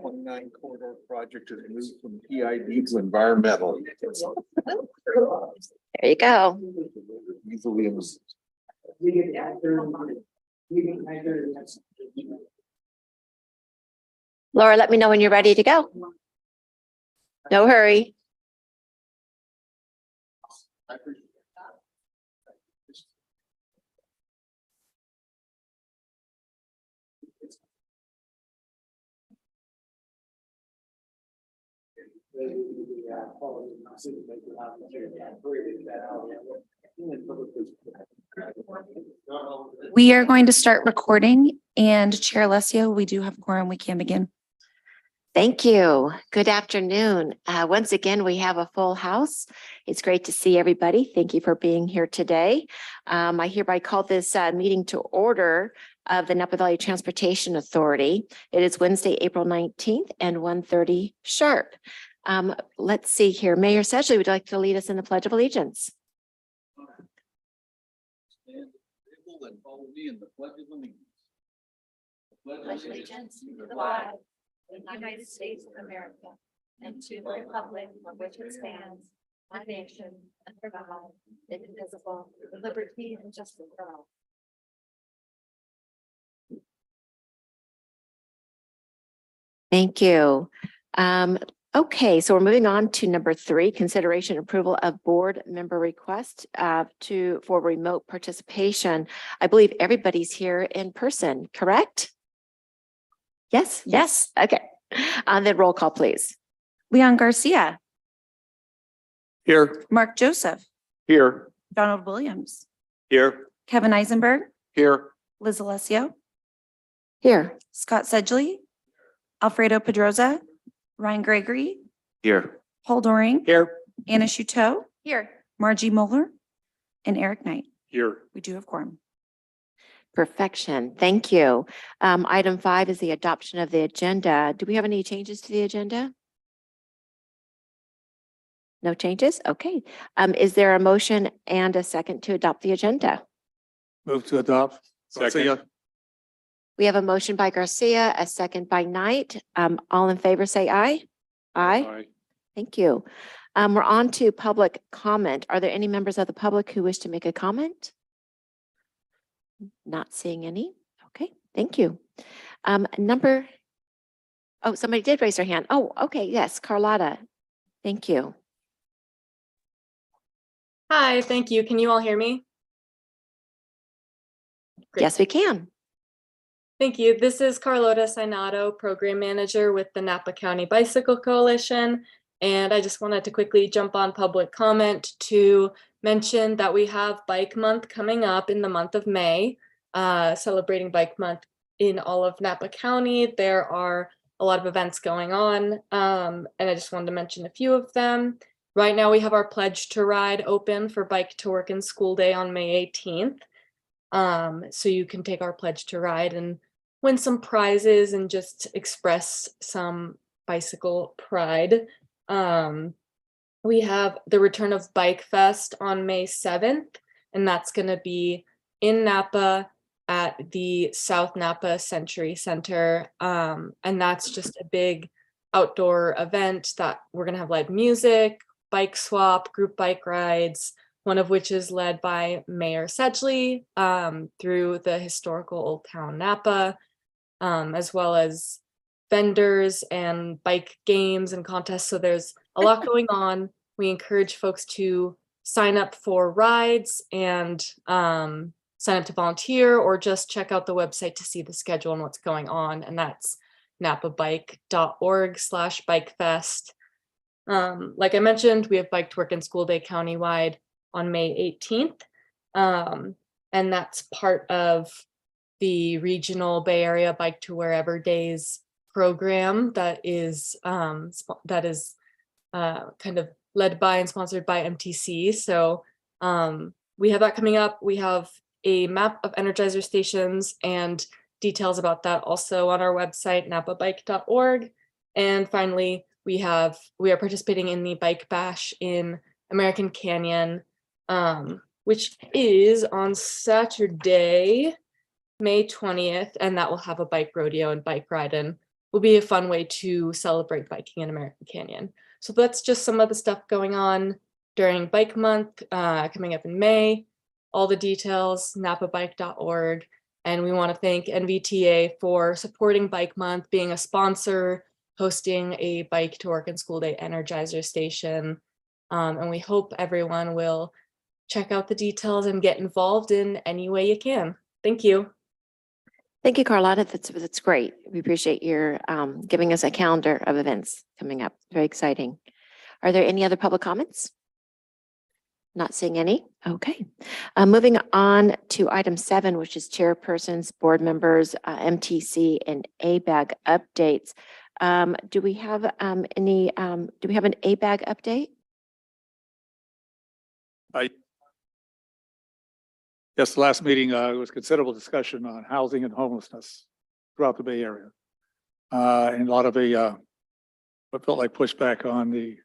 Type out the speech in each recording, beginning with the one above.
29 corridor project has moved from PID to environmental. There you go. Easily. Laura, let me know when you're ready to go. No hurry. We are going to start recording, and Chair Alessio, we do have quorum. We can begin. Thank you. Good afternoon. Once again, we have a full house. It's great to see everybody. Thank you for being here today. I hereby call this meeting to order of the Napa Valley Transportation Authority. It is Wednesday, April 19th and 1:30 sharp. Let's see here. Mayor Sedgley, would you like to lead us in the Pledge of Allegiance? Stand and follow me in the pledge of allegiance. Pledge allegiance to the flag of the United States of America and to the republic for which it stands, one nation, under God, indivisible, with liberty and justice for all. Thank you. Okay, so we're moving on to number 3, consideration approval of board member request for remote participation. I believe everybody's here in person, correct? Yes? Yes. Okay. Then roll call, please. Leon Garcia, Here. Mark Joseph, Here. Donald Williams, Here. Kevin Eisenberg, Here. Liz Alessio, Here. Scott Sedgley, Alfredo Pedroza, Ryan Gregory, Here. Paul Doring, Here. Anna Shuto, Here. Margie Moeller, and Eric Knight. Here. We do have quorum. Perfection. Thank you. Item 5 is the adoption of the agenda. Do we have any changes to the agenda? No changes? Okay. Is there a motion and a second to adopt the agenda? Move to adopt. Second. We have a motion by Garcia, a second by Knight. All in favor, say aye. Aye. Thank you. We're on to public comment. Are there any members of the public who wish to make a comment? Not seeing any. Okay, thank you. Oh, somebody did raise their hand. Oh, okay, yes, Carlotta. Thank you. Hi, thank you. Can you all hear me? Great. Yes, we can. Thank you. This is Carlota Sainato, Program Manager with the Napa County Bicycle Coalition. And I just wanted to quickly jump on public comment to mention that we have Bike Month coming up in the month of May, celebrating Bike Month in all of Napa County. There are a lot of events going on, and I just wanted to mention a few of them. Right now we have our Pledge to Ride open for Bike to Work and School Day on May 18th. So you can take our Pledge to Ride and win some prizes and just express some bicycle pride. We have the return of Bike Fest on May 7th, and that's going to be in Napa at the South Napa Century Center. And that's just a big outdoor event that we're going to have live music, bike swap, group bike rides, one of which is led by Mayor Sedgley through the historical Old Town Napa, as well as vendors and bike games and contests. So there's a lot going on. We encourage folks to sign up for rides and sign up to volunteer or just check out the website to see the schedule and what's going on. And that's napabike.org/bikefest. Like I mentioned, we have Bike to Work and School Day countywide on May 18th. And that's part of the regional Bay Area Bike to Wherever Days program that is kind of led by and sponsored by MTC. So we have that coming up. We have a map of Energizer stations and details about that also on our website, napabike.org. And finally, we are participating in the Bike Bash in American Canyon, which is on Saturday, May 20th, and that will have a bike rodeo and bike ride, and will be a fun way to celebrate biking in American Canyon. So that's just some of the stuff going on during Bike Month, coming up in May. All the details, napabike.org. And we want to thank NVTA for supporting Bike Month, being a sponsor, hosting a Bike to Work and School Day Energizer station. And we hope everyone will check out the details and get involved in any way you can. Thank you. Thank you, Carlotta. That's great. We appreciate your giving us a calendar of events coming up. Very exciting. Are there any other public comments? Not seeing any. Okay. Moving on to item 7, which is chairpersons, board members, MTC and ABAG updates. Do we have an ABAG update? Yes, the last meeting was considerable discussion on housing and homelessness throughout the Bay Area. And a lot of what felt like pushback on the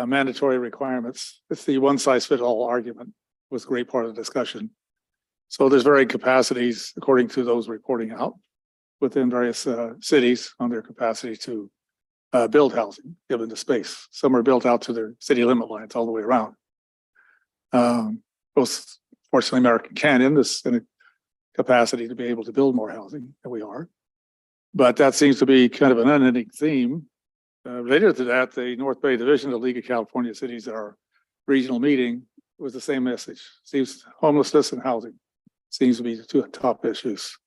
mandatory requirements. It's the one size fits all argument was a great part of the discussion. So there's varying capacities according to those reporting out within various cities on their capacity to build housing, given the space. Some are built out to their city limit lines all the way around. Most fortunately, American Canyon is in a capacity to be able to build more housing than we are. But that seems to be kind of an unending theme. Related to that, the North Bay Division of the League of California Cities, our regional meeting, was the same message. Seems homelessness and housing seems to be the two top issues.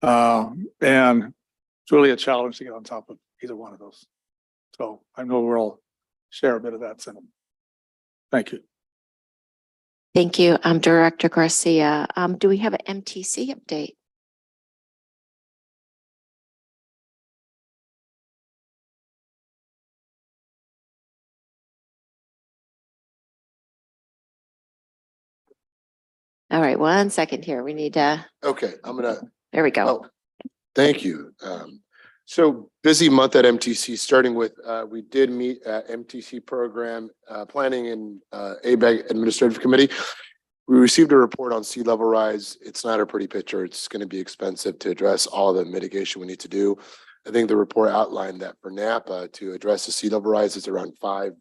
And it's really a challenge to get on top of either one of those. So I know we'll all share a bit of that sentiment. Thank you. Thank you, Director Garcia. Do we have an MTC update? All right, 1 second here. We need to, Okay, there we go. oh, thank you. So busy month at MTC, starting with, we did meet at MTC program, planning and ABAG administrative committee. We received a report on sea level rise. It's not a pretty picture. It's going to be expensive to address all the mitigation we need to do. I think the report outlined that for Napa to address the sea level rise is around $5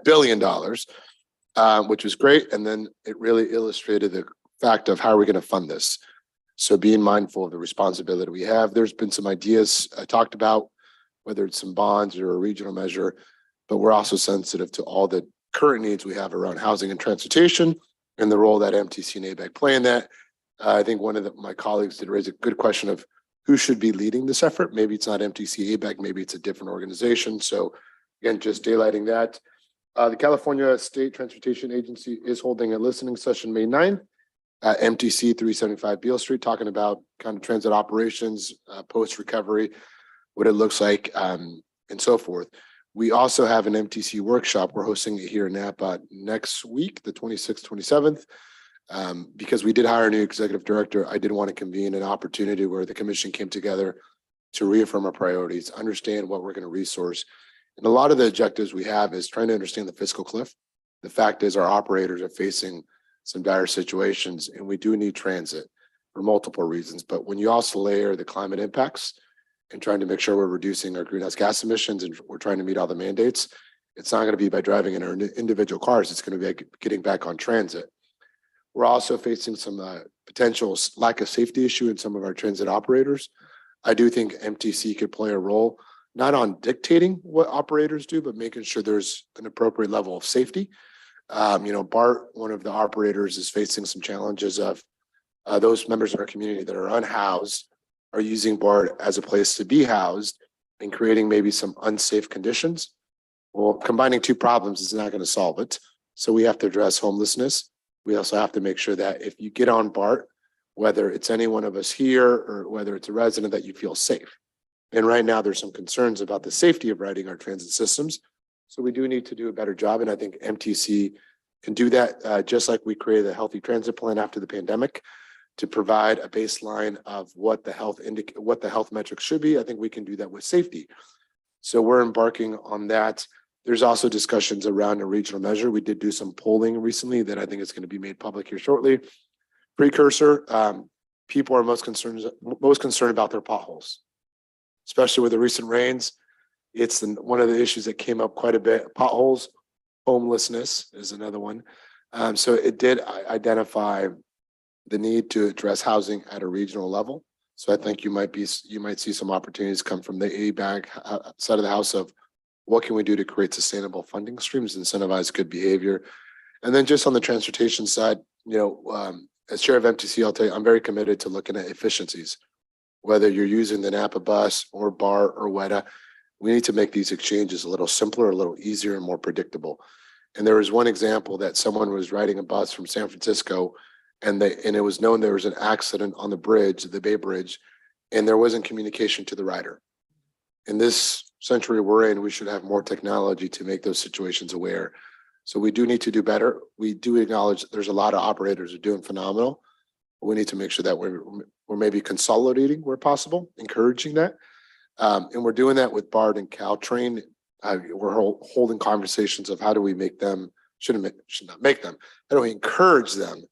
billion, which was great. And then it really illustrated the fact of how are we going to fund this. So being mindful of the responsibility we have. There's been some ideas I talked about, whether it's some bonds or a regional measure, but we're also sensitive to all the current needs we have around housing and transportation and the role that MTC and ABAG play in that. I think one of my colleagues did raise a good question of who should be leading this effort. Maybe it's not MTC, ABAG, maybe it's a different organization. So again, just daylighting that. The California State Transportation Agency is holding a listening session May 9th at MTC 375 Beale Street, talking about kind of transit operations, post-recovery, what it looks like, and so forth. We also have an MTC workshop. We're hosting it here in Napa next week, the 26th, 27th. Because we did hire a new executive director, I did want to convene an opportunity where the commission came together to reaffirm our priorities, understand what we're going to resource. And a lot of the objectives we have is trying to understand the fiscal cliff. The fact is our operators are facing some dire situations and we do need transit for multiple reasons. But when you also layer the climate impacts and trying to make sure we're reducing our greenhouse gas emissions and we're trying to meet all the mandates, it's not going to be by driving in our individual cars. It's going to be getting back on transit. We're also facing some potential lack of safety issue in some of our transit operators. I do think MTC could play a role, not on dictating what operators do, but making sure there's an appropriate level of safety. BART, one of the operators, is facing some challenges of those members of our community that are unhoused are using BART as a place to be housed and creating maybe some unsafe conditions. Well, combining two problems is not going to solve it. So we have to address homelessness. We also have to make sure that if you get on BART, whether it's any one of us here or whether it's a resident, that you feel safe. And right now there's some concerns about the safety of riding our transit systems. So we do need to do a better job. And I think MTC can do that, just like we created a healthy transit plan after the pandemic to provide a baseline of what the health metrics should be. I think we can do that with safety. So we're embarking on that. There's also discussions around a regional measure. We did do some polling recently that I think is going to be made public here shortly. Precursor, people are most concerned about their potholes. especially with the recent rains. It's one of the issues that came up quite a bit. Potholes, homelessness is another one. So it did identify the need to address housing at a regional level. So I think you might see some opportunities come from the ABAG side of the house of what can we do to create sustainable funding streams, incentivize good behavior. And then just on the transportation side, as chair of MTC, I'll tell you, I'm very committed to looking at efficiencies. Whether you're using the Napa bus or BART or WETA, we need to make these exchanges a little simpler, a little easier and more predictable. And there was one example that someone was riding a bus from San Francisco and it was known there was an accident on the bridge, the Bay Bridge, and there wasn't communication to the rider. In this century we're in, we should have more technology to make those situations aware. So we do need to do better. We do acknowledge that there's a lot of operators who are doing phenomenal. We need to make sure that we're maybe consolidating where possible, encouraging that. And we're doing that with BART and Caltrain. We're holding conversations of how do we make them, should not make them, how do we encourage them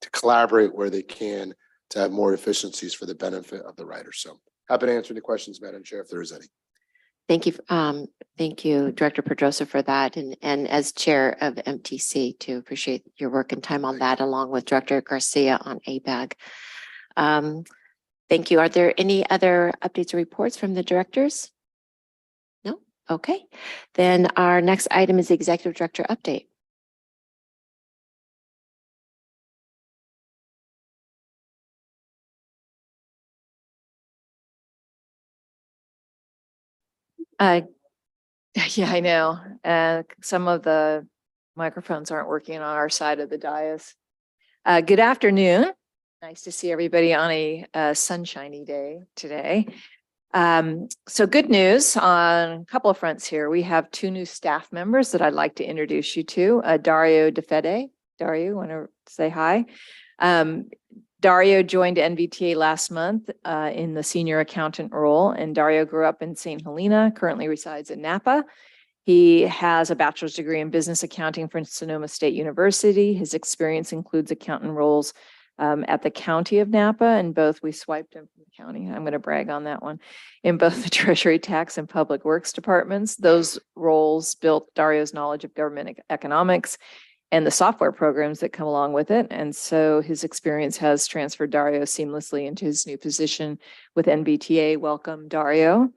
to collaborate where they can to have more efficiencies for the benefit of the riders. So happy to answer any questions, Madam Chair, if there is any. Thank you. Thank you, Director Pedrosa, for that. And as chair of MTC, to appreciate your work and time on that, along with Director Garcia on ABAG. Thank you. Are there any other updates or reports from the directors? No? Okay. Then our next item is the Executive Director update. Yeah, I know. Some of the microphones aren't working on our side of the dais. Good afternoon. Nice to see everybody on a sunshiny day today. So good news on a couple of fronts here. We have 2 new staff members that I'd like to introduce you to. Dario DeFede. Dario, want to say hi? Dario joined NVTA last month in the senior accountant role, and Dario grew up in St. Helena, currently resides in Napa. He has a bachelor's degree in business accounting from Sonoma State University. His experience includes accountant roles at the county of Napa, and we swiped him from the county. I'm going to brag on that one. In both the Treasury, Tax, and Public Works departments. Those roles built Dario's knowledge of government economics and the software programs that come along with it. And so his experience has transferred Dario seamlessly into his new position with NVTA. Welcome, Dario.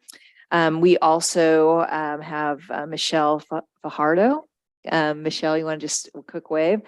We also have Michelle Fajardo. Michelle, you want to just a quick wave?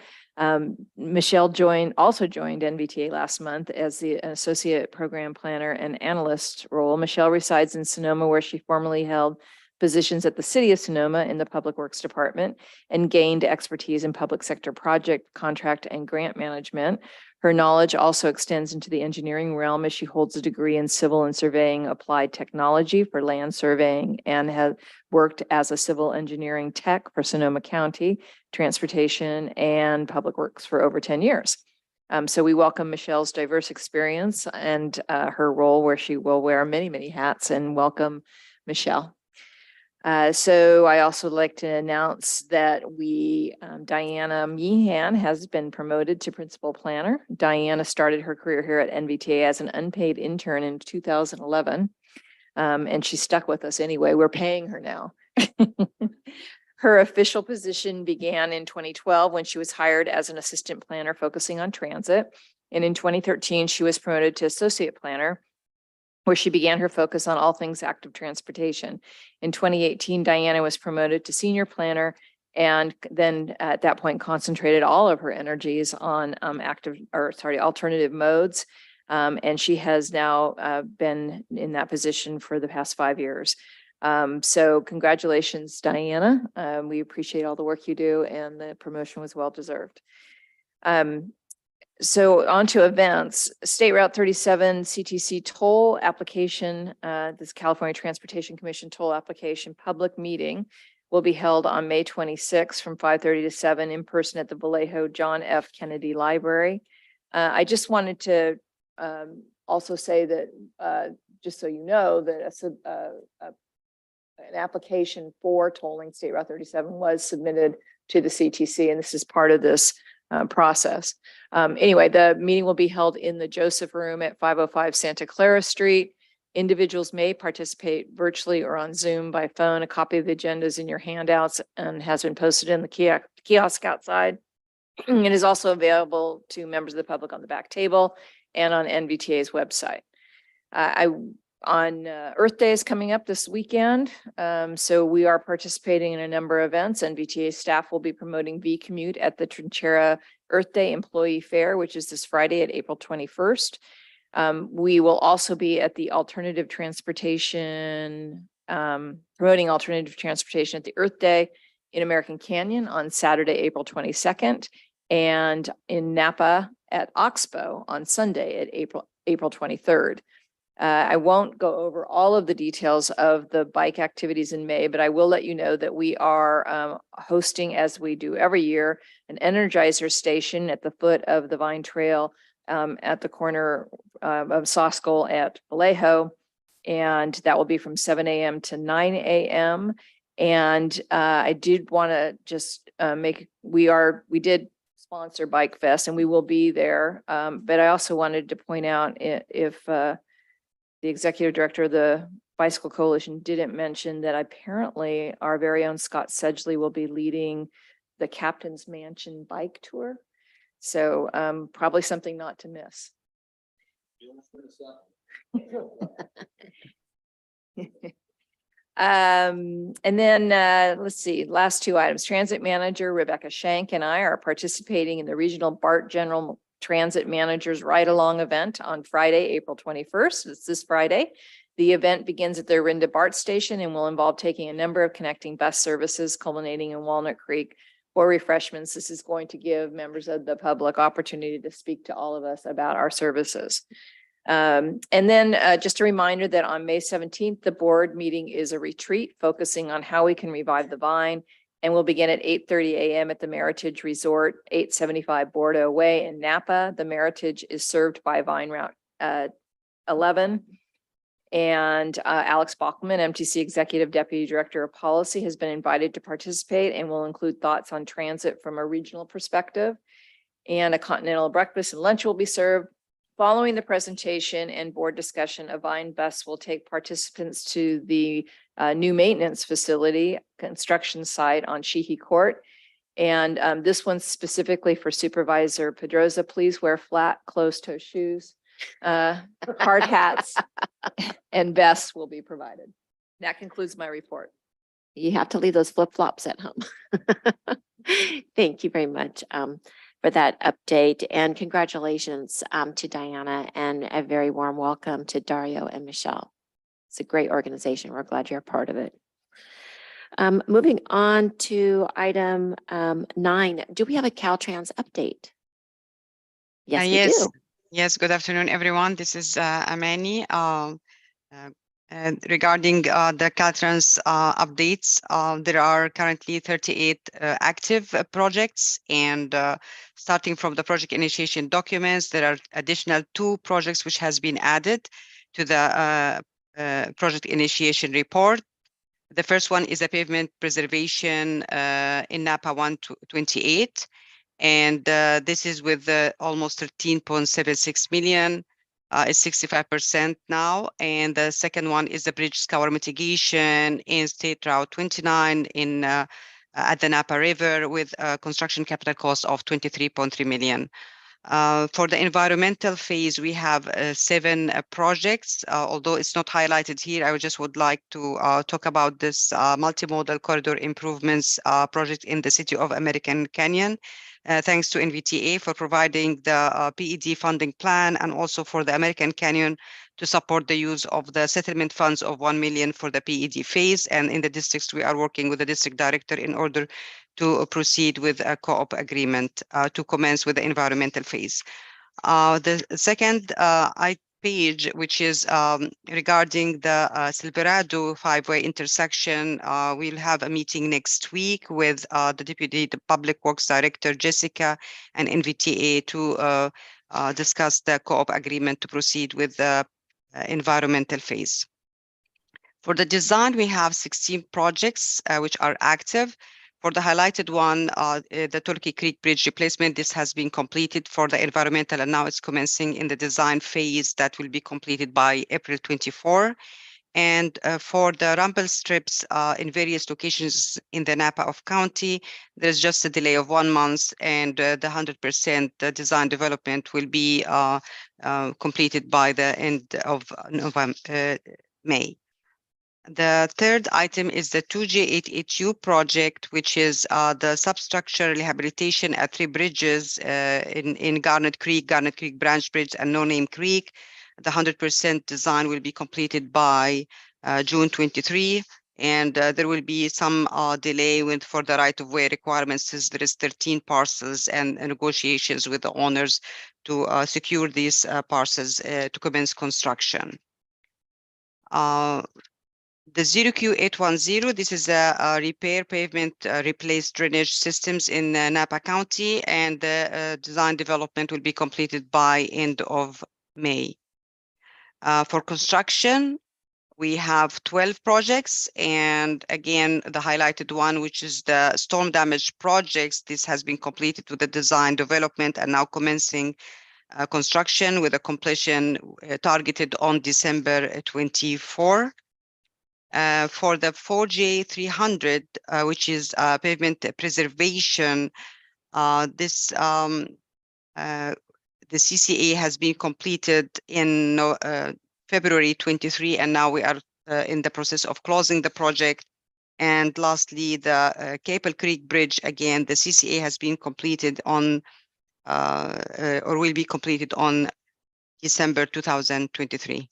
Michelle also joined NVTA last month as the Associate Program Planner and Analyst role. Michelle resides in Sonoma, where she formerly held positions at the City of Sonoma in the Public Works Department and gained expertise in public sector project, contract, and grant management. Her knowledge also extends into the engineering realm as she holds a degree in civil and surveying applied technology for land surveying and has worked as a civil engineering tech for Sonoma County, transportation, and public works for over 10 years. So we welcome Michelle's diverse experience and her role where she will wear many, many hats, and welcome, Michelle. So I also like to announce that Diana Meehan has been promoted to principal planner. Diana started her career here at NVTA as an unpaid intern in 2011. And she stuck with us anyway. We're paying her now. Her official position began in 2012 when she was hired as an assistant planner focusing on transit. And in 2013, she was promoted to associate planner, where she began her focus on all things active transportation. In 2018, Diana was promoted to senior planner, and then at that point concentrated all of her energies on alternative modes. And she has now been in that position for the past 5 years. So congratulations, Diana. We appreciate all the work you do, and the promotion was well-deserved. So on to events. State Route 37 CTC toll application, this California Transportation Commission toll application public meeting will be held on May 26th from 5:30 to 7 in person at the Vallejo John F. Kennedy Library. I just wanted to also say that, just so you know, that an application for tolling State Route 37 was submitted to the CTC, and this is part of this process. Anyway, the meeting will be held in the Joseph Room at 505 Santa Clara Street. Individuals may participate virtually or on Zoom by phone. A copy of the agenda is in your handouts and has been posted in the kiosk outside. It is also available to members of the public on the back table and on NVTA's website. On Earth Day is coming up this weekend. So we are participating in a number of events. NVTA staff will be promoting V-Commute at the Trinchera Earth Day Employee Fair, which is this Friday at April 21st. We will also be at the alternative transportation, promoting alternative transportation at the Earth Day in American Canyon on Saturday, April 22nd, and in Napa at Oxbow on Sunday at April 23rd. I won't go over all of the details of the bike activities in May, but I will let you know that we are hosting, as we do every year, an Energizer station at the foot of the Vine Trail at the corner of Soskel at Vallejo. And that will be from 7 a.m. to 9 a.m. And I did want to just we did sponsor Bike Fest and we will be there. But I also wanted to point out if the executive director of the Bicycle Coalition didn't mention that apparently our very own Scott Sedgley will be leading the Captain's Mansion bike tour. So probably something not to miss. And then let's see, last two items. Transit manager Rebecca Shank and I are participating in the regional BART General Transit Managers Ride Along event on Friday, April 21st. It's this Friday. The event begins at the Orinda BART station and will involve taking a number of connecting bus services culminating in Walnut Creek for refreshments. This is going to give members of the public opportunity to speak to all of us about our services. And then just a reminder that on May 17th, the board meeting is a retreat focusing on how we can revive the Vine, and will begin at 8:30 a.m. at the Meritage Resort, 875 Bordeaux Way in Napa. The Meritage is served by Vine Route 11. And Alex Bachman, MTC Executive Deputy Director of Policy, has been invited to participate and will include thoughts on transit from a regional perspective. And a continental breakfast and lunch will be served. Following the presentation and board discussion, a Vine bus will take participants to the new maintenance facility construction site on Sheehy Court. And this one's specifically for Supervisor Pedroza. Please wear flat closed-toe shoes. Hard hats and vests will be provided. That concludes my report. You have to leave those flip-flops at home. Thank you very much for that update, and congratulations to Diana, and a very warm welcome to Dario and Michelle. It's a great organization. We're glad you're a part of it. Moving on to item 9. Do we have a Caltrans update? Yes, we do. Yes, good afternoon, everyone. This is Amani. Regarding the Caltrans updates, there are currently 38 active projects, and starting from the project initiation documents, there are additional 2 projects which has been added to the project initiation report. The first one is a pavement preservation in Napa 128. And this is with almost 13.76 million. It's 65% now. And the second one is the bridge scour mitigation in State Route 29 in at the Napa River with a construction capital cost of 23.3 million. For the environmental phase, we have 7 projects. Although it's not highlighted here, I just would like to talk about this multimodal corridor improvements project in the city of American Canyon. Thanks to NVTA for providing the PED funding plan, and also for the American Canyon to support the use of the settlement funds of 1 million for the PED phase. And in the districts, we are working with the district director in order to proceed with a co-op agreement to commence with the environmental phase. The second page, which is regarding the Silverado 5-way intersection. We'll have a meeting next week with the Deputy Public Works Director, Jessica, and NVTA to discuss the co-op agreement to proceed with the environmental phase. For the design, we have 16 projects which are active. For the highlighted one, the Turkey Creek Bridge replacement, this has been completed for the environmental, and now it's commencing in the design phase that will be completed by April 24. And for the rumble strips in various locations in the Napa of County, there's just a delay of 1 month, and the 100% design development will be completed by the end of November, May. The third item is the 2J88U project, which is the substructure rehabilitation at 3 bridges in Garnet Creek Branch Bridge, and No Name Creek. The 100% design will be completed by June 23, and there will be some delay for the right-of-way requirements, since there is 13 parcels and negotiations with the owners to secure these parcels to commence construction. The 0Q810, this is a repair pavement, replace drainage systems in Napa County, and the design development will be completed by end of May. For construction, we have 12 projects, and again, the highlighted one, which is the storm damage projects, this has been completed with the design development and now commencing construction with a completion targeted on December 24. For the 4J300, which is pavement preservation, the CCA has been completed in February 23, and now we are in the process of closing the project. And lastly, the Capel Creek Bridge, again, the CCA has been completed on or will be completed on December 2023.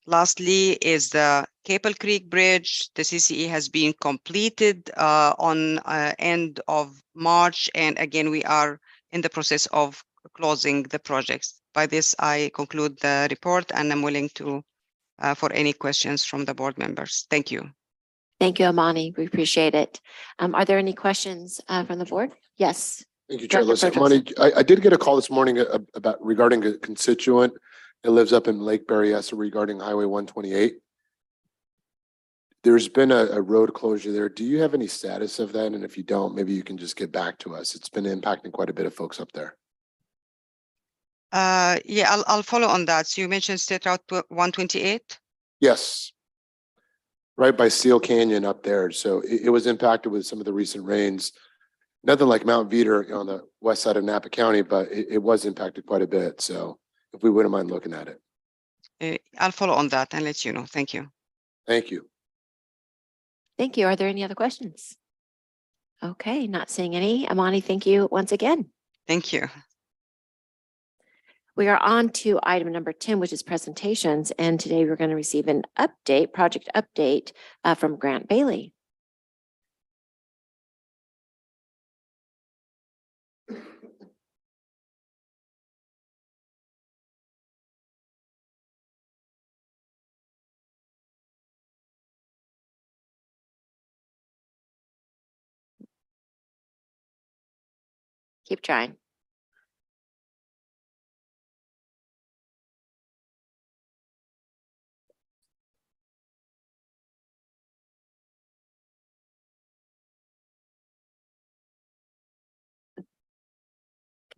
Lastly is the Capel Creek Bridge. The CCE has been completed on end of March, and again, we are in the process of closing the projects. By this, I conclude the report, and I'm willing to for any questions from the board members. Thank you. Thank you, Amani. We appreciate it. Are there any questions from the board? Yes. Thank you, Chair. Director Listen, Amani, I did get a call this morning regarding a constituent that lives up in Lake Berryessa regarding Highway 128. There's been a road closure there. Do you have any status of that? And if you don't, maybe you can just get back to us. It's been impacting quite a bit of folks up there. Yeah, I'll follow on that. So you mentioned State Route 128? Yes. Right by Seal Canyon up there. So it was impacted with some of the recent rains. Nothing like Mount Veeder on the west side of Napa County, but it was impacted quite a bit. So if we wouldn't mind looking at it. I'll follow on that and let you know. Thank you. Thank you. Thank you. Are there any other questions? Okay, not seeing any. Amani, thank you once again. Thank you. We are on to item number 10, which is presentations. And today we're going to receive an update, project update from Grant Bailey. Keep trying.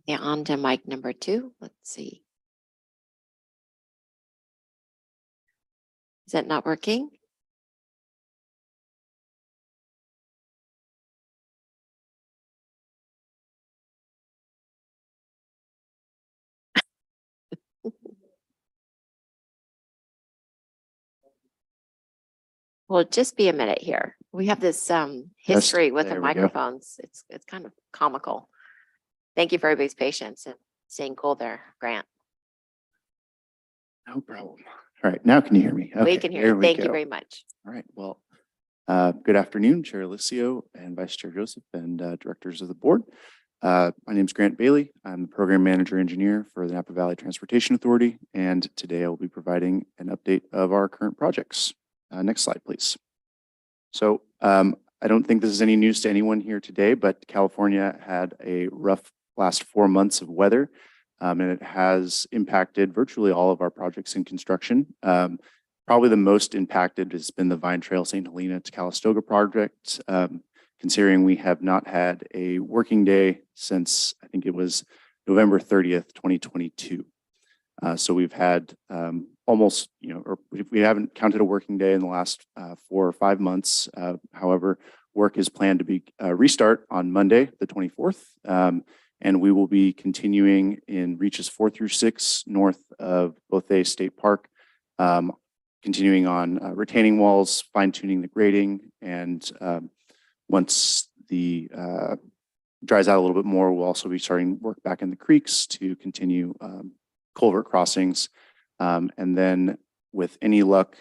Yeah, on to mic number 2. Let's see. Is that not working? Well, just be a minute here. We have this history with the there we go. microphones. It's kind of comical. Thank you for everybody's patience and staying cool there, Grant. No problem. All right, now can you hear me? We Okay, can hear there you. we Thank you go. very much. All right, well, good afternoon, Chair Licio and Vice Chair Joseph and directors of the board. My name is Grant Bailey. I'm the Program Manager Engineer for the Napa Valley Transportation Authority, and today I will be providing an update of our current projects. Next slide, please. So I don't think this is any news to anyone here today, but California had a rough last 4 months of weather, and it has impacted virtually all of our projects in construction. Probably the most impacted has been the Vine Trail St. Helena to Calistoga project. Considering we have not had a working day since, I think it was November 30th, 2022. So we've had almost, or we haven't counted a working day in the last 4 or 5 months. However, work is planned to be restart on Monday, the 24th. And we will be continuing in reaches 4 through 6 north of Bothay State Park, continuing on retaining walls, fine tuning the grading, and once the dries out a little bit more, we'll also be starting work back in the creeks to continue culvert crossings. And then with any luck,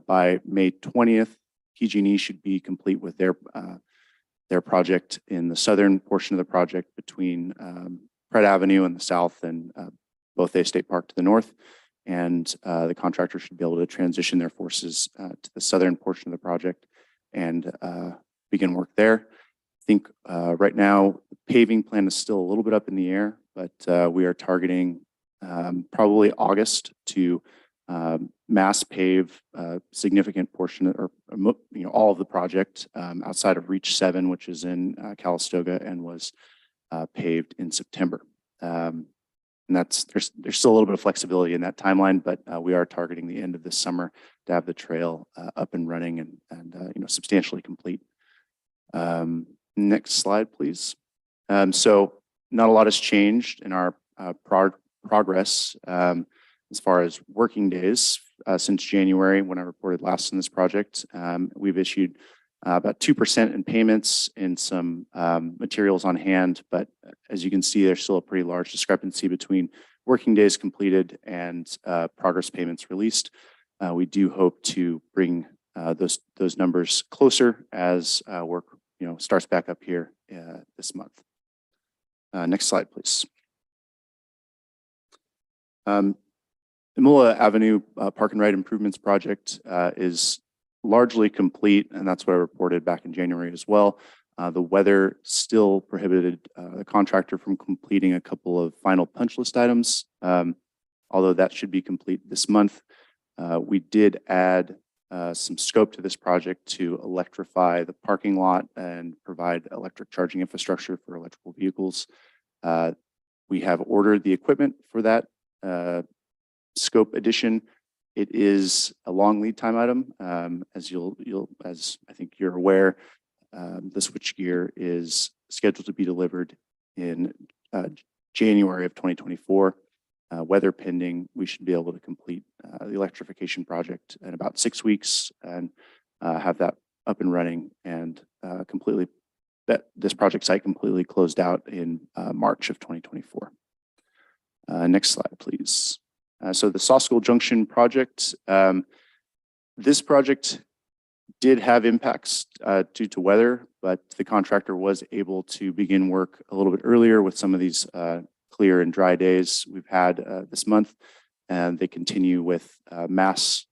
by May 20th, PG&E should be complete with their project in the southern portion of the project between Pratt Avenue in the south and Bothay State Park to the north. And the contractor should be able to transition their forces to the southern portion of the project and begin work there. I think right now the paving plan is still a little bit up in the air, but we are targeting probably August to mass pave a significant portion or all of the project outside of Reach 7, which is in Calistoga and was paved in September. And there's still a little bit of flexibility in that timeline, but we are targeting the end of this summer to have the trail up and running and substantially complete. Next slide, please. So not a lot has changed in our progress as far as working days since January when I reported last on this project. We've issued about 2% in payments in some materials on hand, but as you can see, there's still a pretty large discrepancy between working days completed and progress payments released. We do hope to bring those numbers closer as work starts back up here this month. Next slide, please. Imola Avenue Park and Ride Improvements Project is largely complete, and that's what I reported back in January as well. The weather still prohibited the contractor from completing a couple of final punch list items, although that should be complete this month. We did add some scope to this project to electrify the parking lot and provide electric charging infrastructure for electrical vehicles. We have ordered the equipment for that scope addition. It is a long lead time item. As I think you're aware, the switchgear is scheduled to be delivered in January of 2024. Weather pending, we should be able to complete the electrification project in about 6 weeks and have that up and running and this project site completely closed out in March of 2024. Next slide, please. So the Sawskull Junction project, this project did have impacts due to weather, but the contractor was able to begin work a little bit earlier with some of these clear and dry days we've had this month, and they continue with mass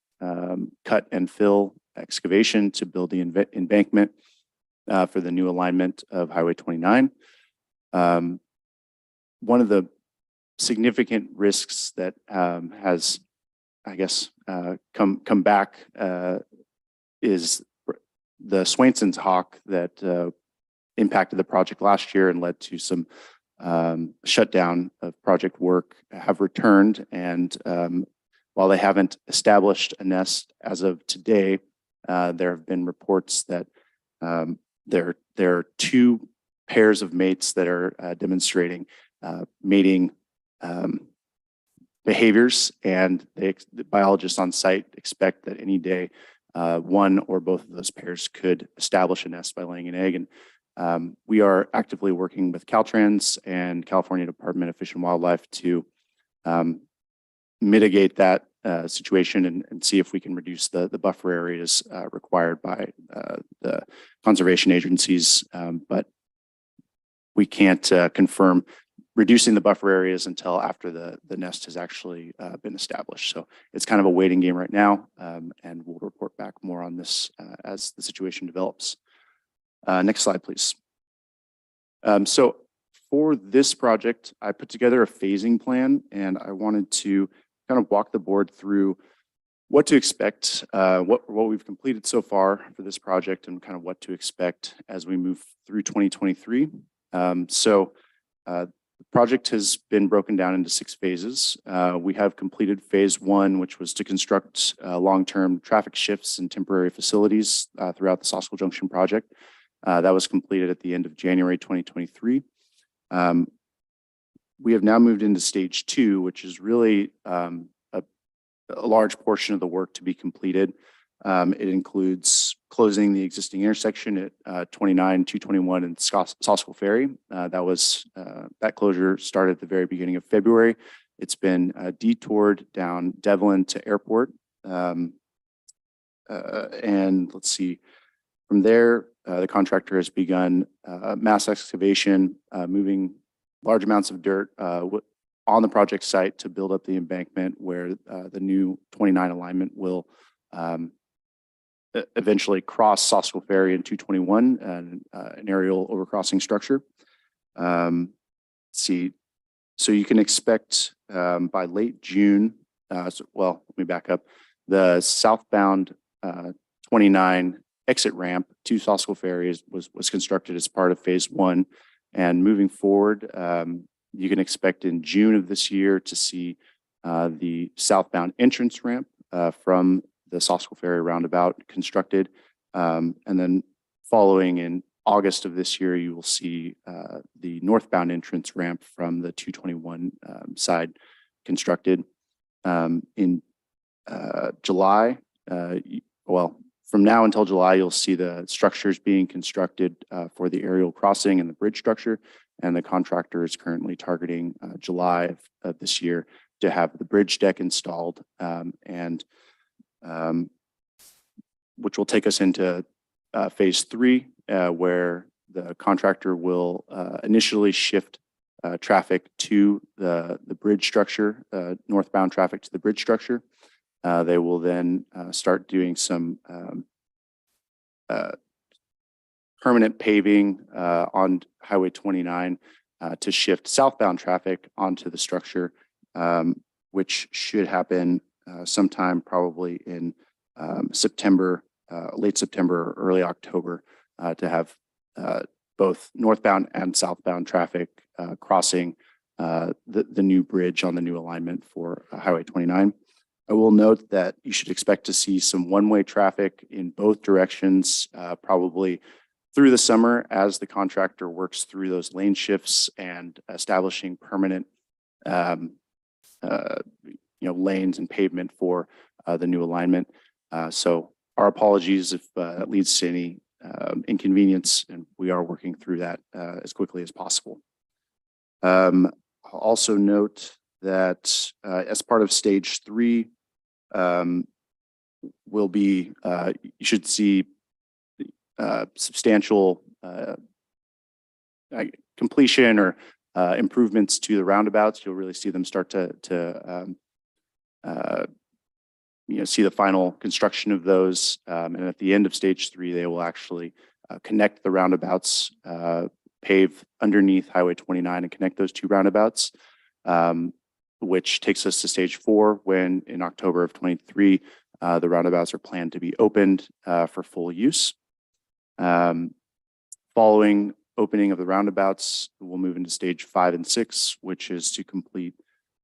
cut and fill excavation to build the embankment for the new alignment of Highway 29. One of the significant risks that has, I guess, come back is the Swainson's hawk that impacted the project last year and led to some shutdown of project work have returned. And while they haven't established a nest as of today, there have been reports that there are 2 pairs of mates that are demonstrating mating behaviors, and the biologists on site expect that any day one or both of those pairs could establish a nest by laying an egg. And we are actively working with Caltrans and California Department of Fish and Wildlife to mitigate that situation and see if we can reduce the buffer areas required by the conservation agencies. But we can't confirm reducing the buffer areas until after the nest has actually been established. So it's kind of a waiting game right now, and we'll report back more on this as the situation develops. Next slide, please. So for this project, I put together a phasing plan, and I wanted to kind of walk the board through what to expect, what we've completed so far for this project and kind of what to expect as we move through 2023. The project has been broken down into 6 phases. We have completed phase 1, which was to construct long-term traffic shifts and temporary facilities throughout the Sosco Junction project. That was completed at the end of January 2023. We have now moved into stage 2, which is really a large portion of the work to be completed. It includes closing the existing intersection at 29, 221 and Sosco Ferry. That closure started at the very beginning of February. It's been detoured down Devlin to Airport. And let's see, from there, the contractor has begun mass excavation, moving large amounts of dirt on the project site to build up the embankment where the new 29 alignment will eventually cross Sosco Ferry and 221 and an aerial overcrossing structure. Let's see, so you can expect by late June, let me back up. The southbound 29 exit ramp to Sosco Ferry was constructed as part of phase 1. And moving forward, you can expect in June of this year to see the southbound entrance ramp from the Sosco Ferry roundabout constructed. And then following in August of this year, you will see the northbound entrance ramp from the 221 side constructed. In July, from now until July, you'll see the structures being constructed for the aerial crossing and the bridge structure. And the contractor is currently targeting July of this year to have the bridge deck installed, which will take us into phase 3, where the contractor will initially shift traffic to the bridge structure, northbound traffic to the bridge structure. They will then start doing some permanent paving on Highway 29 to shift southbound traffic onto the structure, which should happen sometime probably in September, late September, or early October, to have both northbound and southbound traffic crossing the new bridge on the new alignment for Highway 29. I will note that you should expect to see some one-way traffic in both directions, probably through the summer as the contractor works through those lane shifts and establishing permanent lanes and pavement for the new alignment. So our apologies if that leads to any inconvenience, and we are working through that as quickly as possible. I'll also note that as part of stage 3, will be, you should see substantial completion or improvements to the roundabouts. You'll really see them start to see the final construction of those. And at the end of stage 3, they will actually connect the roundabouts, pave underneath Highway 29 and connect those 2 roundabouts, which takes us to stage 4, when in October of 23, the roundabouts are planned to be opened for full use. Following opening of the roundabouts, we'll move into stage 5 and 6, which is to complete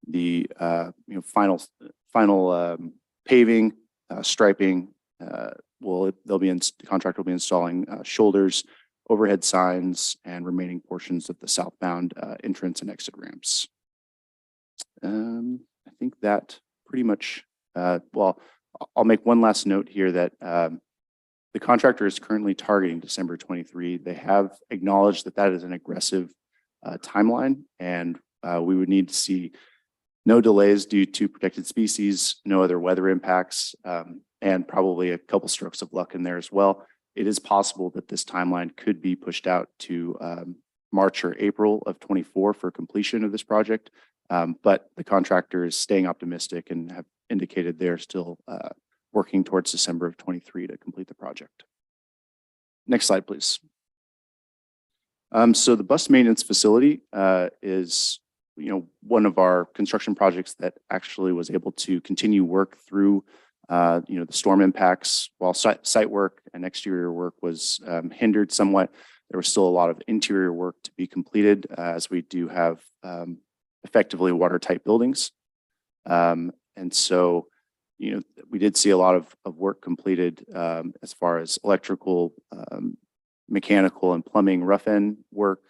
the final paving, striping. The contractor will be installing shoulders, overhead signs, and remaining portions of the southbound entrance and exit ramps. I think that pretty much, I'll make one last note here that the contractor is currently targeting December 23. They have acknowledged that that is an aggressive timeline, and we would need to see no delays due to protected species, no other weather impacts, and probably a couple strokes of luck in there as well. It is possible that this timeline could be pushed out to March or April of 24 for completion of this project. But the contractor is staying optimistic and have indicated they're still working towards December of 23 to complete the project. Next slide, please. So the bus maintenance facility is one of our construction projects that actually was able to continue work through The storm impacts, while site work and exterior work was hindered somewhat, there was still a lot of interior work to be completed as we do have effectively watertight buildings. And so, we did see a lot of work completed as far as electrical, mechanical and plumbing rough end work.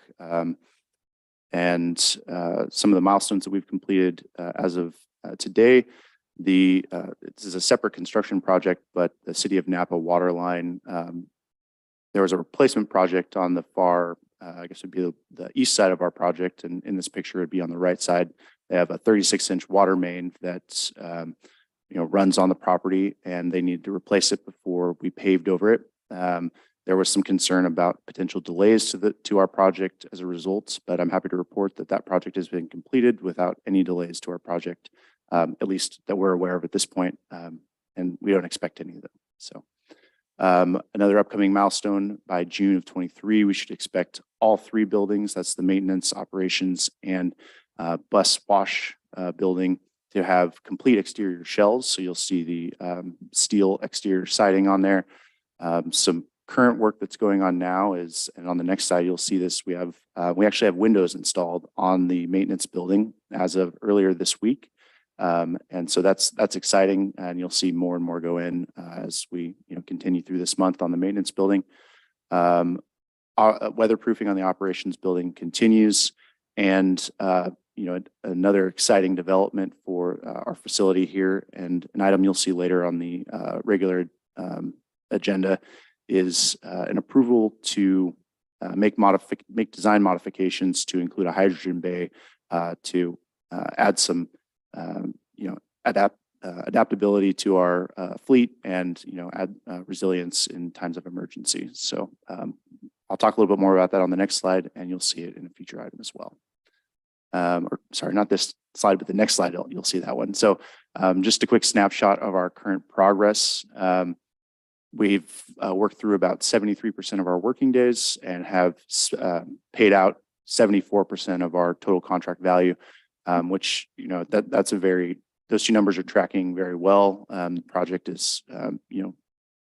And some of the milestones that we've completed as of today. This is a separate construction project, but the City of Napa water line, there was a replacement project on the far, I guess it'd be the east side of our project, and in this picture it'd be on the right side. They have a 36-inch water main that runs on the property, and they needed to replace it before we paved over it. There was some concern about potential delays to our project as a result, but I'm happy to report that that project has been completed without any delays to our project. At least that we're aware of at this point, and we don't expect any of them. So another upcoming milestone by June of 23, we should expect all 3 buildings, that's the maintenance, operations, and bus wash building, to have complete exterior shells. So you'll see the steel exterior siding on there. Some current work that's going on now is, and on the next side, you'll see this, we actually have windows installed on the maintenance building as of earlier this week. And so that's exciting, and you'll see more and more go in as we continue through this month on the maintenance building. Weatherproofing on the operations building continues, and another exciting development for our facility here, and an item you'll see later on the regular agenda is an approval to make design modifications to include a hydrogen bay to add some adaptability to our fleet and add resilience in times of emergency. So I'll talk a little bit more about that on the next slide, and you'll see it in a future item as well. Or sorry, not this slide, but the next slide, you'll see that one. So just a quick snapshot of our current progress. We've worked through about 73% of our working days and have paid out 74% of our total contract value, which, that's those 2 numbers are tracking very well. The project is,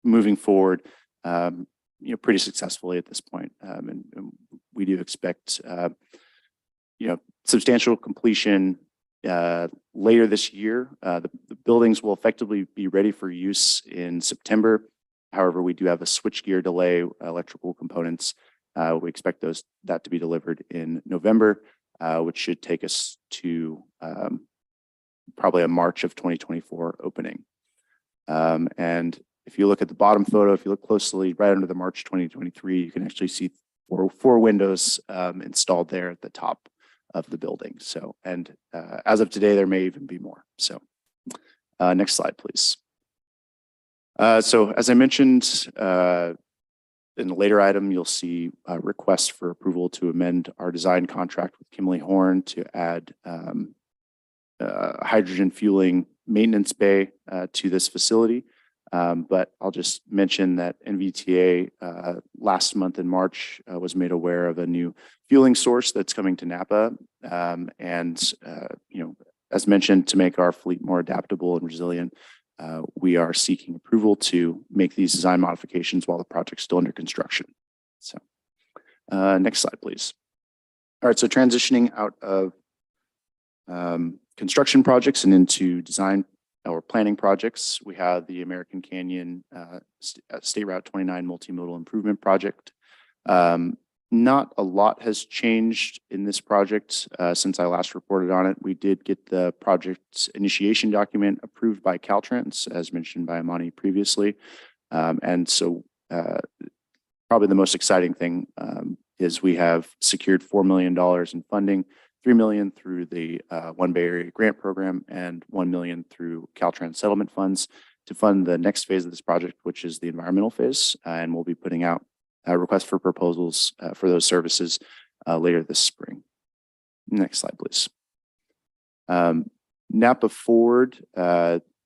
moving forward, pretty successfully at this point. And we do expect, substantial completion later this year. The buildings will effectively be ready for use in September. However, we do have a switchgear delay, electrical components. We expect that to be delivered in November, which should take us to probably a March of 2024 opening. And if you look at the bottom photo, if you look closely right under the March 2023, you can actually see four windows installed there at the top of the building. So, and as of today, there may even be more. So next slide, please. So as I mentioned, in the later item, you'll see a request for approval to amend our design contract with Kimley Horn to add hydrogen fueling maintenance bay to this facility. But I'll just mention that NVTA last month in March was made aware of a new fueling source that's coming to Napa. As mentioned, to make our fleet more adaptable and resilient, we are seeking approval to make these design modifications while the project's still under construction. So next slide, please. All right, so transitioning out of construction projects and into design or planning projects, we have the American Canyon State Route 29 Multimodal Improvement Project. Not a lot has changed in this project since I last reported on it. We did get the project's initiation document approved by Caltrans, as mentioned by Amani previously. And so probably the most exciting thing is we have secured $4 million in funding, $3 million through the One Bay Area Grant Program and $1 million through Caltrans settlement funds to fund the next phase of this project, which is the environmental phase. And we'll be putting out a request for proposals for those services later this spring. Next slide, please. Napa Ford,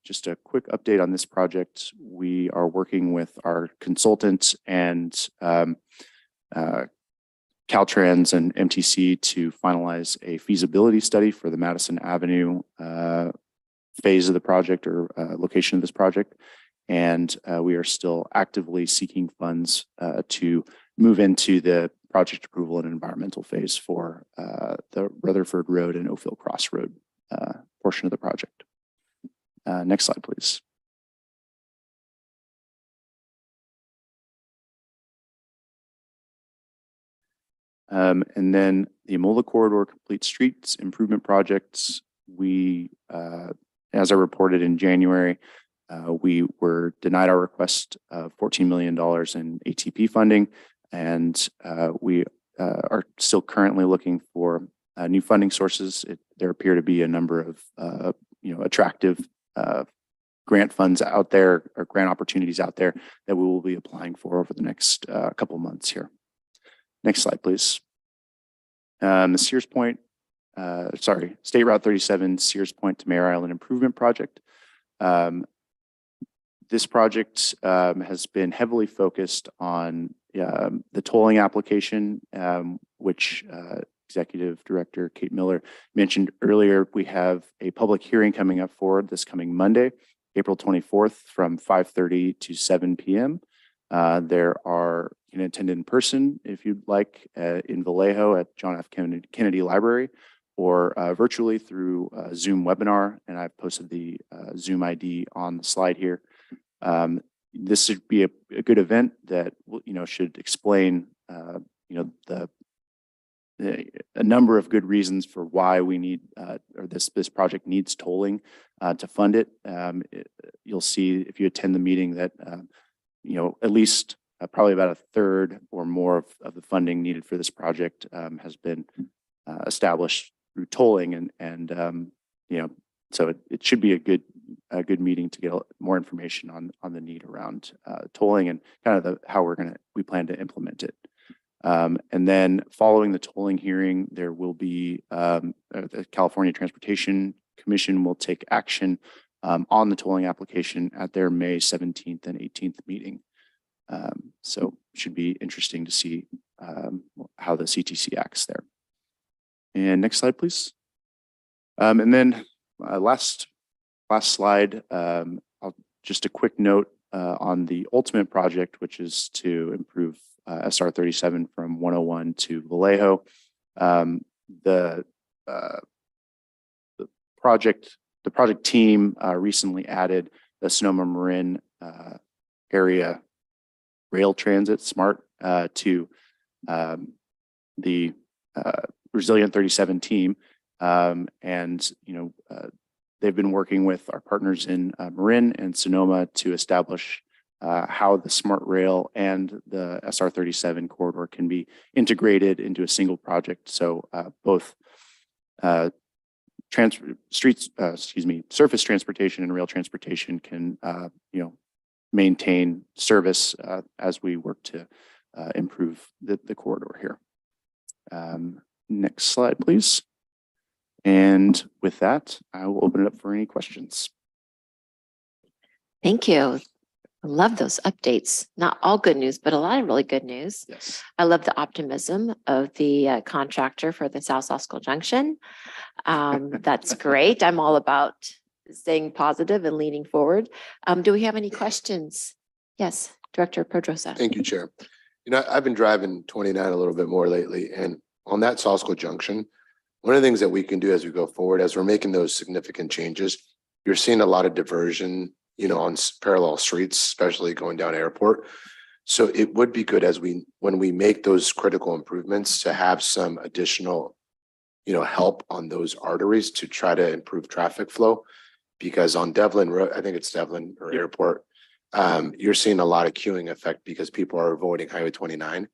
just a quick update on this project. We are working with our consultants and Caltrans and MTC to finalize a feasibility study for the Madison Avenue phase of the project or location of this project. And we are still actively seeking funds to move into the project approval and environmental phase for the Rutherford Road and Oakville Cross Road portion of the project. Next slide, please. And then the Amola Corridor Complete Streets Improvement Projects, we, as I reported in January, we were denied our request of $14 million in ATP funding, and we are still currently looking for new funding sources. There appear to be a number of attractive grant funds out there, or grant opportunities out there, that we will be applying for over the next couple months here. Next slide, please. The Sears Point, State Route 37 Sears Point to Mare Island Improvement Project. This project has been heavily focused on the tolling application, which Executive Director Kate Miller mentioned earlier. We have a public hearing coming up for this coming Monday, April 24th from 5:30 to 7 p.m. There are, you can attend in person if you'd like in Vallejo at John F. Kennedy Library, or virtually through a Zoom webinar. And I've posted the Zoom ID on the slide here. This should be a good event that should explain a number of good reasons for why we need or this project needs tolling to fund it. You'll see if you attend the meeting that at least probably about a third or more of the funding needed for this project has been established through tolling, and so it should be a good meeting to get more information on the need around tolling and kind of how we plan to implement it. And then following the tolling hearing, there will be the California Transportation Commission will take action on the tolling application at their May 17th and 18th meeting. So it should be interesting to see how the CTC acts there. And next slide, please. And then last slide, just a quick note on the ultimate project, which is to improve SR 37 from 101 to Vallejo. The project team recently added the Sonoma Marin area rail transit SMART to the Resilient 37 team. And they've been working with our partners in Marin and Sonoma to establish how the SMART rail and the SR 37 corridor can be integrated into a single project. So both surface transportation and rail transportation can maintain service as we work to improve the corridor here. Next slide, please. And with that, I will open it up for any questions. Thank you. I love those updates. Not all good news, but a lot of really good news. Yes. I love the optimism of the contractor for the South Saskatchewan Junction. That's great. I'm all about staying positive and leaning forward. Do we have any questions? Yes, Director Pedrosa. Thank you, Chair. I've been driving 29 a little bit more lately, and on that Saskatchewan Junction, one of the things that we can do as we go forward, as we're making those significant changes, you're seeing a lot of diversion, on parallel streets, especially going down Airport. So it would be good when we make those critical improvements to have some additional, help on those arteries to try to improve traffic flow. Because on Devlin Road, I think it's Devlin or Airport, you're seeing a lot of queuing effect because people are avoiding Highway 29.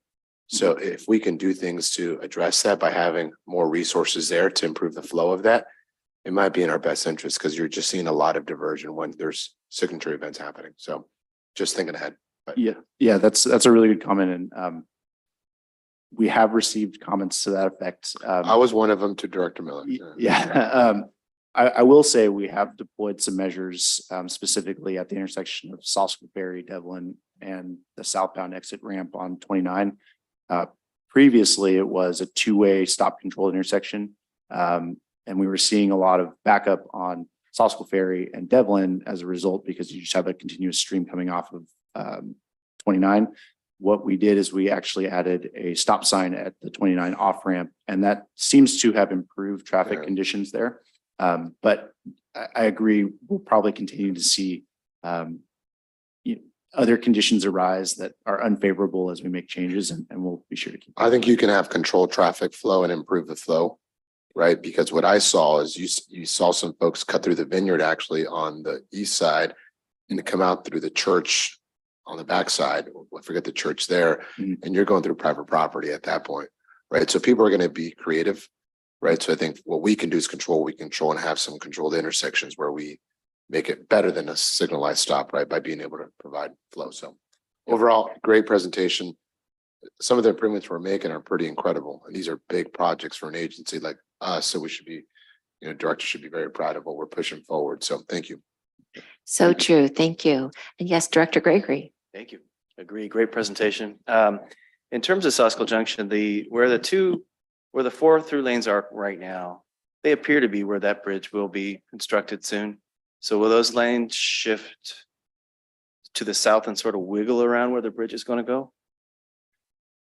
So if we can do things to address that by having more resources there to improve the flow of that, it might be in our best interest, because you're just seeing a lot of diversion when there's signature events happening. So just thinking ahead. But Yeah, that's a really good comment. And we have received comments to that effect. I was one of them to Director Miller. Yeah. I will say we have deployed some measures specifically at the intersection of Saskatchewan Ferry, Devlin, and the southbound exit ramp on 29. Previously, it was a two-way stop control intersection. And we were seeing a lot of backup on Saskell Ferry and Devlin as a result, because you just have a continuous stream coming off of 29. What we did is we actually added a stop sign at the 29 off ramp, and that seems to have improved traffic Yeah. conditions there. But I agree, we'll probably continue to see other conditions arise that are unfavorable as we make changes, and we'll be sure to keep. I think you can have controlled traffic flow and improve the flow, right? Because what I saw is you saw some folks cut through the vineyard actually on the east side and to come out through the church on the backside. I forget the church there, Mhm. and you're going through private property at that point, right? So people are going to be creative, right? So I think what we can do is control what we control and have some controlled intersections where we make it better than a signalized stop, right? By being able to provide flow. So overall, great presentation. Some of the improvements we're making are pretty incredible. And these are big projects for an agency like us. So we should be, directors should be very proud of what we're pushing forward. So thank you. So true. Thank you. And yes, Director Gregory. Thank you. Agree. Great presentation. In terms of Saskell Junction, where the 4 through lanes are right now, they appear to be where that bridge will be constructed soon. So will those lanes shift to the south and sort of wiggle around where the bridge is going to go?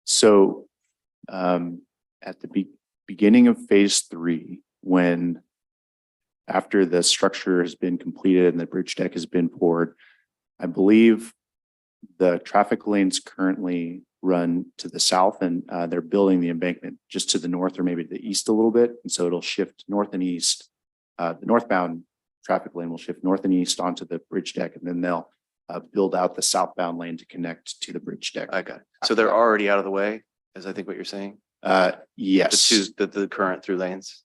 So at the beginning of phase 3, after the structure has been completed and the bridge deck has been poured, I believe the traffic lanes currently run to the south, and they're building the embankment just to the north or maybe to the east a little bit. And so it'll shift north and east. The northbound traffic lane will shift north and east onto the bridge deck, and then they'll build out the southbound lane to connect to the bridge deck. I got it. So they're already out of the way, is I think what you're saying? Yes. The current through lanes.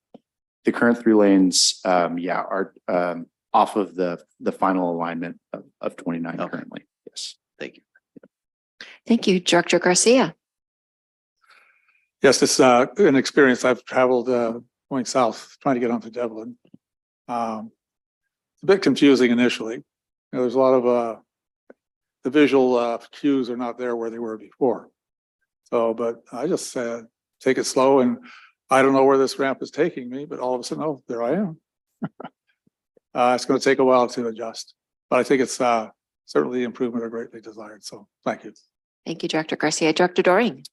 The current 3 lanes, are off of the final alignment of 29 Okay. currently. Yes. Thank you. Thank you, Director Garcia. Yes, it's an experience. I've traveled going south, trying to get onto Devlin. It's a bit confusing initially. There's a lot of the visual cues are not there where they were before. So, but I just said, take it slow, and I don't know where this ramp is taking me, but all of a sudden, oh, there I am. It's going to take a while to adjust, but I think it's certainly improvement are greatly desired. So thank you. Thank you, Director Garcia. Director Doring.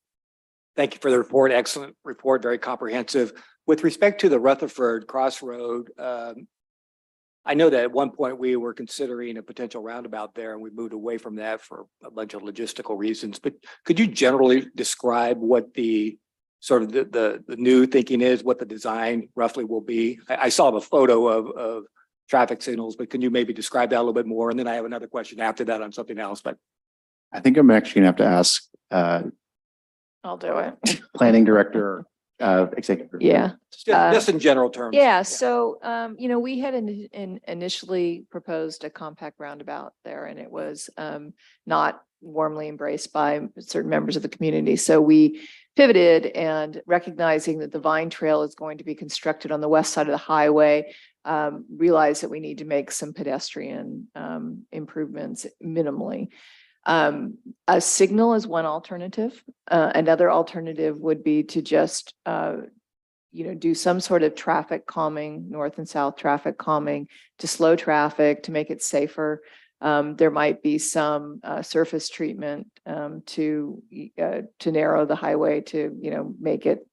Thank you for the report. Excellent report, very comprehensive. With respect to the Rutherford Crossroad, I know that at one point we were considering a potential roundabout there, and we moved away from that for a bunch of logistical reasons. But could you generally describe what the sort of the new thinking is, what the design roughly will be? I saw the photo of traffic signals, but can you maybe describe that a little bit more? And then I have another question after that on something else, but. I think I'm actually gonna have to ask I'll do it. planning director, executive. Yeah. Just in general terms. Yeah, so, we had initially proposed a compact roundabout there, and it was not warmly embraced by certain members of the community. So we pivoted, and recognizing that the Vine Trail is going to be constructed on the west side of the highway, realized that we need to make some pedestrian improvements minimally. A signal is one alternative. Another alternative would be to just do some sort of traffic calming, north and south traffic calming, to slow traffic, to make it safer. There might be some surface treatment to narrow the highway to, make it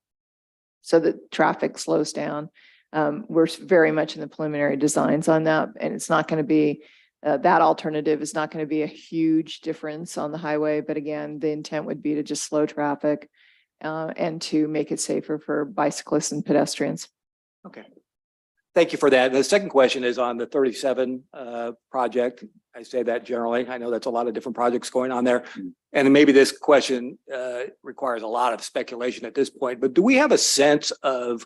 so that traffic slows down. We're very much in the preliminary designs on that, and it's not going to be that alternative is not going to be a huge difference on the highway. But again, the intent would be to just slow traffic and to make it safer for bicyclists and pedestrians. Okay. Thank you for that. The second question is on the 37 project. I say that generally. I know that's a lot of different projects going on there. And maybe this question requires a lot of speculation at this point, but do we have a sense of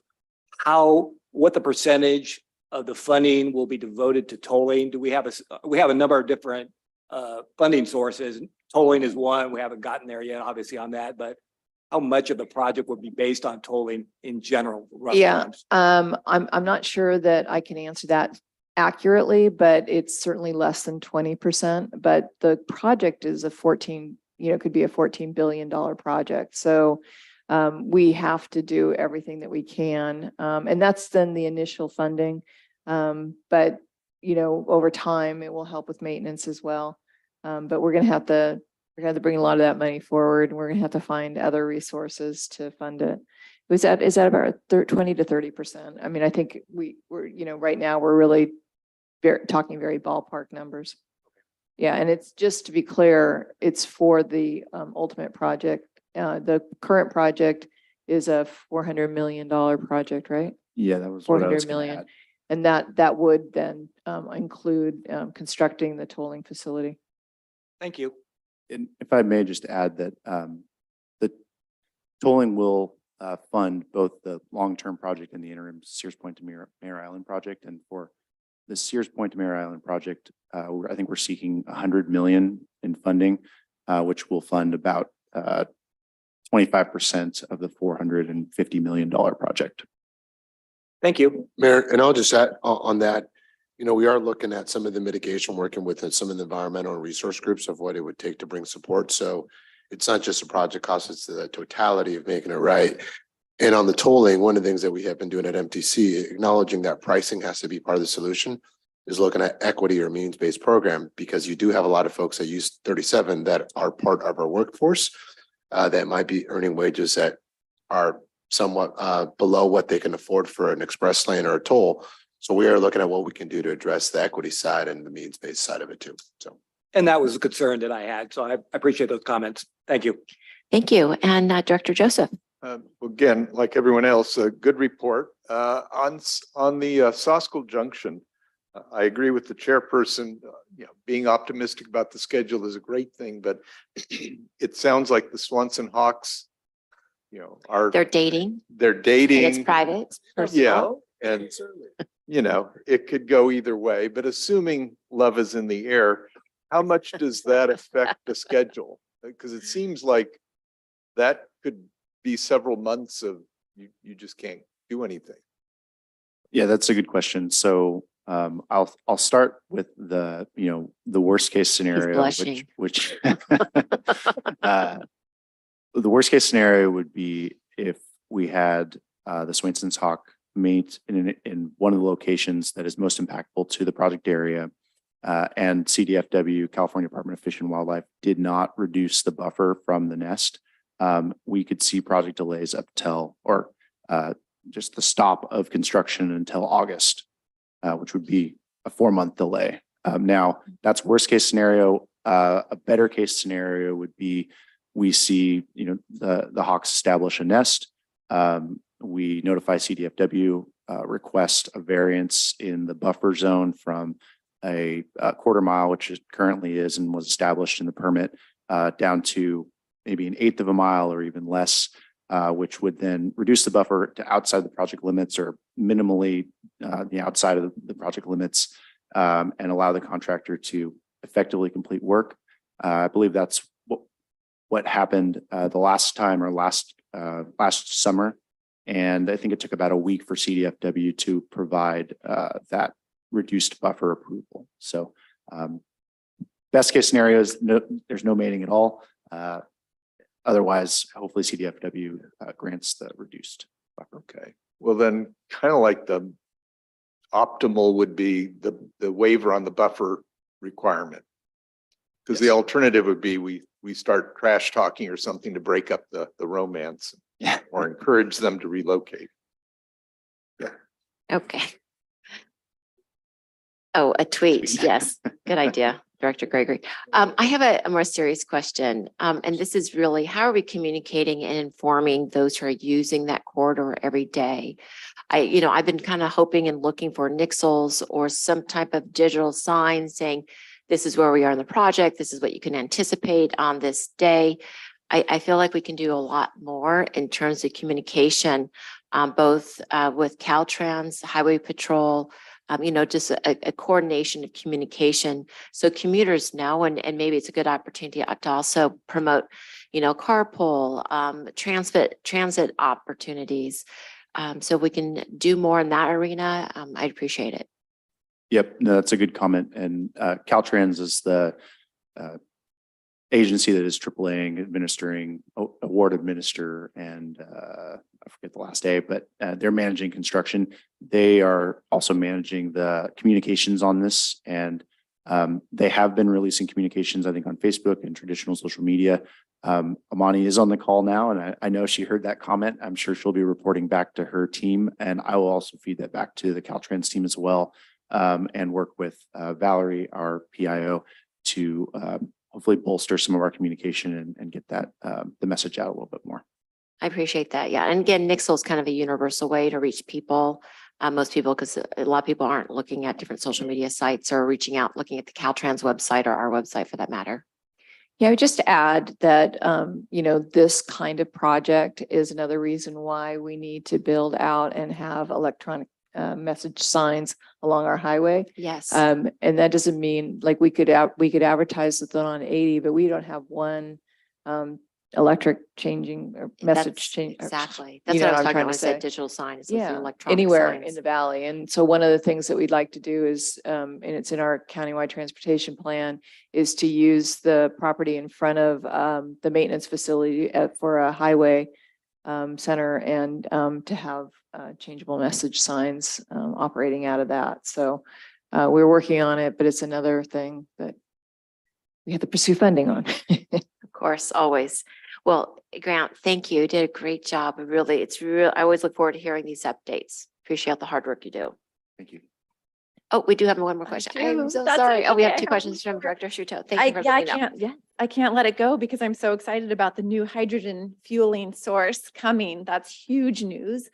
what the percentage of the funding will be devoted to tolling? Do we have a number of different funding sources? Tolling is one. We haven't gotten there yet, obviously, on that, but how much of the project would be based on tolling in general? Yeah, I'm not sure that I can answer that accurately, but it's certainly less than 20%. But the project is could be a $14 billion project. So we have to do everything that we can. And that's then the initial funding. But over time, it will help with maintenance as well. But we're gonna have to bring a lot of that money forward, and we're gonna have to find other resources to fund it. Is that about 20 to 30%? I mean, I think we're, right now, we're really talking very ballpark numbers. Yeah, and it's just to be clear, it's for the ultimate project. The current project is a $400 million project, right? Yeah, that was what I was 400 gonna million. add. And that would then include constructing the tolling facility. Thank you. And if I may just add that the tolling will fund both the long-term project and the interim Sears Point to Mare Island project. And for the Sears Point to Mare Island project, I think we're seeking 100 million in funding, which will fund about 25% of the $450 million project. Thank you. Mayor, and I'll just add on that, we are looking at some of the mitigation, working with some of the environmental and resource groups of what it would take to bring support. So it's not just a project cost, it's the totality of making it right. And on the tolling, one of the things that we have been doing at MTC, acknowledging that pricing has to be part of the solution, is looking at equity or means-based program, because you do have a lot of folks that use 37 that are part of our workforce that might be earning wages that are somewhat below what they can afford for an express lane or a toll. So we are looking at what we can do to address the equity side and the means-based side of it too. So. And that was a concern that I had. So I appreciate those comments. Thank you. Thank you. And Director Joseph. Again, like everyone else, a good report. On the Soskel Junction, I agree with the chairperson. Being optimistic about the schedule is a great thing, but it sounds like the Swanson Hawks, They're dating. they're dating. And it's private. First of Yeah, all. and it could go either way. But assuming love is in the air, how much does that affect the schedule? Because it seems like that could be several months of you just can't do anything. Yeah, that's a good question. So I'll start with the worst case scenario, blushing. which the worst case scenario would be if we had the Swainson's Hawk meet in one of the locations that is most impactful to the project area, and CDFW, California Department of Fish and Wildlife, did not reduce the buffer from the nest. We could see project delays up till just the stop of construction until August, which would be a 4-month delay. Now, that's worst case scenario. A better case scenario would be we see the Hawks establish a nest. We notify CDFW, request a variance in the buffer zone from a quarter mile, which it currently is and was established in the permit, down to maybe an 1/8 of a mile or even less, which would then reduce the buffer to outside the project limits or minimally the outside of the project limits, and allow the contractor to effectively complete work. I believe that's what happened the last time or last summer. And I think it took about a week for CDFW to provide that reduced buffer approval. So best case scenario is there's no mating at all. Otherwise, hopefully CDFW grants the reduced buffer. Okay. Well, then kind of like the optimal would be the waiver on the buffer requirement. Because the alternative would be we start trash talking or something to break up the romance. Yeah. Or encourage them to relocate. Okay. Oh, a tweet. Yes. Good idea, Director Gregory. I have a more serious question. And this is really, how are we communicating and informing those who are using that corridor every day? I've been kind of hoping and looking for nixles or some type of digital sign saying, this is where we are in the project. This is what you can anticipate on this day. I feel like we can do a lot more in terms of communication, both with Caltrans, Highway Patrol, just a coordination of communication. So commuters know, and maybe it's a good opportunity to also promote, carpool, transit opportunities. So we can do more in that arena. I'd appreciate it. Yep, no, that's a good comment. And Caltrans is the agency that is AAA administering, award administer, and I forget the last day, but they're managing construction. They are also managing the communications on this, and they have been releasing communications, I think, on Facebook and traditional social media. Amani is on the call now, and I know she heard that comment. I'm sure she'll be reporting back to her team, and I will also feed that back to the Caltrans team as well, and work with Valerie, our PIO, to hopefully bolster some of our communication and get that the message out a little bit more. I appreciate that. Yeah. And again, Nixle is kind of a universal way to reach people. Most people, because a lot of people aren't looking at different social media sites or reaching out, looking at the Caltrans website or our website for that matter. Yeah, I would just add that, this kind of project is another reason why we need to build out and have electronic message signs along our highway. Yes. And that doesn't mean like we could advertise it on 80, but we don't have one electric changing or message That's change. exactly. you That's know what I what was I'm talking trying about. to I said say. digital sign. It's with the Yeah, electronic anywhere signs. in the valley. And so one of the things that we'd like to do is, and it's in our countywide transportation plan, is to use the property in front of the maintenance facility for a highway center and to have changeable message signs operating out of that. So we're working on it, but it's another thing that we have to pursue funding on. Of course, always. Well, Grant, thank you. You did a great job. I always look forward to hearing these updates. Appreciate the hard work you do. Thank you. Oh, we do have one more question. I'm do. so That's sorry. Oh, we have okay. two questions from Director Shuto. Thank you for I bringing it up. I can't let it go because I'm so excited about the new hydrogen fueling source coming. That's huge news.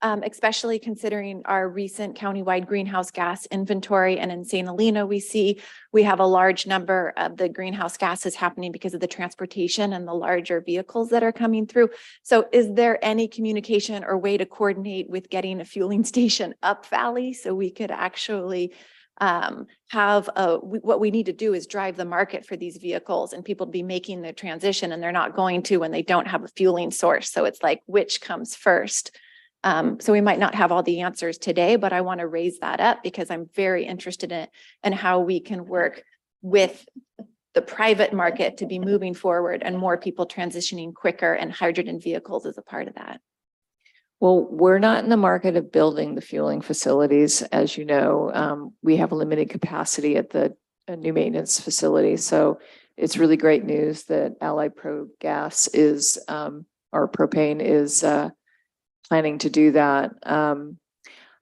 Especially considering our recent countywide greenhouse gas inventory. And in St. Helena, we have a large number of the greenhouse gases happening because of the transportation and the larger vehicles that are coming through. So is there any communication or way to coordinate with getting a fueling station up valley so we could actually what we need to do is drive the market for these vehicles and people to be making the transition, and they're not going to when they don't have a fueling source. So it's like, which comes first? So we might not have all the answers today, but I want to raise that up because I'm very interested in it and how we can work with the private market to be moving forward and more people transitioning quicker, and hydrogen vehicles is a part of that. Well, we're not in the market of building the fueling facilities. As you know, we have a limited capacity at the new maintenance facility. So it's really great news that Allied Pro Gas is, or propane is, planning to do that.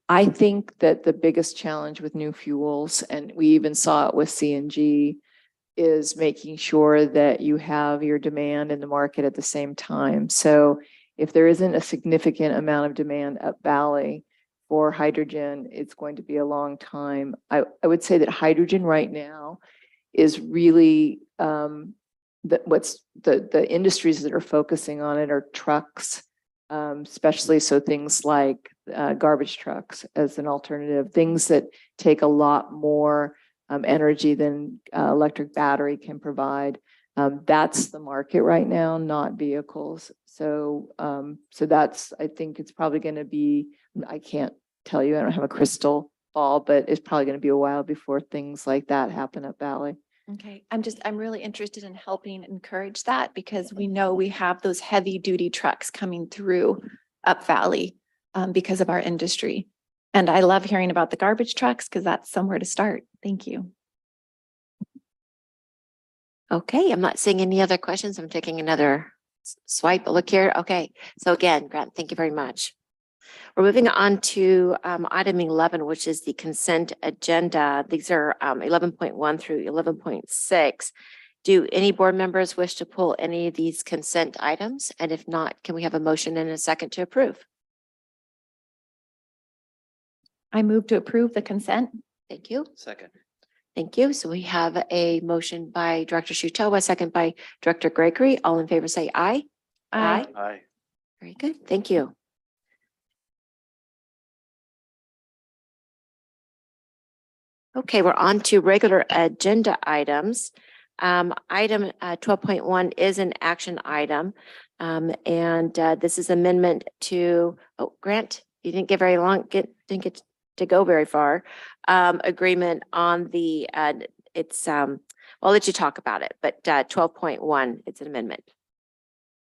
I think that the biggest challenge with new fuels, and we even saw it with CNG, is making sure that you have your demand in the market at the same time. So if there isn't a significant amount of demand up valley for hydrogen, it's going to be a long time. I would say that hydrogen right now is really the industries that are focusing on it are trucks, especially so things like garbage trucks as an alternative, things that take a lot more energy than electric battery can provide. That's the market right now, not vehicles. So that's, I think it's probably going to be, I can't tell you, I don't have a crystal ball, but it's probably going to be a while before things like that happen at Valley. Okay, I'm really interested in helping encourage that because we know we have those heavy duty trucks coming through up valley because of our industry. And I love hearing about the garbage trucks because that's somewhere to start. Thank you. Okay, I'm not seeing any other questions. I'm taking another swipe. Look here. Okay, so again, Grant, thank you very much. We're moving on to item 11, which is the consent agenda. These are 11.1 through 11.6. Do any board members wish to pull any of these consent items? And if not, can we have a motion and a second to approve? I move to approve the consent. Thank you. Second. Thank you. So we have a motion by Director Shuto, a second by Director Gregory. All in favor say aye. Aye. Aye. Very good. Thank you. Okay, we're on to regular agenda items. Item 12.1 is an action item. And this is amendment to, Grant, you didn't get very long, didn't get to go very far. Agreement on the, I'll let you talk about it, but 12.1, it's an amendment.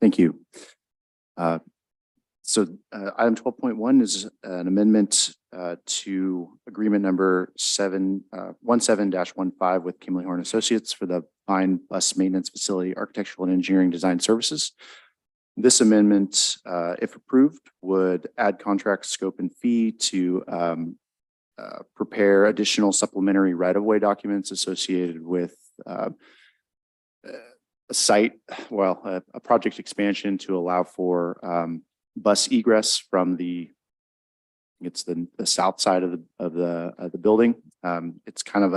Thank you. Item 12.1 is an amendment to agreement number 17-15 with Kimley Horn Associates for the Vine Bus Maintenance Facility Architectural and Engineering Design Services. This amendment, if approved, would add contract scope and fee to prepare additional supplementary right-of-way documents associated with a project expansion to allow for bus egress from the south side of the building. It's kind of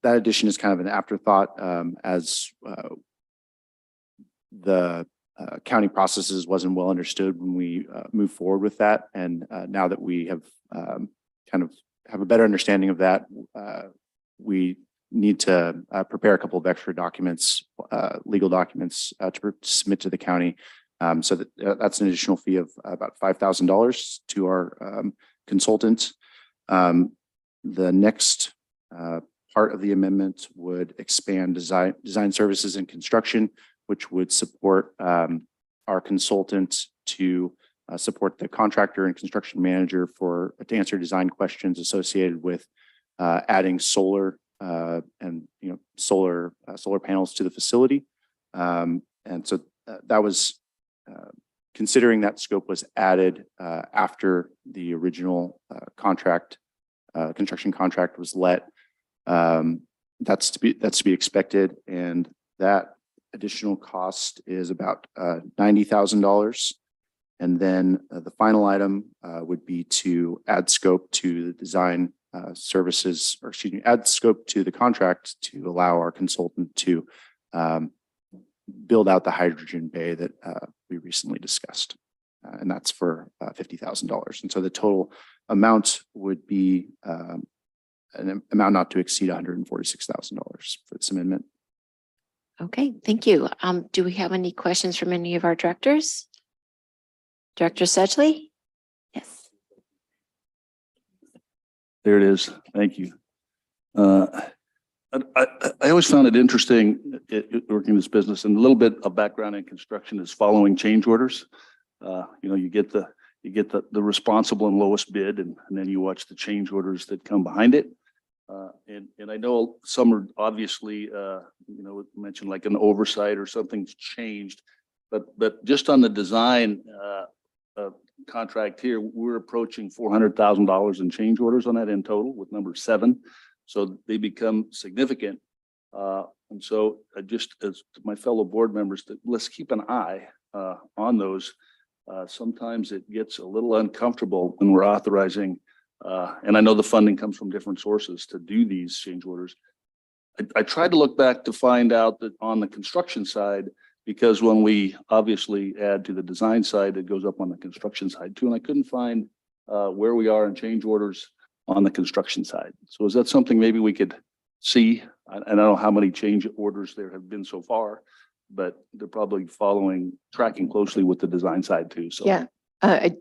that addition is kind of an afterthought as the county processes wasn't well understood when we moved forward with that. And now that we have kind of have a better understanding of that, we need to prepare a couple of extra documents, legal documents to submit to the county. So that's an additional fee of about $5,000 to our consultant. The next part of the amendment would expand design services and construction, which would support our consultant to support the contractor and construction manager to answer design questions associated with adding solar and solar panels to the facility. And so that was considering that scope was added after the original construction contract was let. That's to be expected, and that additional cost is about $90,000. And then the final item would be to add scope to the design services, or excuse me, add scope to the contract to allow our consultant to build out the hydrogen bay that we recently discussed. And that's for $50,000. And so the total amount would be an amount not to exceed $146,000 for this amendment. Okay, thank you. Do we have any questions from any of our directors? Director Sedgley? Yes. There it is. Thank you. I always found it interesting working this business, and a little bit of background in construction is following change orders. You get the responsible and lowest bid, and then you watch the change orders that come behind it. And I know some are obviously mentioned like an oversight or something's changed, but just on the design contract here, we're approaching $400,000 in change orders on that in total with number 7. So they become significant. And so just as my fellow board members, let's keep an eye on those. Sometimes it gets a little uncomfortable when we're authorizing, and I know the funding comes from different sources to do these change orders. I tried to look back to find out that on the construction side, because when we obviously add to the design side, it goes up on the construction side too. And I couldn't find where we are in change orders on the construction side. So is that something maybe we could see? I don't know how many change orders there have been so far, but they're probably tracking closely with the design side too. So Yeah.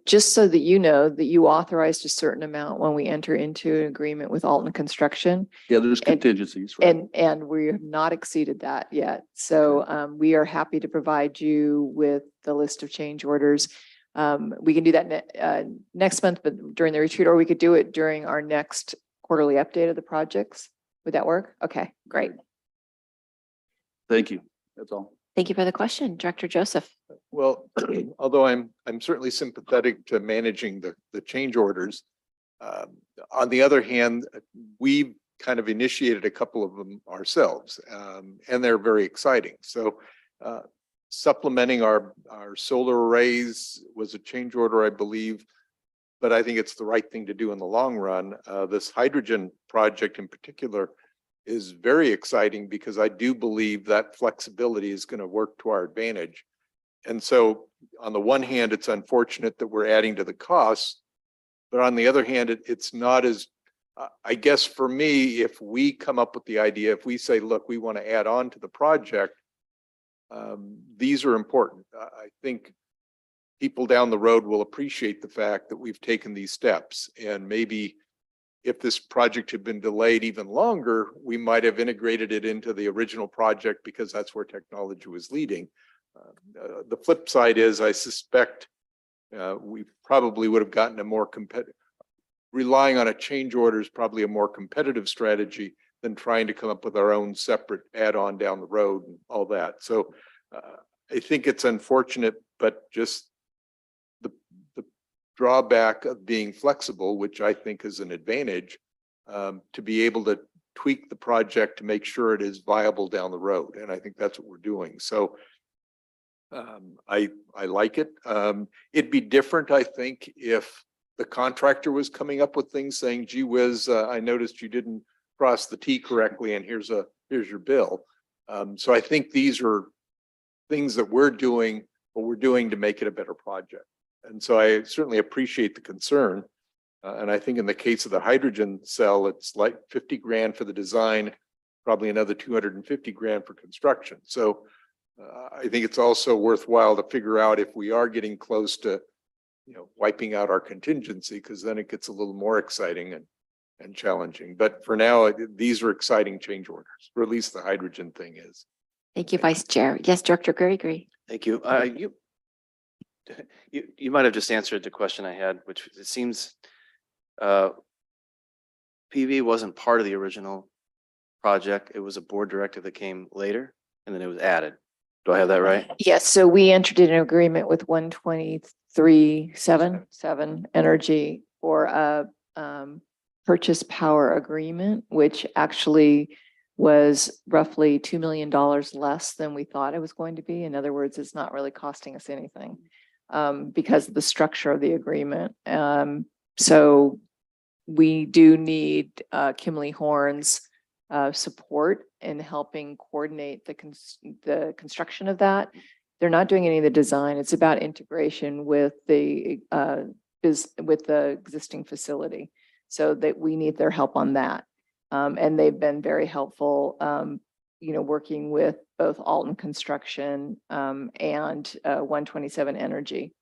Just so that you know that you authorized a certain amount when we enter into an agreement with Alton Construction. yeah, there's contingencies, right? And we have not exceeded that yet. So we are happy to provide you with the list of change orders. We can do that next month, but during the retreat, or we could do it during our next quarterly update of the projects. Would that work? Okay, great. Thank you. That's all. Thank you for the question, Director Joseph. Well, although I'm certainly sympathetic to managing the change orders, on the other hand, we've kind of initiated a couple of them ourselves, and they're very exciting. So supplementing our solar arrays was a change order, I believe, but I think it's the right thing to do in the long run. This hydrogen project in particular is very exciting because I do believe that flexibility is going to work to our advantage. And so on the one hand, it's unfortunate that we're adding to the costs, but on the other hand, it's not as, I guess for me, if we come up with the idea, if we say, look, we want to add on to the project, these are important. I think people down the road will appreciate the fact that we've taken these steps, and maybe if this project had been delayed even longer, we might have integrated it into the original project because that's where technology was leading. The flip side is I suspect we probably would have gotten a more competitive, relying on a change order is probably a more competitive strategy than trying to come up with our own separate add-on down the road and all that. So I think it's unfortunate, but just the drawback of being flexible, which I think is an advantage, to be able to tweak the project to make sure it is viable down the road. And I think that's what we're doing. So I like it. It'd be different, I think, if the contractor was coming up with things saying, gee whiz, I noticed you didn't cross the T correctly and here's your bill. So I think these are things that we're doing, what we're doing to make it a better project. And so I certainly appreciate the concern. And I think in the case of the hydrogen cell, it's like 50 grand for the design, probably another 250 grand for construction. So I think it's also worthwhile to figure out if we are getting close to, wiping out our contingency, because then it gets a little more exciting and challenging. But for now, these are exciting change orders, or at least the hydrogen thing is. Thank you, Vice Chair. Yes, Director Gregory. Thank you. You might have just answered the question I had, which it seems PV wasn't part of the original project. It was a board directive that came later and then it was added. Do I have that right? Yes, so we entered into an agreement with 123.7 Energy for a purchase power agreement, which actually was roughly $2 million less than we thought it was going to be. In other words, it's not really costing us anything because of the structure of the agreement. So we do need Kimley Horn's support in helping coordinate the construction of that. They're not doing any of the design. It's about integration with the existing facility. So that we need their help on that. And they've been very helpful, working with both Alton Construction and 127 Energy.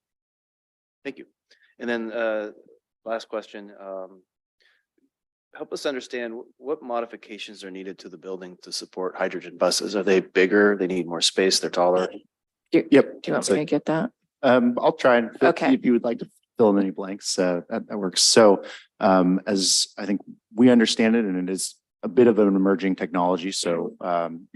Thank you. And then last question. Help us understand what modifications are needed to the building to support hydrogen buses. Are they bigger? They need more space? They're taller? Yep. Do you want me to get that? I'll try and Okay. if you would like to fill in any blanks, that works. So as I think we understand it, and it is a bit of an emerging technology. So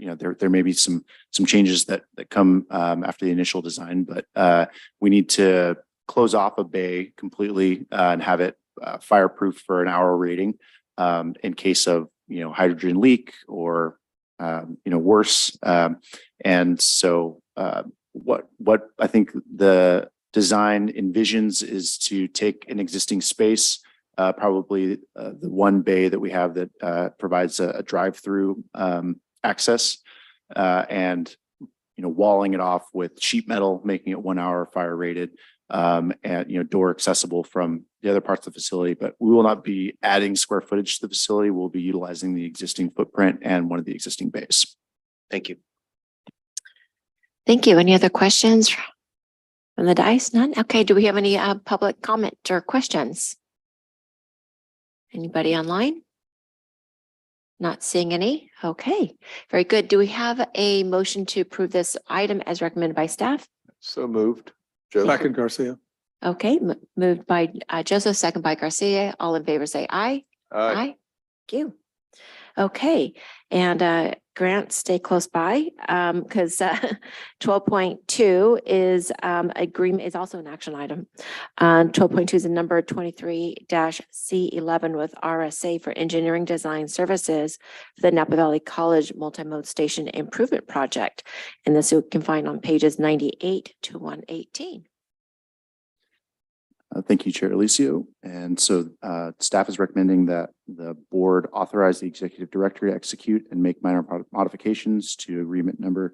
there may be some changes that come after the initial design, but we need to close off a bay completely and have it fireproof for an hour rating in case of hydrogen leak or worse. And so what I think the design envisions is to take an existing space, probably the one bay that we have that provides a drive-through access, and walling it off with sheet metal, making it 1 hour fire rated, and door accessible from the other parts of the facility. But we will not be adding square footage to the facility. We'll be utilizing the existing footprint and one of the existing bays. Thank you. Thank you. Any other questions from the dais? None? Okay. Do we have any public comment or questions? Anybody online? Not seeing any? Okay, very good. Do we have a motion to approve this item as recommended by staff? So moved. Joseph? Second, Garcia. Okay, moved by Joseph, second by Garcia. All in favor say aye. Aye. Thank you. Okay, and Grant, stay close by because 12.2 is agreement is also an action item. 12.2 is a number 23-C11 with RSA for engineering design services for the Napa Valley College Multimode Station Improvement Project. And this you can find on pages 98 to 118. Thank you, Chair Alicio. And so staff is recommending that the board authorize the executive director to execute and make minor modifications to agreement number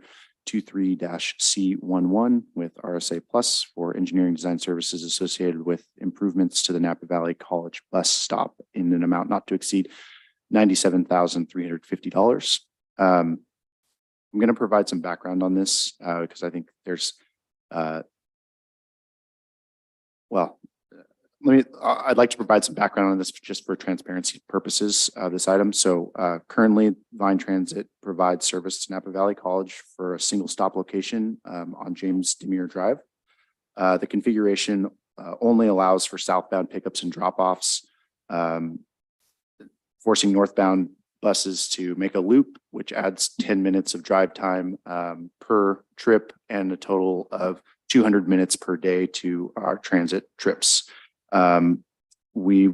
23-C11 with RSA Plus for engineering design services associated with improvements to the Napa Valley College bus stop in an amount not to exceed $97,350. I'm going to provide some background on this because I think there's I'd like to provide some background on this just for transparency purposes of this item. So currently Vine Transit provides service to Napa Valley College for a single stop location on James Demure Drive. The configuration only allows for southbound pickups and drop-offs, forcing northbound buses to make a loop, which adds 10 minutes of drive time per trip and a total of 200 minutes per day to our transit trips. We,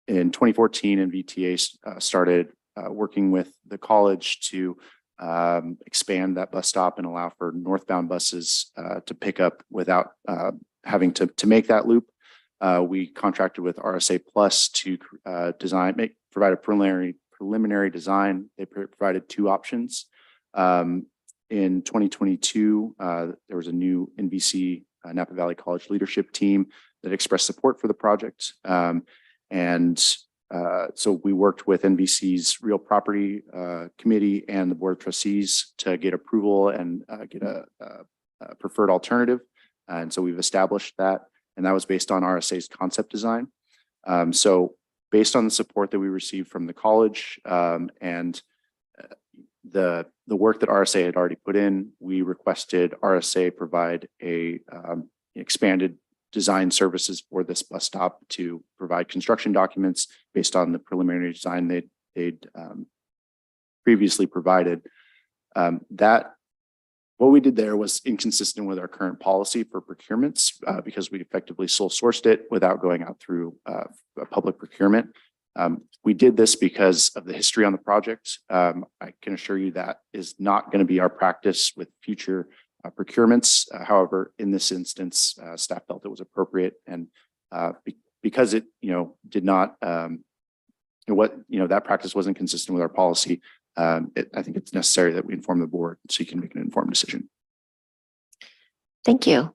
in 2014, NVTA started working with the college to expand that bus stop and allow for northbound buses to pick up without having to make that loop. We contracted with RSA Plus to provide a preliminary design. They provided two options. In 2022, there was a new NVC Napa Valley College leadership team that expressed support for the project. So we worked with NVC's Real Property Committee and the Board of Trustees to get approval and get a preferred alternative. And so we've established that, and that was based on RSA's concept design. So based on the support that we received from the college and the work that RSA had already put in, we requested RSA provide a expanded design services for this bus stop to provide construction documents based on the preliminary design they'd previously provided. What we did there was inconsistent with our current policy for procurements because we effectively sole sourced it without going out through a public procurement. We did this because of the history on the project. I can assure you that is not going to be our practice with future procurements. However, in this instance, staff felt it was appropriate, and because it, did not, that practice wasn't consistent with our policy. I think it's necessary that we inform the board so you can make an informed decision. Thank you.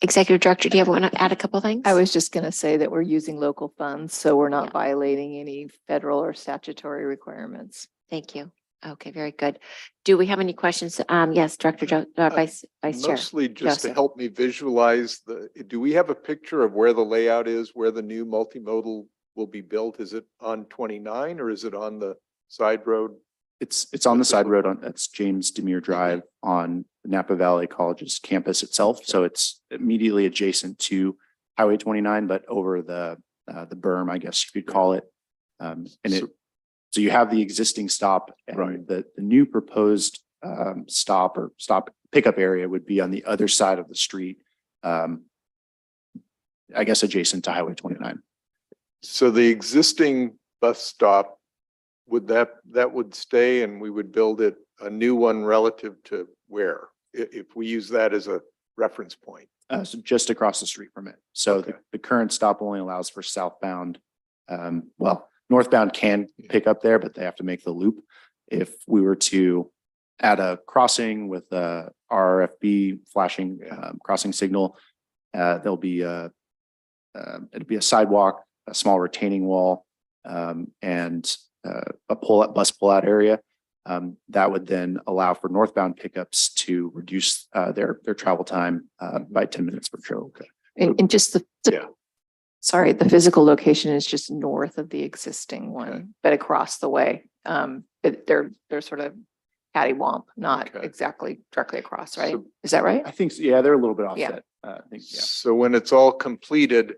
Executive Director, do you want to add a couple things? I was just going to say that we're using local funds, so we're not violating any federal or statutory requirements. Thank you. Okay, very good. Do we have any questions? Yes, Director Vice Chair. Mostly just to Joseph. help me visualize do we have a picture of where the layout is, where the new multimodal will be built? Is it on 29 or is it on the side road? It's on the side road that's James Demure Drive on Napa Valley College's campus itself. So it's immediately adjacent to Highway 29, but over the berm, I guess you could call it. So you have the existing stop, and Right. the new proposed stop pickup area would be on the other side of the street. I guess adjacent to Highway 29. So the existing bus stop, that would stay, and we would build a new one relative to where? If we use that as a reference point. So just across the street from it. So Okay. the current stop only allows for southbound. Northbound can pick up there, but they have to make the loop. If we were to add a crossing with a RFB flashing crossing signal, there'll be it'll be a sidewalk, a small retaining wall, and a bus pull-out area. That would then allow for northbound pickups to reduce their travel time by 10 minutes per trip. Okay. And just the physical location is just north of the existing one, but across the way. But they're sort of catty-womp, not Okay. exactly directly across, right? So- Is that right? I think, they're a little bit offset. I think, So when it's all completed,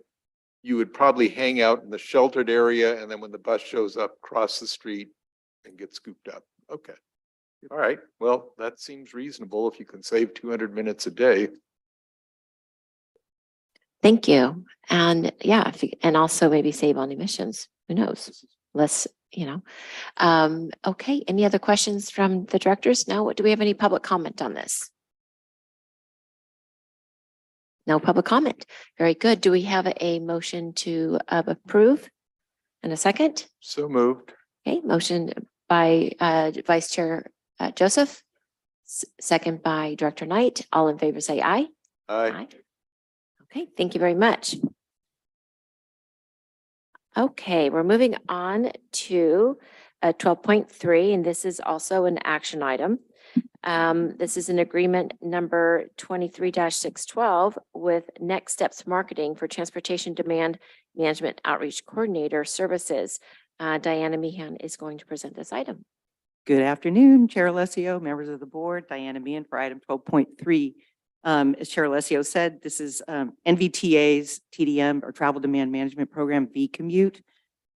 you would probably hang out in the sheltered area, and then when the bus shows up, cross the street and get scooped up. Okay. All right. Well, that seems reasonable if you can save 200 minutes a day. Thank you. And and also maybe save on emissions. Who knows? Less, Okay, any other questions from the directors? No, do we have any public comment on this? No public comment. Very good. Do we have a motion to approve? And a second? So moved. Okay, motion by Vice Chair Joseph, second by Director Knight. All in favor say aye. Aye. Okay, thank you very much. Okay, we're moving on to 12.3, and this is also an action item. This is an agreement number 23-612 with Next Steps Marketing for Transportation Demand Management Outreach Coordinator Services. Diana Meehan is going to present this item. Good afternoon, Chair Alessio, members of the board, Diana Meehan for item 12.3. As Chair Alessio said, this is NVTA's TDM or Travel Demand Management Program, V-Commute.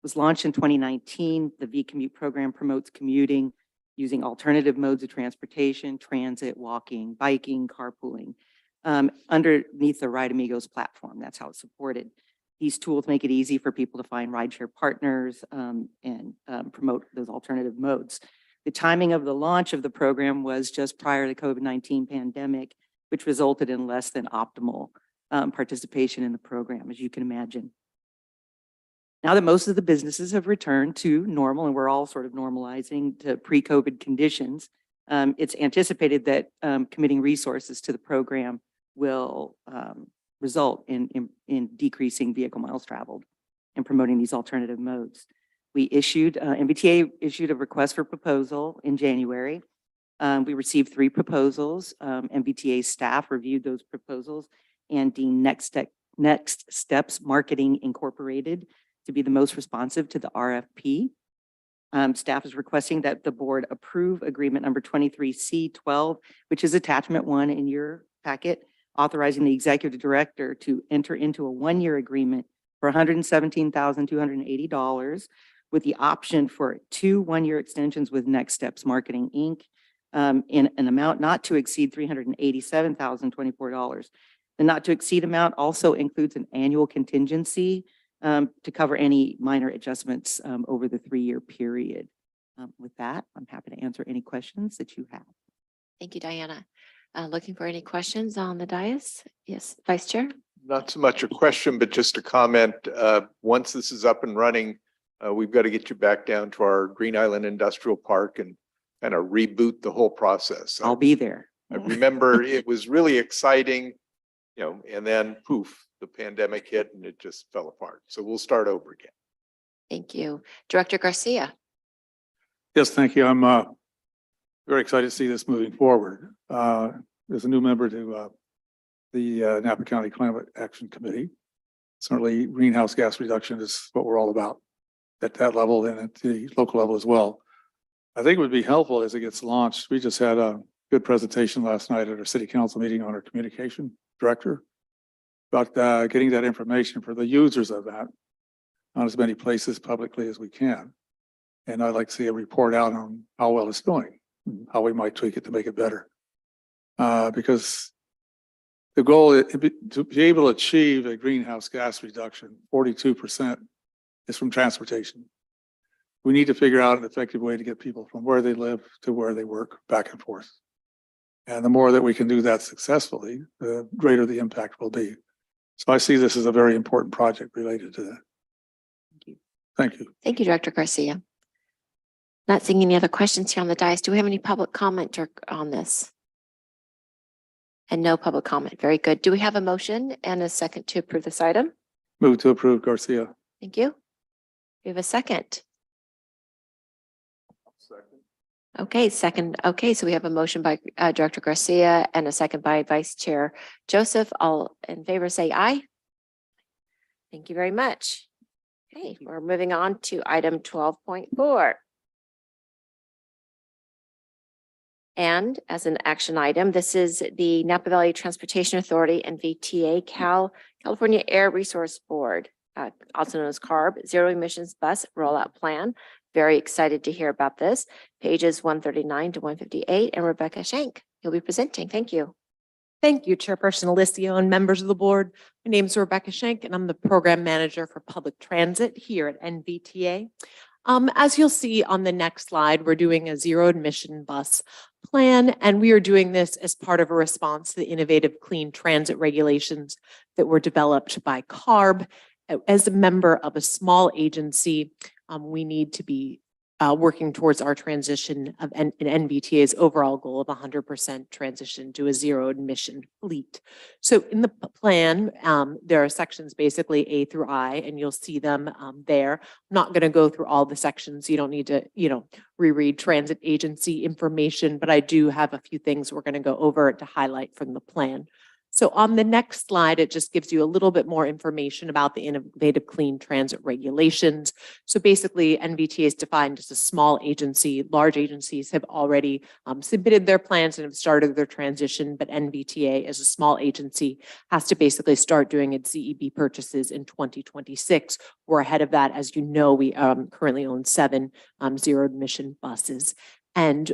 Was launched in 2019. The V-Commute program promotes commuting using alternative modes of transportation, transit, walking, biking, carpooling, underneath the Ride Amigos platform. That's how it's supported. These tools make it easy for people to find rideshare partners and promote those alternative modes. The timing of the launch of the program was just prior to the COVID-19 pandemic, which resulted in less than optimal participation in the program, as you can imagine. Now that most of the businesses have returned to normal and we're all sort of normalizing to pre-COVID conditions, it's anticipated that committing resources to the program will result in decreasing vehicle miles traveled and promoting these alternative modes. NVTA issued a request for proposal in January. We received 3 proposals. NVTA staff reviewed those proposals and deemed Next Steps Marketing Incorporated to be the most responsive to the RFP. Staff is requesting that the board approve agreement number 23C12, which is attachment 1 in your packet, authorizing the executive director to enter into a 1-year agreement for $117,280 with the option for 2 1-year extensions with Next Steps Marketing, Inc. In an amount not to exceed $387,024. The not to exceed amount also includes an annual contingency to cover any minor adjustments over the 3-year period. With that, I'm happy to answer any questions that you have. Thank you, Diana. Looking for any questions on the dais? Yes, Vice Chair. Not so much a question, but just a comment. Once this is up and running, we've got to get you back down to our Green Island Industrial Park and kind of reboot the whole process. I'll be there. I remember it was really exciting, and then poof, the pandemic hit and it just fell apart. So we'll start over again. Thank you. Director Garcia. Yes, thank you. I'm very excited to see this moving forward. There's a new member to the Napa County Climate Action Committee. Certainly greenhouse gas reduction is what we're all about at that level and at the local level as well. I think it would be helpful as it gets launched. We just had a good presentation last night at our city council meeting on our communication director about getting that information for the users of that on as many places publicly as we can. And I'd like to see a report out on how well it's going, how we might tweak it to make it better. Because the goal is to be able to achieve a greenhouse gas reduction, 42% is from transportation. We need to figure out an effective way to get people from where they live to where they work back and forth. And the more that we can do that successfully, the greater the impact will be. So I see this as a very important project related to that. Thank you. Thank you. Thank you, Director Garcia. Not seeing any other questions here on the dais. Do we have any public comment on this? And no public comment. Very good. Do we have a motion and a second to approve this item? Move to approve, Garcia. Thank you. We have a second. Okay, second. Okay, so we have a motion by Director Garcia and a second by Vice Chair Joseph. All in favor say aye. Thank you very much. Okay, we're moving on to item 12.4. And as an action item, this is the Napa Valley Transportation Authority and NVTA California Air Resource Board, also known as CARB, Zero Emissions Bus Rollout Plan. Very excited to hear about this. Pages 139 to 158, and Rebecca Schenk, you'll be presenting. Thank you. Thank you, Chairperson Alessio and members of the board. My name is Rebecca Schenk, and I'm the Program Manager for Public Transit here at NVTA. As you'll see on the next slide, we're doing a zero emission bus plan, and we are doing this as part of a response to the innovative clean transit regulations that were developed by CARB. As a member of a small agency, we need to be working towards our transition of in NVTA's overall goal of 100% transition to a zero emission fleet. So in the plan, there are sections basically A through I, and you'll see them there. I'm not going to go through all the sections. You don't need to, reread transit agency information, but I do have a few things we're going to go over to highlight from the plan. So on the next slide, it just gives you a little bit more information about the innovative clean transit regulations. So basically, NVTA is defined as a small agency. Large agencies have already submitted their plans and have started their transition, but NVTA as a small agency has to basically start doing its ZEB purchases in 2026. We're ahead of that. As you know, we currently own 7 zero emission buses. And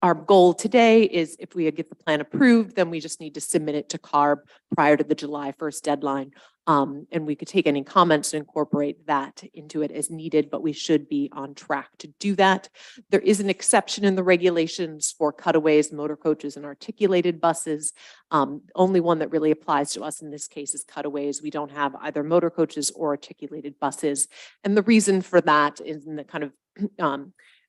our goal today is if we get the plan approved, then we just need to submit it to CARB prior to the July 1st deadline. And we could take any comments and incorporate that into it as needed, but we should be on track to do that. There is an exception in the regulations for cutaways, motor coaches, and articulated buses. Only one that really applies to us in this case is cutaways. We don't have either motor coaches or articulated buses. And the reason for that is in the kind of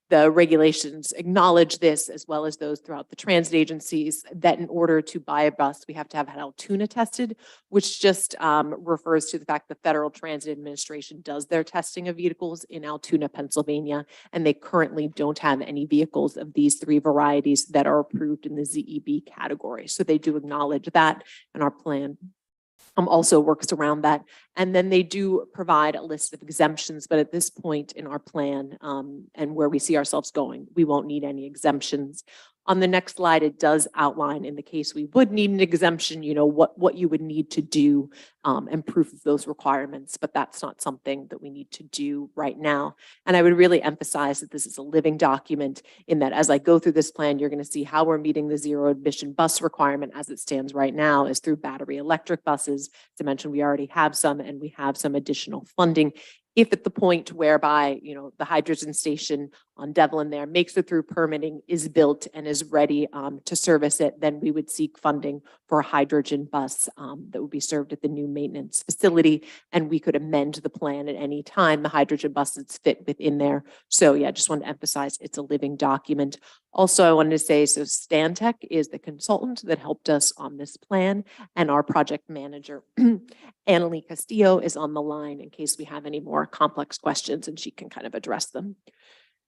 the regulations acknowledge this, as well as those throughout the transit agencies, that in order to buy a bus, we have to have had Altoona tested, which just refers to the fact the Federal Transit Administration does their testing of vehicles in Altoona, Pennsylvania, and they currently don't have any vehicles of these 3 varieties that are approved in the ZEB category. So they do acknowledge that, and our plan also works around that. And then they do provide a list of exemptions, but at this point in our plan and where we see ourselves going, we won't need any exemptions. On the next slide, it does outline in the case we would need an exemption, what you would need to do and proof of those requirements, but that's not something that we need to do right now. And I would really emphasize that this is a living document in that as I go through this plan, you're going to see how we're meeting the zero emission bus requirement as it stands right now is through battery electric buses. As I mentioned, we already have some and we have some additional funding. If at the point whereby, the hydrogen station on Devlin there makes it through permitting, is built and is ready to service it, then we would seek funding for a hydrogen bus that would be served at the new maintenance facility. And we could amend the plan at any time. The hydrogen buses fit within there. So yeah, just want to emphasize it's a living document. Also, I wanted to say, so Stantec is the consultant that helped us on this plan, and our project manager, Annalie Castillo, is on the line in case we have any more complex questions, and she can kind of address them.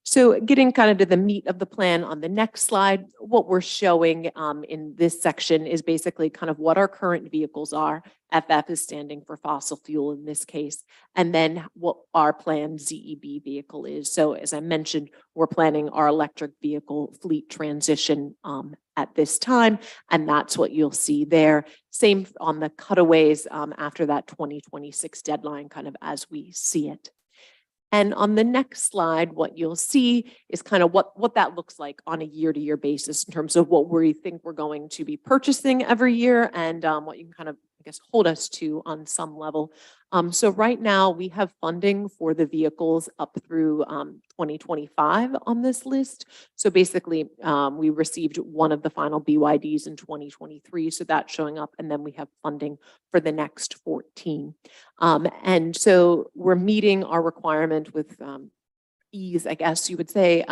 So getting kind of to the meat of the plan on the next slide, what we're showing in this section is basically kind of what our current vehicles are. FF is standing for fossil fuel in this case, and then what our planned ZEB vehicle is. So as I mentioned, we're planning our electric vehicle fleet transition at this time, and that's what you'll see there. Same on the cutaways after that 2026 deadline, kind of as we see it. And on the next slide, what you'll see is kind of what that looks like on a year-to-year basis in terms of what we think we're going to be purchasing every year and what you can kind of, I guess, hold us to on some level. So right now we have funding for the vehicles up through 2025 on this list. So basically we received one of the final BYDs in 2023. So that's showing up, and then we have funding for the next 14. And so we're meeting our requirement with ease, I guess you would say,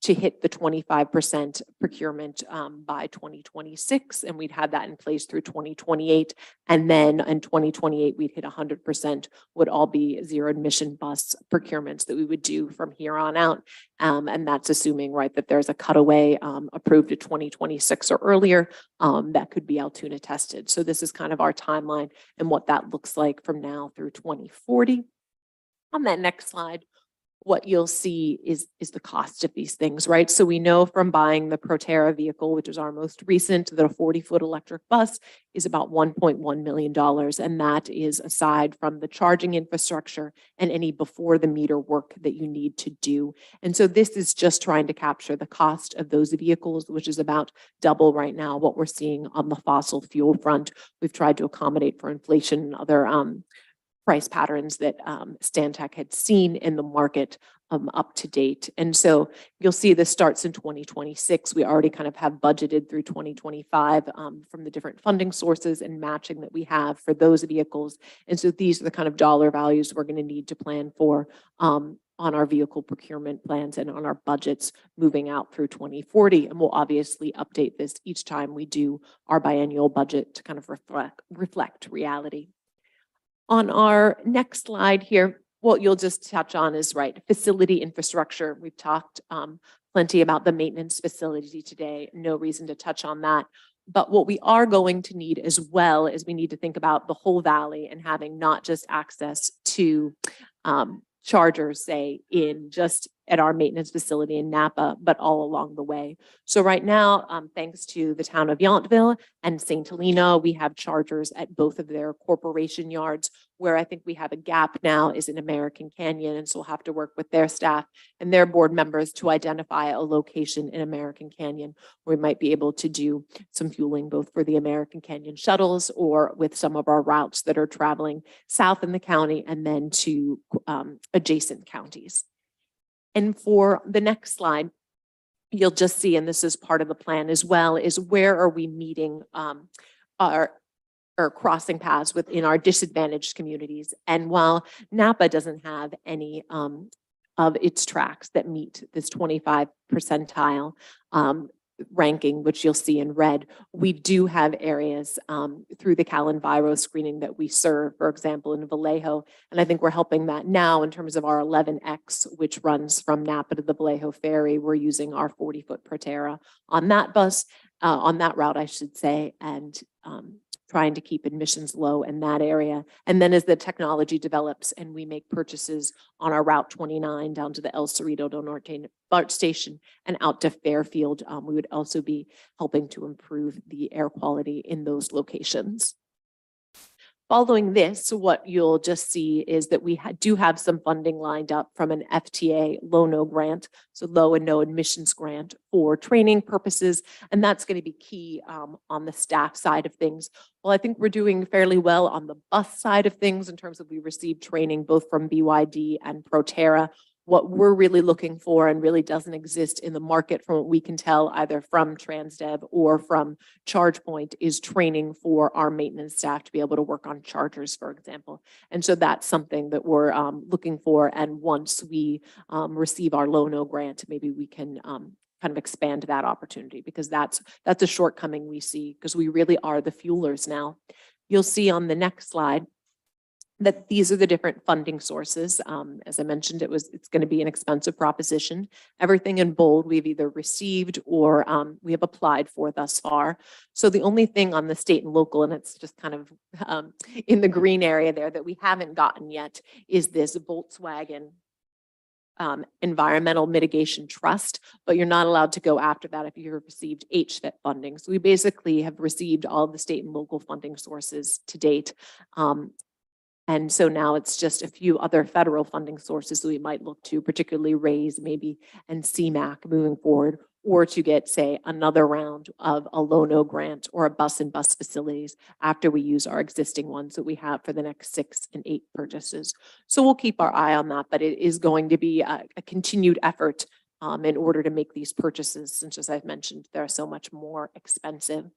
to hit the 25% procurement by 2026. And we'd have that in place through 2028. And then in 2028, we'd hit 100%, would all be zero emission bus procurements that we would do from here on out. And that's assuming, right, that there's a cutaway approved at 2026 or earlier that could be Altoona tested. So this is kind of our timeline and what that looks like from now through 2040. On that next slide, what you'll see is the cost of these things, right? So we know from buying the Proterra vehicle, which is our most recent, that a 40-foot electric bus is about $1.1 million. And that is aside from the charging infrastructure and any before the meter work that you need to do. And so this is just trying to capture the cost of those vehicles, which is about double right now what we're seeing on the fossil fuel front. We've tried to accommodate for inflation and other price patterns that Stantec had seen in the market up to date. And so you'll see this starts in 2026. We already kind of have budgeted through 2025 from the different funding sources and matching that we have for those vehicles. And so these are the kind of dollar values we're going to need to plan for on our vehicle procurement plans and on our budgets moving out through 2040. And we'll obviously update this each time we do our biennial budget to kind of reflect reality. On our next slide here, what you'll just touch on is facility infrastructure. We've talked plenty about the maintenance facility today. No reason to touch on that. But what we are going to need as well is we need to think about the whole valley and having not just access to chargers, say, in just at our maintenance facility in Napa, but all along the way. So right now, thanks to the town of Yountville and St. Helena, we have chargers at both of their corporation yards. Where I think we have a gap now is in American Canyon. And so we'll have to work with their staff and their board members to identify a location in American Canyon where we might be able to do some fueling both for the American Canyon shuttles or with some of our routes that are traveling south in the county and then to adjacent counties. And for the next slide, you'll just see, and this is part of the plan as well, is where are we meeting our crossing paths within our disadvantaged communities. And while Napa doesn't have any of its tracks that meet this 25 percentile ranking, which you'll see in red, we do have areas through the Cal-Enviro screening that we serve, for example, in Vallejo. And I think we're helping that now in terms of our 11X, which runs from Napa to the Vallejo Ferry. We're using our 40-foot Proterra on that bus, on that route, I should say, and trying to keep admissions low in that area. And then as the technology develops and we make purchases on our Route 29 down to the El Cerrito del Norte BART station and out to Fairfield, we would also be helping to improve the air quality in those locations. Following this, what you'll just see is that we do have some funding lined up from an FTA low-no grant, so low and no admissions grant for training purposes, and that's going to be key on the staff side of things. Well, I think we're doing fairly well on the bus side of things in terms of we received training both from BYD and Proterra. What we're really looking for and really doesn't exist in the market from what we can tell either from TransDev or from ChargePoint is training for our maintenance staff to be able to work on chargers, for example. And so that's something that we're looking for. And once we receive our low-no grant, maybe we can kind of expand that opportunity because that's a shortcoming we see because we really are the fuelers now. You'll see on the next slide that these are the different funding sources. As I mentioned, it's going to be an expensive proposition. Everything in bold we've either received or we have applied for thus far. So the only thing on the state and local, and it's just kind of in the green area there that we haven't gotten yet, is this Volkswagen Environmental Mitigation Trust, but you're not allowed to go after that if you've received HFIT funding. So we basically have received all of the state and local funding sources to date. And so now it's just a few other federal funding sources that we might look to, particularly RAISE maybe and CMAQ moving forward, or to get, say, another round of a low-no grant or a bus and bus facilities after we use our existing ones that we have for the next 6 and 8 purchases. So we'll keep our eye on that, but it is going to be a continued effort in order to make these purchases, since as I've mentioned, they're so much more expensive.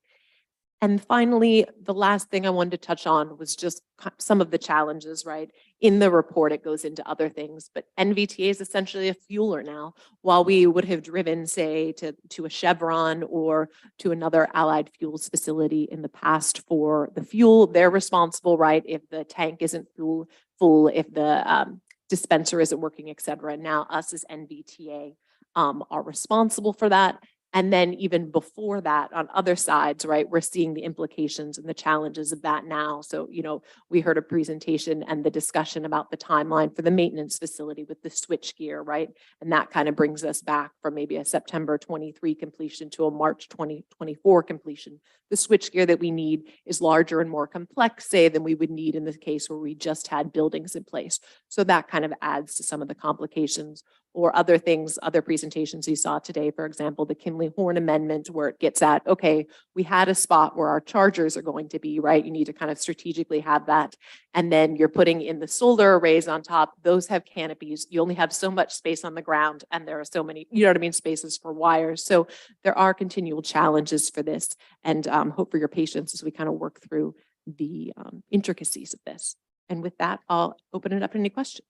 And finally, the last thing I wanted to touch on was just some of the challenges, right? In the report, it goes into other things, but NVTA is essentially a fueler now. While we would have driven, say, to a Chevron or to another Allied Fuels facility in the past for the fuel, they're responsible, right? If the tank isn't full, if the dispenser isn't working, et cetera. Now us as NVTA are responsible for that. And then even before that, on other sides, right, we're seeing the implications and the challenges of that now. So, we heard a presentation and the discussion about the timeline for the maintenance facility with the switchgear, right? And that kind of brings us back from maybe a September 23 completion to a March 2024 completion. The switchgear that we need is larger and more complex, say, than we would need in the case where we just had buildings in place. So that kind of adds to some of the complications. Or other things, other presentations you saw today, for example, the Kinley-Horn amendment, where it gets at, okay, we had a spot where our chargers are going to be, right? You need to kind of strategically have that. And then you're putting in the solar arrays on top. Those have canopies. You only have so much space on the ground, and there are so many, spaces for wires. So there are continual challenges for this, and hope for your patience as we kind of work through the intricacies of this. And with that, I'll open it up to any questions.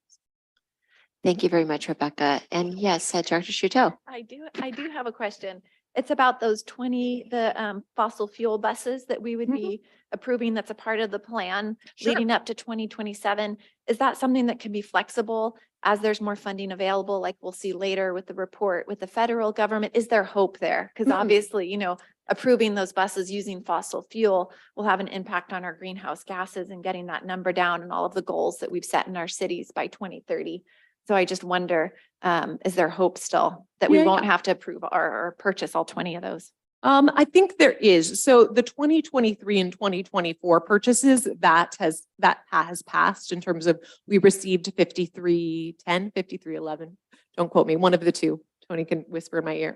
Thank you very much, Rebecca. And yes, Director Shuto. I do have a question. It's about those the fossil fuel buses that we would be approving. That's a part of the plan Sure. leading up to 2027. Is that something that can be flexible as there's more funding available, like we'll see later with the report with the federal government? Is there hope there? Because obviously, approving those buses using fossil fuel will have an impact on our greenhouse gases and getting that number down and all of the goals that we've set in our cities by 2030. So I just wonder, is there hope still that we Yeah, won't have to approve or purchase all 20 of those? I think there is. So the 2023 and 2024 purchases that has passed in terms of we received 5310, 5311. Don't quote me, one of the two. Tony can whisper in my ear.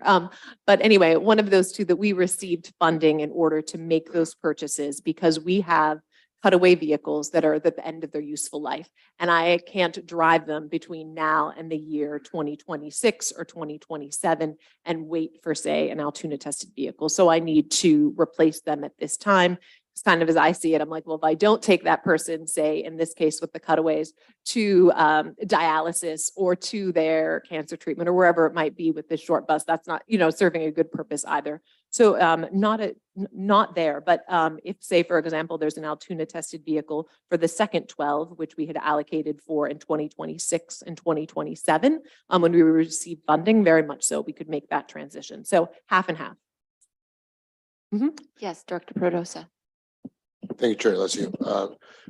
But anyway, one of those two that we received funding in order to make those purchases because we have cutaway vehicles that are at the end of their useful life. And I can't drive them between now and the year 2026 or 2027 and wait for, say, an Altoona tested vehicle. So I need to replace them at this time. It's kind of as I see it, I'm like, well, if I don't take that person, say, in this case with the cutaways, to dialysis or to their cancer treatment or wherever it might be with this short bus, that's not, serving a good purpose either. So not there, but if, say, for example, there's an Altoona tested vehicle for the second 12, which we had allocated for in 2026 and 2027, when we received funding, very much so, we could make that transition. So half and half. Yes, Director Prodosa. Thank you, Chair Alessio.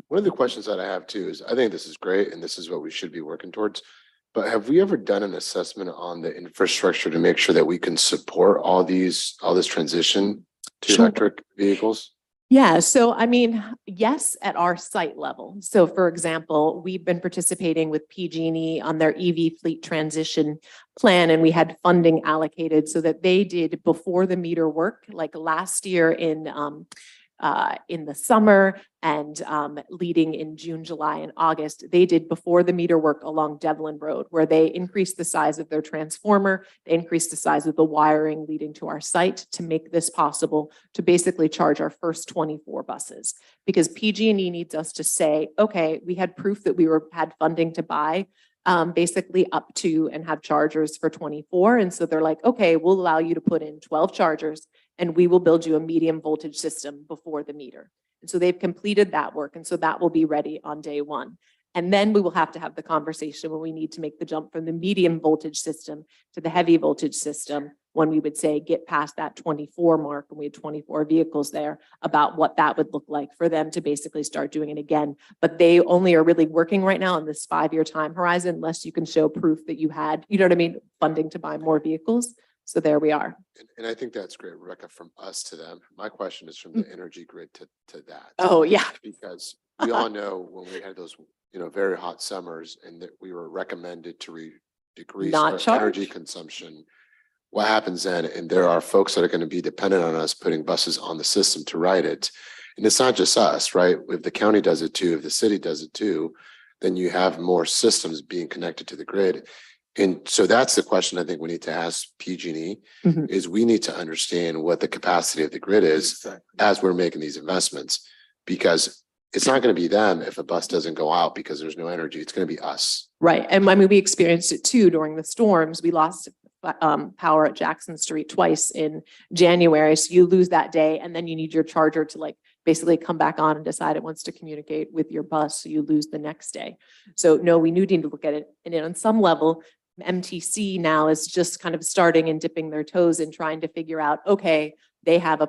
One of the questions that I have too is, I think this is great and this is what we should be working towards. But have we ever done an assessment on the infrastructure to make sure that we can support all this transition to Sure. electric vehicles? Yeah, so I mean, yes, at our site level. So for example, we've been participating with PG&E on their EV fleet transition plan, and we had funding allocated so that they did before the meter work, like last year in the summer and leading in June, July, and August, they did before the meter work along Devlin Road, where they increased the size of their transformer, they increased the size of the wiring leading to our site to make this possible to basically charge our first 24 buses. Because PG&E needs us to say, okay, we had proof that we had funding to buy basically up to and have chargers for 24. And so they're like, okay, we'll allow you to put in 12 chargers and we will build you a medium voltage system before the meter. And so they've completed that work. And so that will be ready on day one. And then we will have to have the conversation when we need to make the jump from the medium voltage system to the heavy voltage system, when we would say get past that 24 mark, and we had 24 vehicles there, about what that would look like for them to basically start doing it again. But they only are really working right now on this 5-year time horizon, unless you can show proof that you had, funding to buy more vehicles. So there we are. And I think that's great, Rebecca, from us to them. My question is from the energy grid to that. Oh, yeah. Because we all know when we had those, very hot summers and that we were recommended to decrease Not our charge. energy consumption. What happens then? And there are folks that are going to be dependent on us putting buses on the system to ride it. And it's not just us, right? If the county does it too, if the city does it too, then you have more systems being connected to the grid. And so that's the question I think we need to ask PG&E Mhm. is we need to understand what the capacity of the grid is as we're making these investments, because it's not going to be them if a bus doesn't go out because there's no energy. It's going to be us. Right. And I mean, we experienced it too during the storms. We lost power at Jackson Street twice in January. So you lose that day and then you need your charger to basically come back on and decide it wants to communicate with your bus. So you lose the next day. So no, we need to look at it. And on some level, MTC now is just kind of starting and dipping their toes in trying to figure out, okay, they have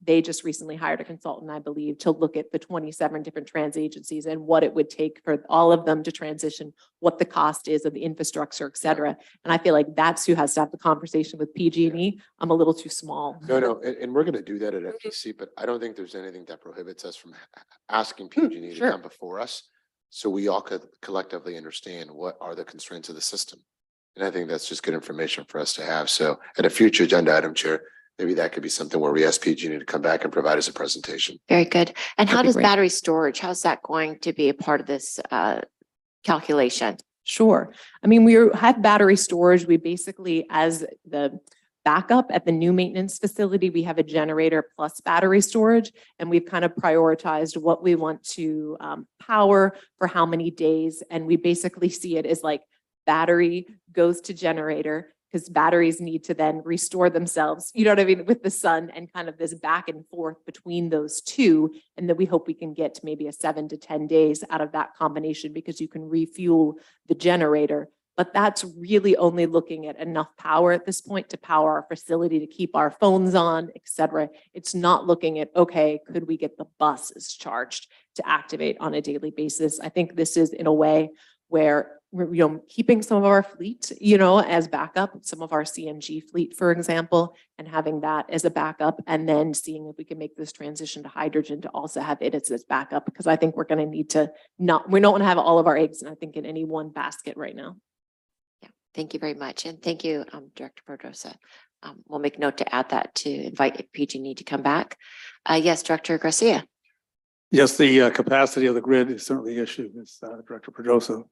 they just recently hired a consultant, I believe, to look at the 27 different trans agencies and what it would take for all of them to transition, what the cost is of the infrastructure, et cetera. And I feel like that's who has to have the conversation with PG&E. I'm a little too small. No, and we're going to do that at FTC, but I don't think there's anything that prohibits us from asking PG&E to sure. come before us. So we all could collectively understand what are the constraints of the system. And I think that's just good information for us to have. So at a future agenda item, Chair, maybe that could be something where we ask PG&E to come back and provide us a presentation. Very good. And how That'd be does great. battery storage, how's that going to be a part of this calculation? Sure. I mean, we have battery storage. We basically, as the backup at the new maintenance facility, we have a generator plus battery storage, and we've kind of prioritized what we want to power for how many days. And we basically see it as battery goes to generator, because batteries need to then restore themselves, you know what I mean, with the sun, and kind of this back and forth between those two. And then we hope we can get to maybe a 7 to 10 days out of that combination, because you can refuel the generator. But that's really only looking at enough power at this point to power our facility, to keep our phones on, et cetera. It's not looking at, okay, could we get the buses charged to activate on a daily basis? I think this is in a way where we're, keeping some of our fleet, as backup, some of our CNG fleet, for example, and having that as a backup, and then seeing if we can make this transition to hydrogen to also have it as backup, because I think we're going to need to we don't want to have all of our eggs, and I think in any one basket right now. Thank you very much. And thank you, Director Pedrosa. We'll make note to add that to invite PG&E to come back. Yes, Director Garcia. Yes, the capacity of the grid is certainly an issue, as Director Pedrosa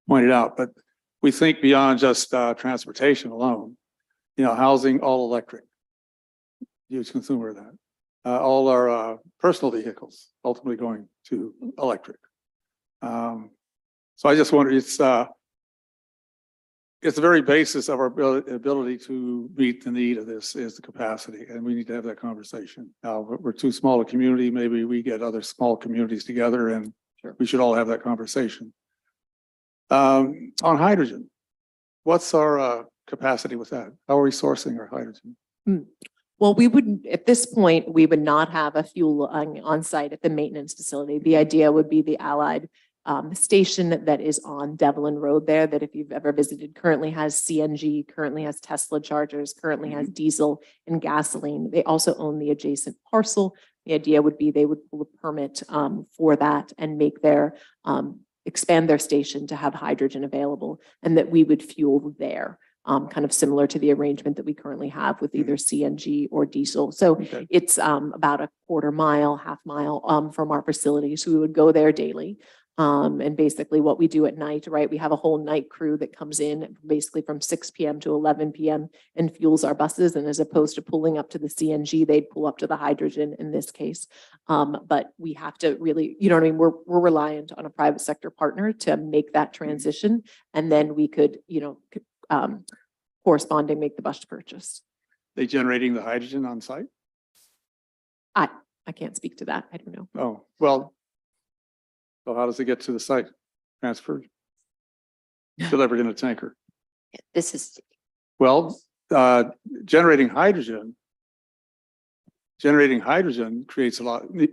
pointed out, but we think beyond just transportation alone, housing, all electric, huge consumer of that. All our personal vehicles ultimately going to electric. So I just wonder, it's the very basis of our ability to meet the need of this is the capacity, and we need to have that conversation. Now, we're too small a community. Maybe we get other small communities together, and we should all have that conversation. On hydrogen, what's our capacity with that? How are we sourcing our hydrogen? Well, we wouldn't, at this point, we would not have a fuel on site at the maintenance facility. The idea would be the Allied station that is on Devlin Road there, that if you've ever visited, currently has CNG, currently has Tesla chargers, currently has diesel and gasoline. They also own the adjacent parcel. The idea would be they would pull a permit for that and make their expand their station to have hydrogen available, and that we would fuel there. Kind of similar to the arrangement that we currently have with either CNG or diesel. So it's about a quarter mile, half mile from our facility. So we would go there daily. And basically what we do at night, right? We have a whole night crew that comes in basically from 6 p.m. to 11 p.m. and fuels our buses. And as opposed to pulling up to the CNG, they'd pull up to the hydrogen in this case. But we have to really, we're reliant on a private sector partner to make that transition. And then we could, corresponding make the bus purchase. They generating the hydrogen on site? I can't speak to that. I don't know. Oh, well, so how does it get to the site? Transferred? Delivered in a tanker? This is. Well, generating hydrogen creates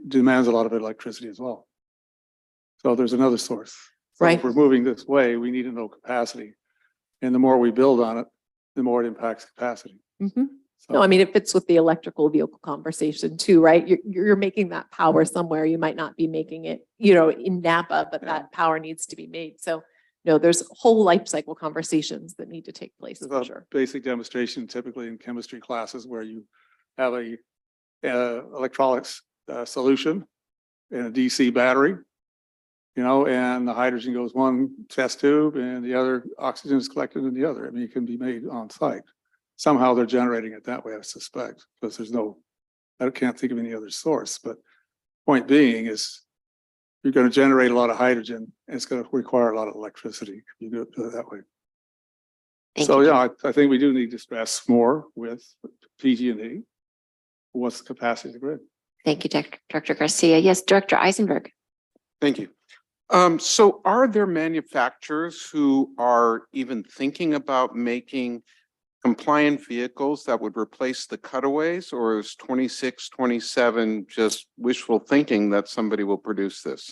demands a lot of electricity as well. So there's another source. So Right. If we're moving this way, we need to know capacity. And the more we build on it, the more it impacts capacity. Mm-hmm. So, No, I mean, it fits with the electrical vehicle conversation too, right? You're making that power somewhere. You might not be making it, in Napa, but that power needs to be made. So no, there's whole life cycle conversations that need to take place there's for a sure. basic demonstration typically in chemistry classes where you have a electrolytes solution in a DC battery, and the hydrogen goes one test tube and the other oxygen is collected in the other. I mean, it can be made on site. Somehow they're generating it that way, I suspect, because I can't think of any other source. But point being is you're going to generate a lot of hydrogen and it's going to require a lot of electricity if you do it that way. So yeah, I think we do need to stress more with PG&E. What's the capacity of the grid? Thank you, Director Garcia. Yes, Director Eisenberg. Thank you. So are there manufacturers who are even thinking about making compliant vehicles that would replace the cutaways, or is 26, 27 just wishful thinking that somebody will produce this?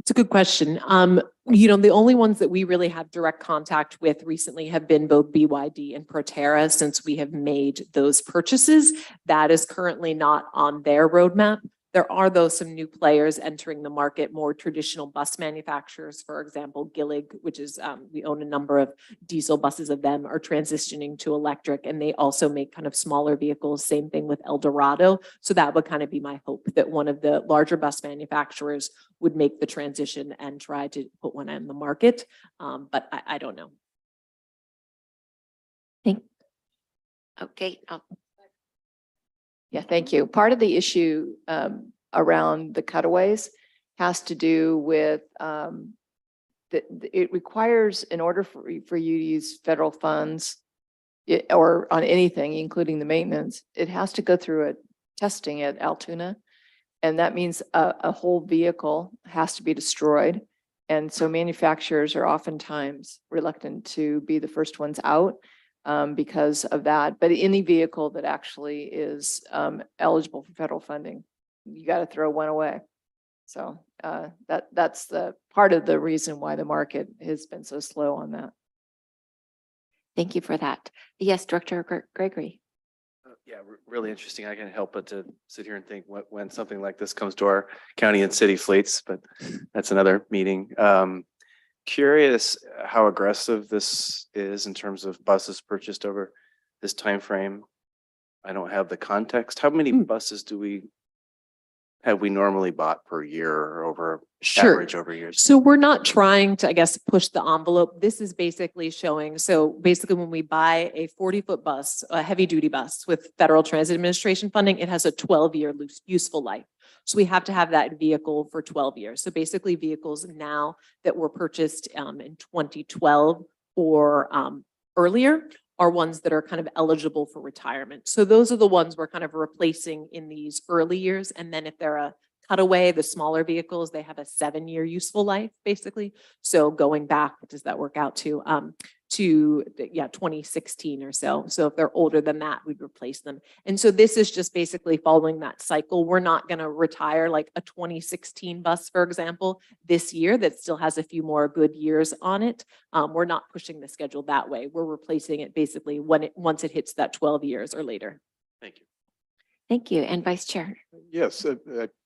It's a good question. The only ones that we really have direct contact with recently have been both BYD and Proterra, since we have made those purchases. That is currently not on their roadmap. There are, though, some new players entering the market, more traditional bus manufacturers, for example, Gillig, which is, we own a number of diesel buses of them, are transitioning to electric, and they also make kind of smaller vehicles. Same thing with Eldorado. So that would kind of be my hope, that one of the larger bus manufacturers would make the transition and try to put one on the market. But I don't know. Okay. Yeah, thank you. Part of the issue around the cutaways has to do with it requires, in order for you to use federal funds or on anything, including the maintenance, it has to go through a testing at Altoona. And that means a whole vehicle has to be destroyed. And so manufacturers are oftentimes reluctant to be the first ones out because of that. But any vehicle that actually is eligible for federal funding, you got to throw one away. So that's the part of the reason why the market has been so slow on that. Thank you for that. Yes, Director Gregory. Yeah, really interesting. I can't help but to sit here and think when something like this comes to our county and city fleets, but that's another meeting. Curious how aggressive this is in terms of buses purchased over this time frame. I don't have the context. How many buses have we normally bought per year or average over years? So we're not trying to, I guess, push the envelope. This is basically showing, so basically when we buy a 40-foot bus, a heavy duty bus with Federal Transit Administration funding, it has a 12-year useful life. So we have to have that vehicle for 12 years. So basically vehicles now that were purchased in 2012 or earlier are ones that are kind of eligible for retirement. So those are the ones we're kind of replacing in these early years. And then if they're a cutaway, the smaller vehicles, they have a 7-year useful life, basically. So going back, what does that work out to? 2016 or so. So if they're older than that, we'd replace them. And so this is just basically following that cycle. We're not going to retire like a 2016 bus, for example, this year that still has a few more good years on it. We're not pushing the schedule that way. We're replacing it basically once it hits that 12 years or later. Thank you. Thank you. And Vice Chair. Yes, I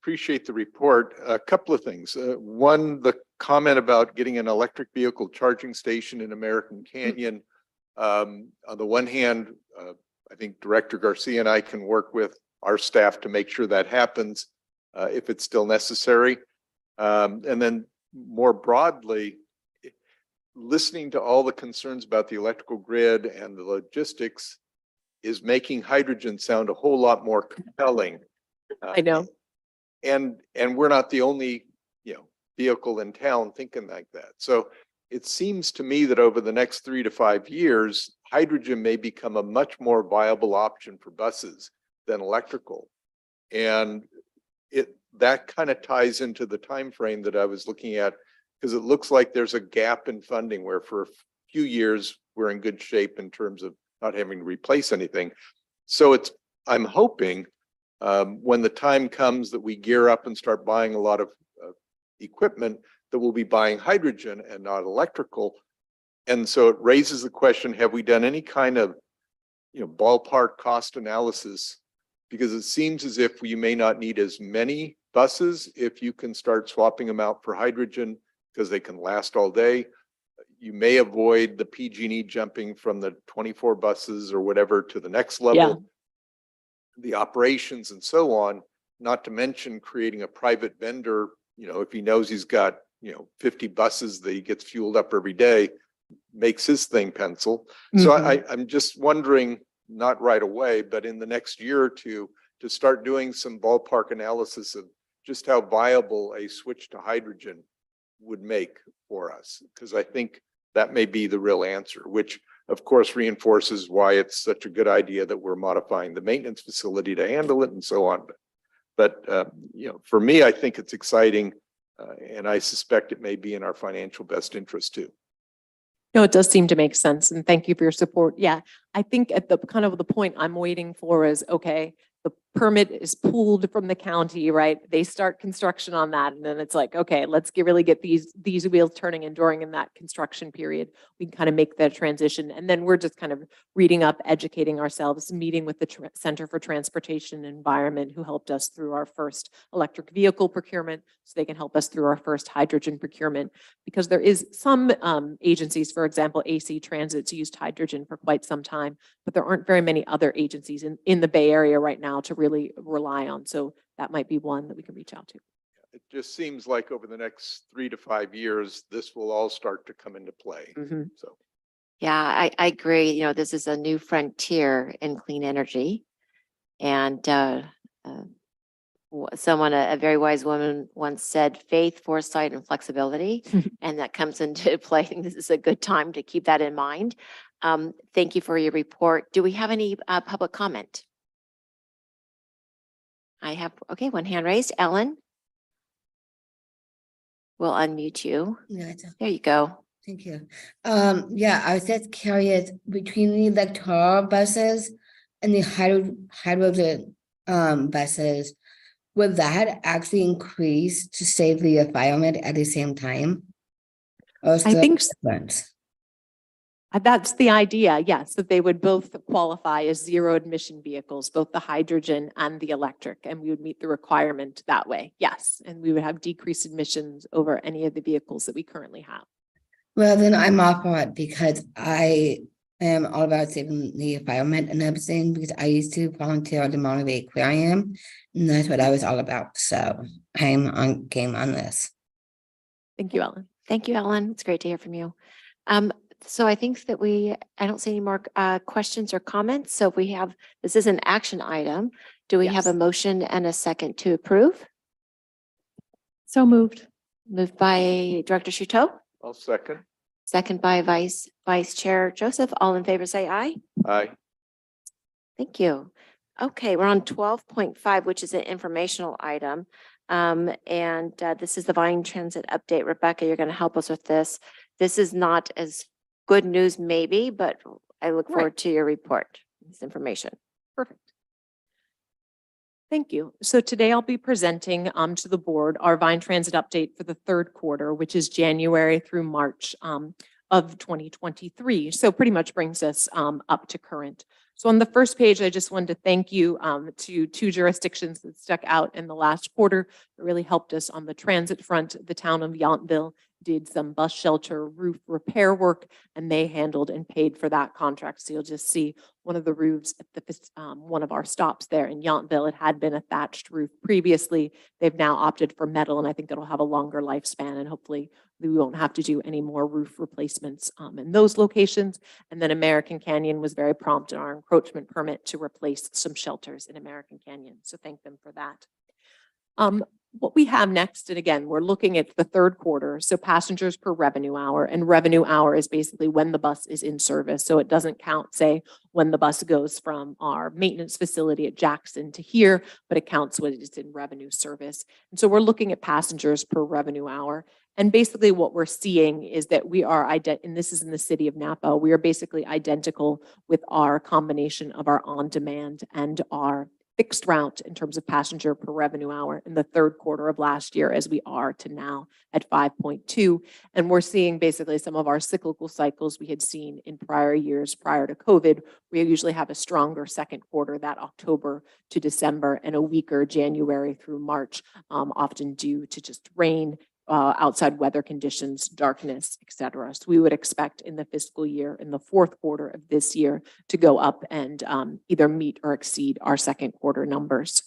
appreciate the report. A couple of things. One, the comment about getting an electric vehicle charging station in American Canyon. On the one hand, I think Director Garcia and I can work with our staff to make sure that happens if it's still necessary. And then more broadly, listening to all the concerns about the electrical grid and the logistics is making hydrogen sound a whole lot more compelling. I know. And we're not the only, vehicle in town thinking like that. So it seems to me that over the next 3 to 5 years, hydrogen may become a much more viable option for buses than electrical. And that kind of ties into the time frame that I was looking at, because it looks like there's a gap in funding where for a few years we're in good shape in terms of not having to replace anything. So I'm hoping when the time comes that we gear up and start buying a lot of equipment, that we'll be buying hydrogen and not electrical. And so it raises the question, have we done any kind of ballpark cost analysis? Because it seems as if you may not need as many buses if you can start swapping them out for hydrogen because they can last all day. You may avoid the PG&E jumping from the 24 buses or whatever to the next level, the operations and so on, not to mention creating a private vendor, if he knows he's got, 50 buses that he gets fueled up every day, makes his thing pencil. So I'm just wondering, not right away, but in the next year or two, to start doing some ballpark analysis of just how viable a switch to hydrogen would make for us. Because I think that may be the real answer, which of course reinforces why it's such a good idea that we're modifying the maintenance facility to handle it and so on. But for me, I think it's exciting, and I suspect it may be in our financial best interest too. No, it does seem to make sense. And thank you for your support. Yeah, I think at the kind of the point I'm waiting for is, okay, the permit is pulled from the county, right? They start construction on that. And then it's like, okay, let's really get these wheels turning, and during that construction period, we can kind of make that transition. And then we're just kind of reading up, educating ourselves, meeting with the Center for Transportation and Environment, who helped us through our first electric vehicle procurement, so they can help us through our first hydrogen procurement. Because there is some agencies, for example, AC Transit's used hydrogen for quite some time, but there aren't very many other agencies in the Bay Area right now to really rely on. So that might be one that we can reach out to. It just seems like over the next 3 to 5 years, this will all start to come into play. So. Yeah, I agree. This is a new frontier in clean energy. And Someone, a very wise woman once said, faith, foresight, and flexibility. And that comes into play. I think this is a good time to keep that in mind. Thank you for your report. Do we have any public comment? I have, okay, one hand raised. Ellen? We'll unmute you. Yeah, There you go. thank you. Yeah, I was just curious between the electoral buses and the hydrogen buses, would that actually increase to save the environment at the same time? Or is I there think a difference? That's the idea, yes, that they would both qualify as zero emission vehicles, both the hydrogen and the electric, and we would meet the requirement that way, yes. And we would have decreased emissions over any of the vehicles that we currently have. Well, then I'm all for it because I am all about saving the environment and everything because I used to volunteer at the Monterey Aquarium and that's what I was all about. So I'm on game on this. Thank you, Ellen. Thank you, Ellen. It's great to hear from you. So I think that I don't see any more questions or comments. So if we have, this is an action item. Do we have a Yes. motion and a second to approve? So moved. Moved by Director Shuto, I'll second. second by Vice Chair Joseph. All in favor, say aye. Aye. Thank you. Okay, we're on 12.5, which is an informational item. This is the Vine Transit update. Rebecca, you're going to help us with this. This is not as good news maybe, but I look forward to your report, this information. Perfect. Thank you. So today I'll be presenting to the board our Vine Transit update for the third quarter, which is January through March of 2023. So pretty much brings us up to current. So on the first page, I just wanted to thank you to two jurisdictions that stuck out in the last quarter that really helped us on the transit front. The town of Yountville did some bus shelter roof repair work, and they handled and paid for that contract. So you'll just see one of the roofs at one of our stops there in Yountville. It had been a thatched roof previously. They've now opted for metal, and I think it'll have a longer lifespan, and hopefully we won't have to do any more roof replacements in those locations. And then American Canyon was very prompt in our encroachment permit to replace some shelters in American Canyon. So thank them for that. What we have next, and again, we're looking at the third quarter, so passengers per revenue hour, and revenue hour is basically when the bus is in service. So it doesn't count, say, when the bus goes from our maintenance facility at Jackson to here, but it counts when it's in revenue service. And so we're looking at passengers per revenue hour. And basically what we're seeing is that we are, and this is in the city of Napa, we are basically identical with our combination of our on-demand and our fixed route in terms of passenger per revenue hour in the third quarter of last year as we are to now at 5.2. And we're seeing basically some of our cyclical cycles we had seen in prior years prior to COVID. We usually have a stronger second quarter, that October to December, and a weaker January through March, often due to just rain, outside weather conditions, darkness, et cetera. So we would expect in the fiscal year, in the fourth quarter of this year, to go up and either meet or exceed our second quarter numbers.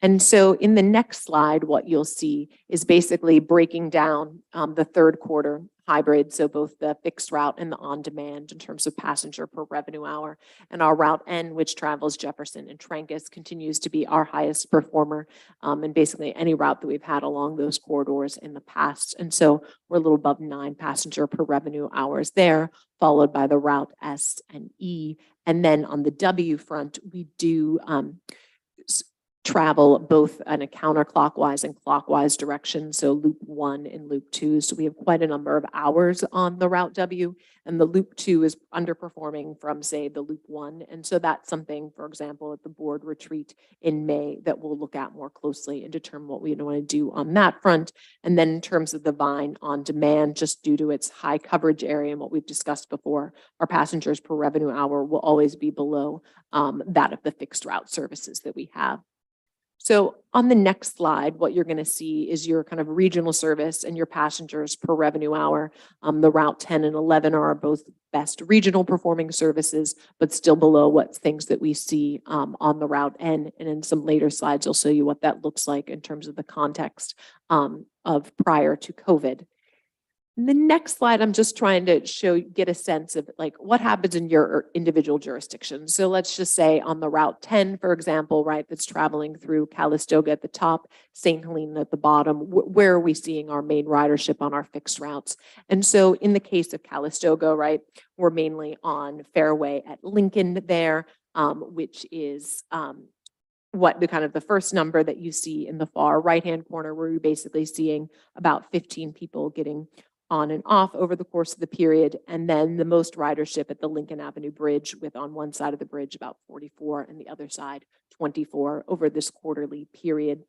And so in the next slide, what you'll see is basically breaking down the third quarter hybrid. So both the fixed route and the on-demand in terms of passenger per revenue hour. And our route N, which travels Jefferson and Trancas, continues to be our highest performer. And basically any route that we've had along those corridors in the past. And so we're a little above 9 passenger per revenue hours there, followed by the route S and E. And then on the W front, we do travel both in a counterclockwise and clockwise direction. So loop 1 and loop 2. So we have quite a number of hours on the route W, and the loop 2 is underperforming from, say, the loop 1. And so that's something, for example, at the board retreat in May that we'll look at more closely and determine what we want to do on that front. And then in terms of the Vine on demand, just due to its high coverage area and what we've discussed before, our passengers per revenue hour will always be below that of the fixed route services that we have. So on the next slide, what you're going to see is your kind of regional service and your passengers per revenue hour. The route 10 and 11 are both best regional performing services, but still below what things that we see on the route N. And in some later slides, I'll show you what that looks like in terms of the context of prior to COVID. The next slide, I'm just trying to get a sense of like what happens in your individual jurisdiction. So let's just say on the Route 10, for example, right, that's traveling through Calistoga at the top, St. Helena at the bottom, where are we seeing our main ridership on our fixed routes? And so in the case of Calistoga, right, we're mainly on Fairway at Lincoln there, which is what the kind of the first number that you see in the far right-hand corner, where you're basically seeing about 15 people getting on and off over the course of the period. And then the most ridership at the Lincoln Avenue Bridge, with on one side of the bridge about 44 and the other side 24 over this quarterly period.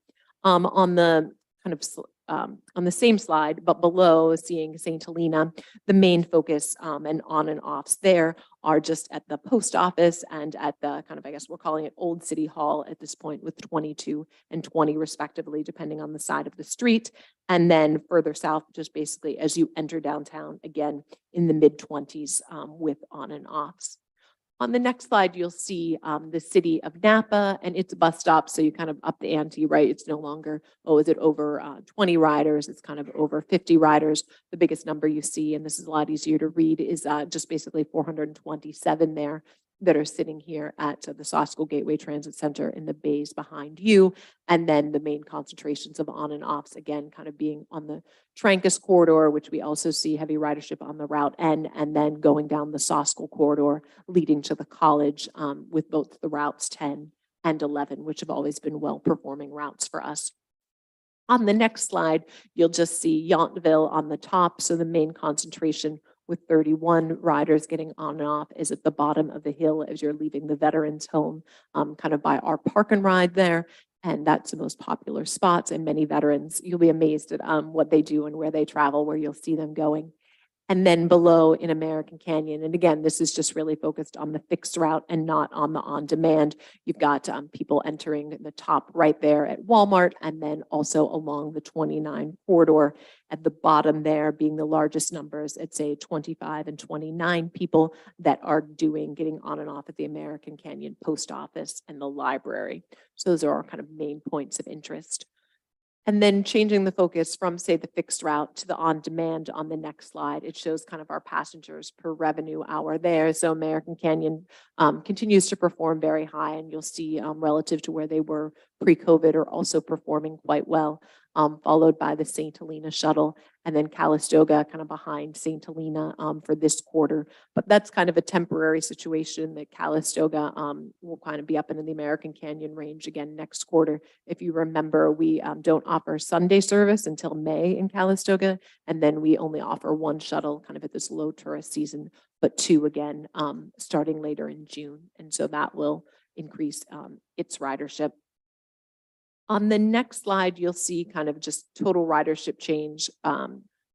On the kind of on the same slide, but below, seeing St. Helena, the main focus and on and offs there are just at the post office and at the kind of, I guess we're calling it Old City Hall at this point, with 22 and 20 respectively, depending on the side of the street. And then further south, just basically as you enter downtown, again, in the mid-20s with on and offs. On the next slide, you'll see the city of Napa and its bus stop. So you kind of up the ante, right? It's no longer, oh, is it over 20 riders? It's kind of over 50 riders. The biggest number you see, and this is a lot easier to read, is just basically 427 there that are sitting here at the Saskell Gateway Transit Center in the bays behind you. And then the main concentrations of on and offs, again, kind of being on the Trancas corridor, which we also see heavy ridership on the Route N, and then going down the Saskell corridor leading to the college with both the routes 10 and 11, which have always been well-performing routes for us. On the next slide, you'll just see Yountville on the top. So the main concentration with 31 riders getting on and off is at the bottom of the hill as you're leaving the Veterans Home, kind of by our park and ride there. And that's the most popular spots, and many veterans, you'll be amazed at what they do and where they travel, where you'll see them going. And then below in American Canyon, and again, this is just really focused on the fixed route and not on the on-demand. You've got people entering the top right there at Walmart, and then also along the 29 corridor at the bottom there being the largest numbers at, say, 25 and 29 people that are getting on and off at the American Canyon Post Office and the library. So those are our kind of main points of interest. And then changing the focus from, say, the fixed route to the on-demand on the next slide, it shows kind of our passengers per revenue hour there. So American Canyon continues to perform very high, and you'll see relative to where they were pre-COVID are also performing quite well, followed by the St. Helena shuttle, and then Calistoga kind of behind St. Helena for this quarter. But that's kind of a temporary situation that Calistoga will kind of be up into the American Canyon range again next quarter. If you remember, we don't offer Sunday service until May in Calistoga, and then we only offer one shuttle kind of at this low tourist season, but two again starting later in June. And so that will increase its ridership. On the next slide, you'll see kind of just total ridership change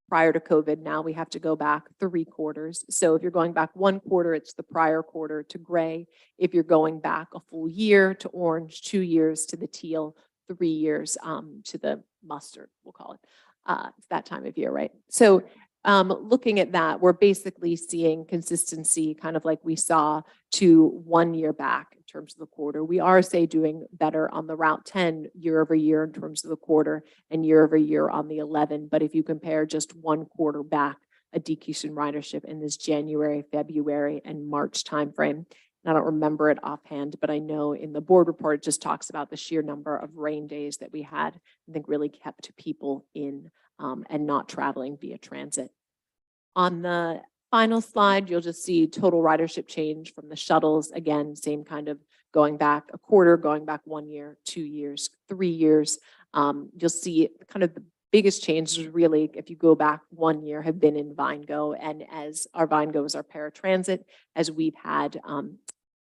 prior to COVID. Now we have to go back 3 quarters. So if you're going back 1 quarter, it's the prior quarter to gray. If you're going back a full year to orange, 2 years to the teal, 3 years to the mustard, we'll call it. It's that time of year, right? So looking at that, we're basically seeing consistency kind of like we saw to 1 year back in terms of the quarter. We are, say, doing better on the Route 10 year over year in terms of the quarter and year over year on the 11. But if you compare just 1 quarter back, a decrease in ridership in this January, February, and March timeframe. And I don't remember it offhand, but I know in the board report, it just talks about the sheer number of rain days that we had, I think really kept people in and not traveling via transit. On the final slide, you'll just see total ridership change from the shuttles. Again, same kind of going back a quarter, going back 1 year, 2 years, 3 years. You'll see kind of the biggest changes really, if you go back 1 year, have been in VineGo. And as our VineGo is our paratransit, as we've had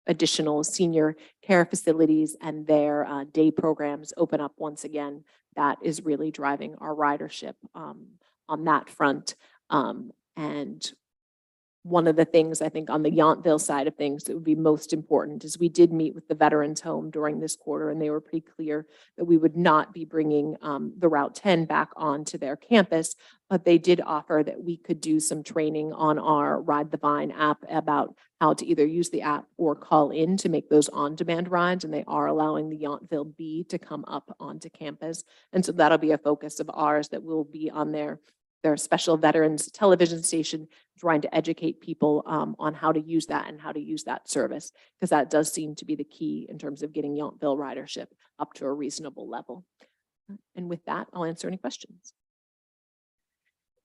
additional senior care facilities and their day programs open up once again, that is really driving our ridership on that front. And one of the things I think on the Yountville side of things that would be most important is we did meet with the Veterans Home during this quarter, and they were pretty clear that we would not be bringing the Route 10 back onto their campus, but they did offer that we could do some training on our Ride the Vine app about how to either use the app or call in to make those on-demand rides, and they are allowing the Yountville B to come up onto campus. And so that'll be a focus of ours, that will be on there their special veterans television station, trying to educate people on how to use that and how to use that service, because that does seem to be the key in terms of getting Yountville ridership up to a reasonable level. And with that, I'll answer any questions.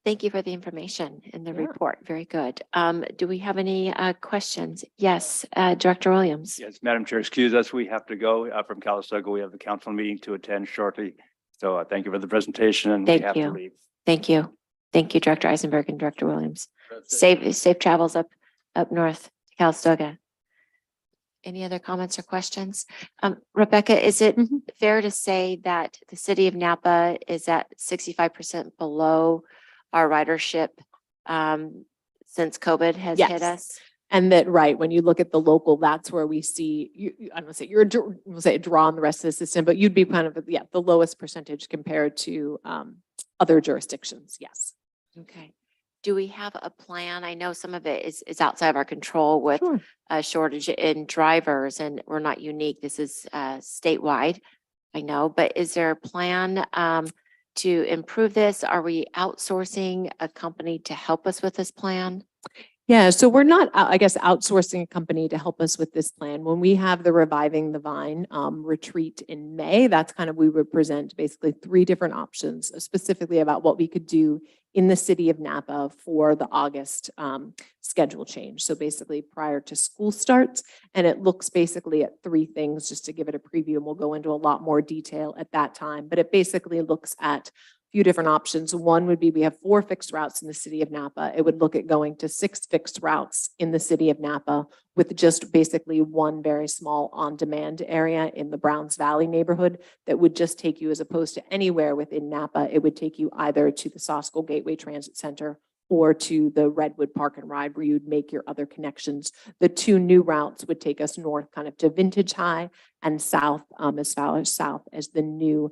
Thank you for the information in the Yeah. report. Very good. Do we have any questions? Yes, Director Williams. Yes, Madam Chair, excuse us, we have to go from Calistoga. We have the council meeting to attend shortly. So thank you for the presentation and we Thank have to you. leave. Thank you. Thank you, Director Eisenberg and Director Williams. Safe travels up north to Calistoga. Any other comments or questions? Rebecca, is it fair to say that the city of Napa is at 65% below our ridership since COVID has hit Yes. us? And that, right, when you look at the local, that's where we see, I don't say you're, we'll say a draw on the rest of the system, but you'd be kind of, yeah, the lowest percentage compared to other jurisdictions. Yes. Okay. Do we have a plan? I know some of it is outside of our control with Sure. a shortage in drivers, and we're not unique. This is statewide, I know, but is there a plan to improve this? Are we outsourcing a company to help us with this plan? Yeah, so we're not, I guess, outsourcing a company to help us with this plan. When we have the Reviving the Vine retreat in May, that's kind of, we would present basically 3 different options specifically about what we could do in the city of Napa for the August schedule change. So basically prior to school starts, and it looks basically at 3 things, just to give it a preview, and we'll go into a lot more detail at that time. But it basically looks at few different options. One would be, we have 4 fixed routes in the city of Napa. It would look at going to 6 fixed routes in the city of Napa with just basically 1 very small on-demand area in the Browns Valley neighborhood that would just take you, as opposed to anywhere within Napa, it would take you either to the Saskell Gateway Transit Center or to the Redwood Park and Ride, where you'd make your other connections. The 2 new routes would take us north kind of to Vintage High and south, as far as south as the new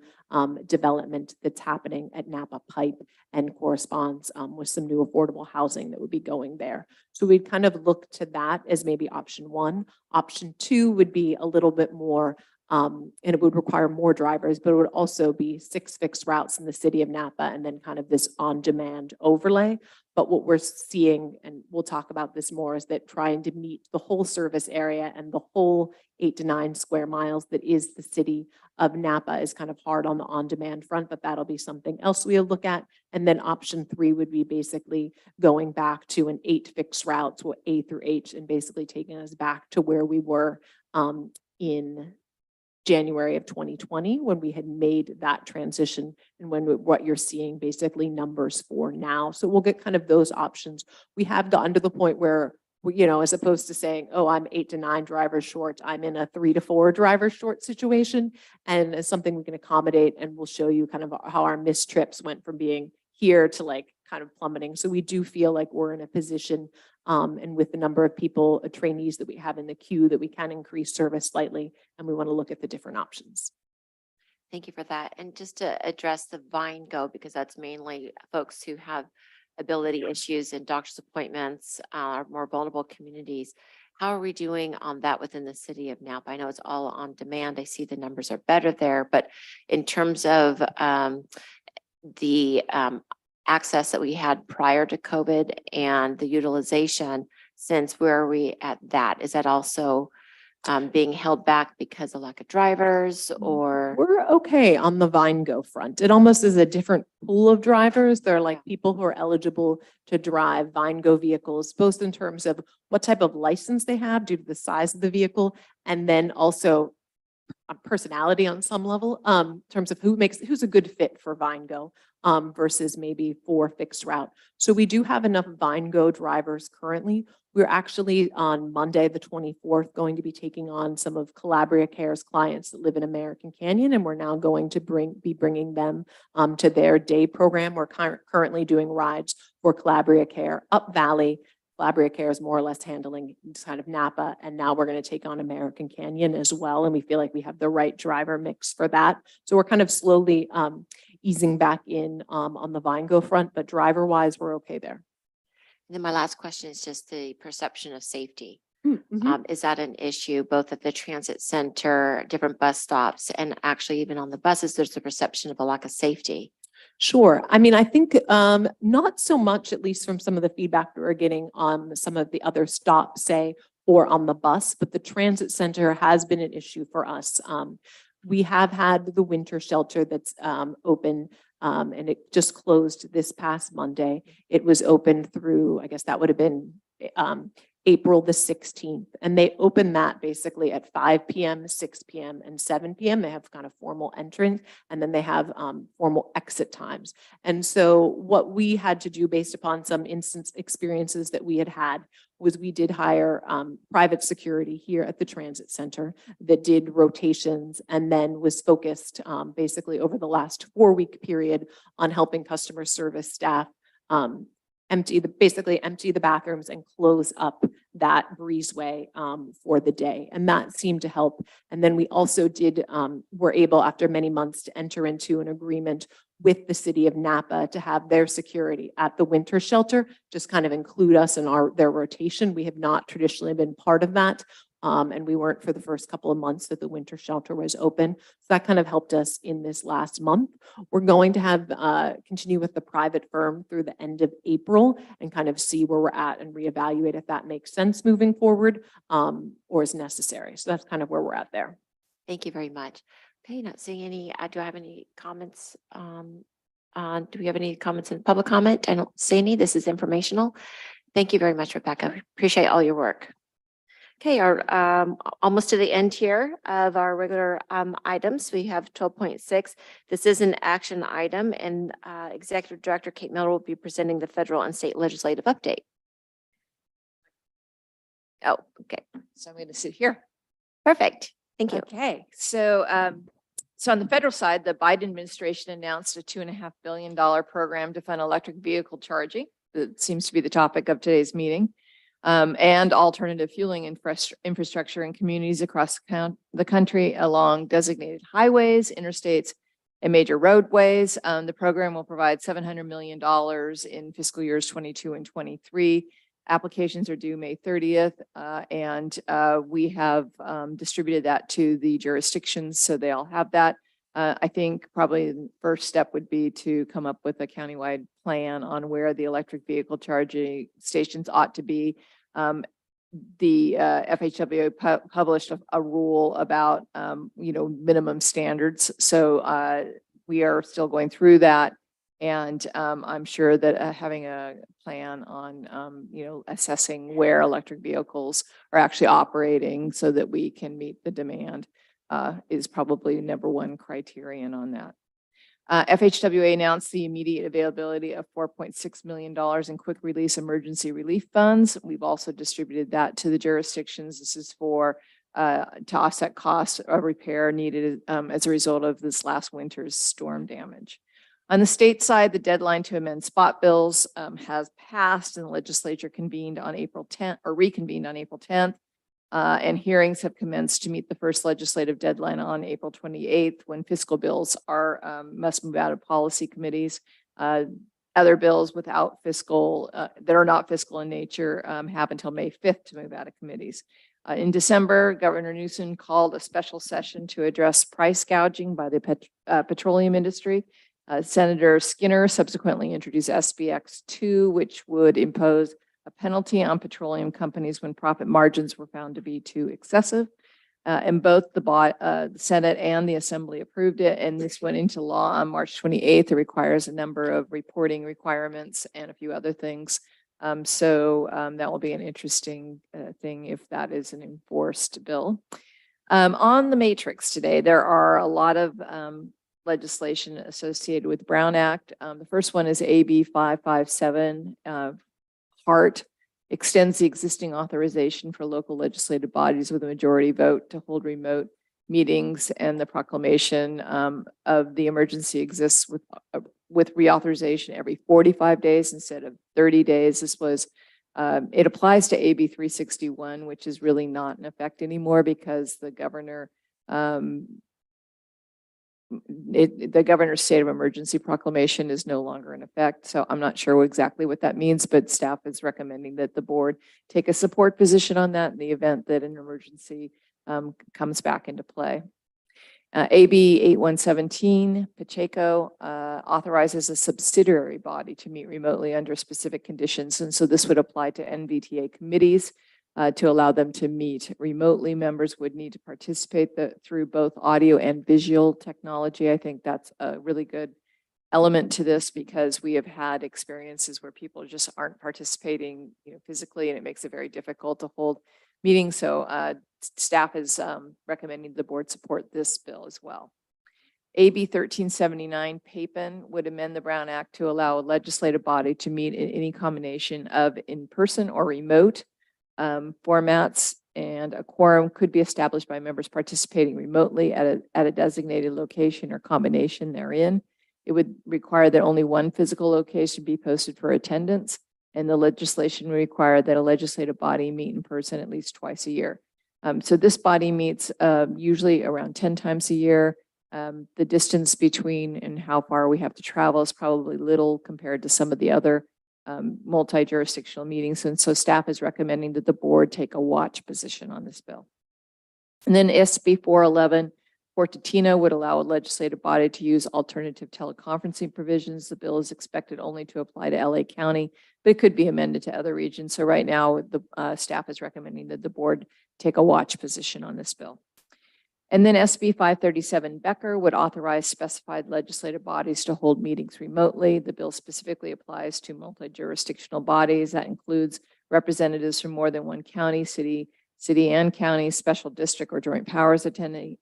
development that's happening at Napa Pipe, and corresponds with some new affordable housing that would be going there. So we'd kind of look to that as maybe option 1. Option 2 would be a little bit more, and it would require more drivers, but it would also be 6 fixed routes in the city of Napa, and then kind of this on-demand overlay. But what we're seeing, and we'll talk about this more, is that trying to meet the whole service area and the whole 8 to 9 square miles that is the city of Napa is kind of hard on the on-demand front, but that'll be something else we'll look at. And then option 3 would be basically going back to an 8 fixed routes, what A through H, and basically taking us back to where we were in January of 2020, when we had made that transition, and what you're seeing basically numbers for now. So we'll get kind of those options. We have gotten to the point where, you know, as opposed to saying, oh, I'm 8 to 9 drivers short, I'm in a 3 to 4 drivers short situation. And it's something we can accommodate, and we'll show you kind of how our missed trips went from being here to like kind of plummeting. So we do feel like we're in a position, and with the number of people, trainees that we have in the queue, that we can increase service slightly, and we want to look at the different options. Thank you for that. And just to address the Vine Go, because that's mainly folks who have ability issues and doctor's appointments, more vulnerable communities. How are we doing on that within the city of Napa? I know it's all on demand. I see the numbers are better there, but in terms of the access that we had prior to COVID and the utilization, since where are we at that? Is that also being held back because of lack of drivers, or? We're okay on the Vine Go front. It almost is a different pool of drivers. They're like people who are eligible to drive Vine Go vehicles, both in terms of what type of license they have due to the size of the vehicle, and then also personality on some level, in terms of who's a good fit for Vine Go versus maybe for fixed route. So we do have enough Vine Go drivers currently. We're actually on Monday, the 24th, going to be taking on some of Calabria Care's clients that live in American Canyon, and we're now going to be bringing them to their day program. We're currently doing rides for Calabria Care up Valley. Calabria Care is more or less handling kind of Napa, and now we're going to take on American Canyon as well, and we feel like we have the right driver mix for that. So we're kind of slowly easing back in on the Vine Go front, but driver-wise, we're okay there. And then my last question is just the perception of safety. Mm-hmm. Is that an issue both at the transit center, different bus stops, and actually even on the buses, there's a perception of a lack of safety? Sure. I mean, I think not so much, at least from some of the feedback we were getting on some of the other stops, say, or on the bus, but the transit center has been an issue for us. We have had the winter shelter that's open, and it just closed this past Monday. It was open through, I guess that would have been April the 16th. And they open that basically at 5 p.m., 6 p.m., and 7 p.m. They have kind of formal entrance, and then they have formal exit times. And so what we had to do based upon some instance experiences that we had was we did hire private security here at the transit center that did rotations and then was focused basically over the last 4-week period on helping customer service staff basically empty the bathrooms and close up that breezeway for the day. And that seemed to help. And then we also were able, after many months, to enter into an agreement with the city of Napa to have their security at the winter shelter, just kind of include us in their rotation. We have not traditionally been part of that. And we weren't for the first couple of months that the winter shelter was open. So that kind of helped us in this last month. We're going to have continue with the private firm through the end of April and kind of see where we're at and reevaluate if that makes sense moving forward or is necessary. So that's kind of where we're at there. Thank you very much. Okay, not seeing any, do I have any comments? Do we have any comments in public comment? I don't see any. This is informational. Thank you very much, Rebecca. Appreciate all your work. Okay, our almost to the end here of our regular items. We have 12.6. This is an action item, and Executive Director Kate Miller will be presenting the federal and state legislative update. Oh, okay. So I'm going to sit here. Perfect. Thank you. Okay, so on the federal side, the Biden administration announced a $2.5 billion program to fund electric vehicle charging. That seems to be the topic of today's meeting. And alternative fueling infrastructure in communities across the country along designated highways, interstates, and major roadways. The program will provide $700 million in fiscal years 22 and 23. Applications are due May 30th, and we have distributed that to the jurisdictions, so they all have that. I think probably the first step would be to come up with a countywide plan on where the electric vehicle charging stations ought to be. The FHWA published a rule about, minimum standards. So we are still going through that. And I'm sure that having a plan on, assessing where electric vehicles are actually operating so that we can meet the demand is probably number one criterion on that. FHWA announced the immediate availability of $4.6 million in quick release emergency relief funds. We've also distributed that to the jurisdictions. This is for to offset costs of repair needed as a result of this last winter's storm damage. On the state side, the deadline to amend spot bills has passed, and the legislature convened on April 10th or reconvened on April 10th. And hearings have commenced to meet the first legislative deadline on April 28th, when fiscal bills must move out of policy committees. Other bills without fiscal, that are not fiscal in nature, have until May 5th to move out of committees. In December, Governor Newsom called a special session to address price gouging by the petroleum industry. Senator Skinner subsequently introduced SBX 2, which would impose a penalty on petroleum companies when profit margins were found to be too excessive. And both the Senate and the Assembly approved it, and this went into law on March 28th. It requires a number of reporting requirements and a few other things. So that will be an interesting thing if that is an enforced bill. On the matrix today, there are a lot of legislation associated with Brown Act. The first one is AB 557. HART extends the existing authorization for local legislative bodies with a majority vote to hold remote meetings, and the proclamation of the emergency exists with reauthorization every 45 days instead of 30 days. This was, it applies to AB 361, which is really not in effect anymore because the governor the governor's state of emergency proclamation is no longer in effect. So I'm not sure exactly what that means, but staff is recommending that the board take a support position on that in the event that an emergency comes back into play. AB 8117, Pacheco, authorizes a subsidiary body to meet remotely under specific conditions. And so this would apply to NVTA committees to allow them to meet remotely. Members would need to participate through both audio and visual technology. I think that's a really good element to this because we have had experiences where people just aren't participating, physically, and it makes it very difficult to hold meetings. So staff is recommending the board support this bill as well. AB 1379, Papin, would amend the Brown Act to allow a legislative body to meet in any combination of in-person or remote formats, and a quorum could be established by members participating remotely at a designated location or combination therein. It would require that only one physical location be posted for attendance, and the legislation would require that a legislative body meet in person at least twice a year. So this body meets usually around 10 times a year. The distance between and how far we have to travel is probably little compared to some of the other multi-jurisdictional meetings. And so staff is recommending that the board take a watch position on this bill. And then SB 411, Fortuna would allow a legislative body to use alternative teleconferencing provisions. The bill is expected only to apply to LA County, but it could be amended to other regions. So right now, the staff is recommending that the board take a watch position on this bill. And then SB 537 Becker would authorize specified legislative bodies to hold meetings remotely. The bill specifically applies to multi-jurisdictional bodies. That includes representatives from more than one county, city and county, special district, or joint powers attending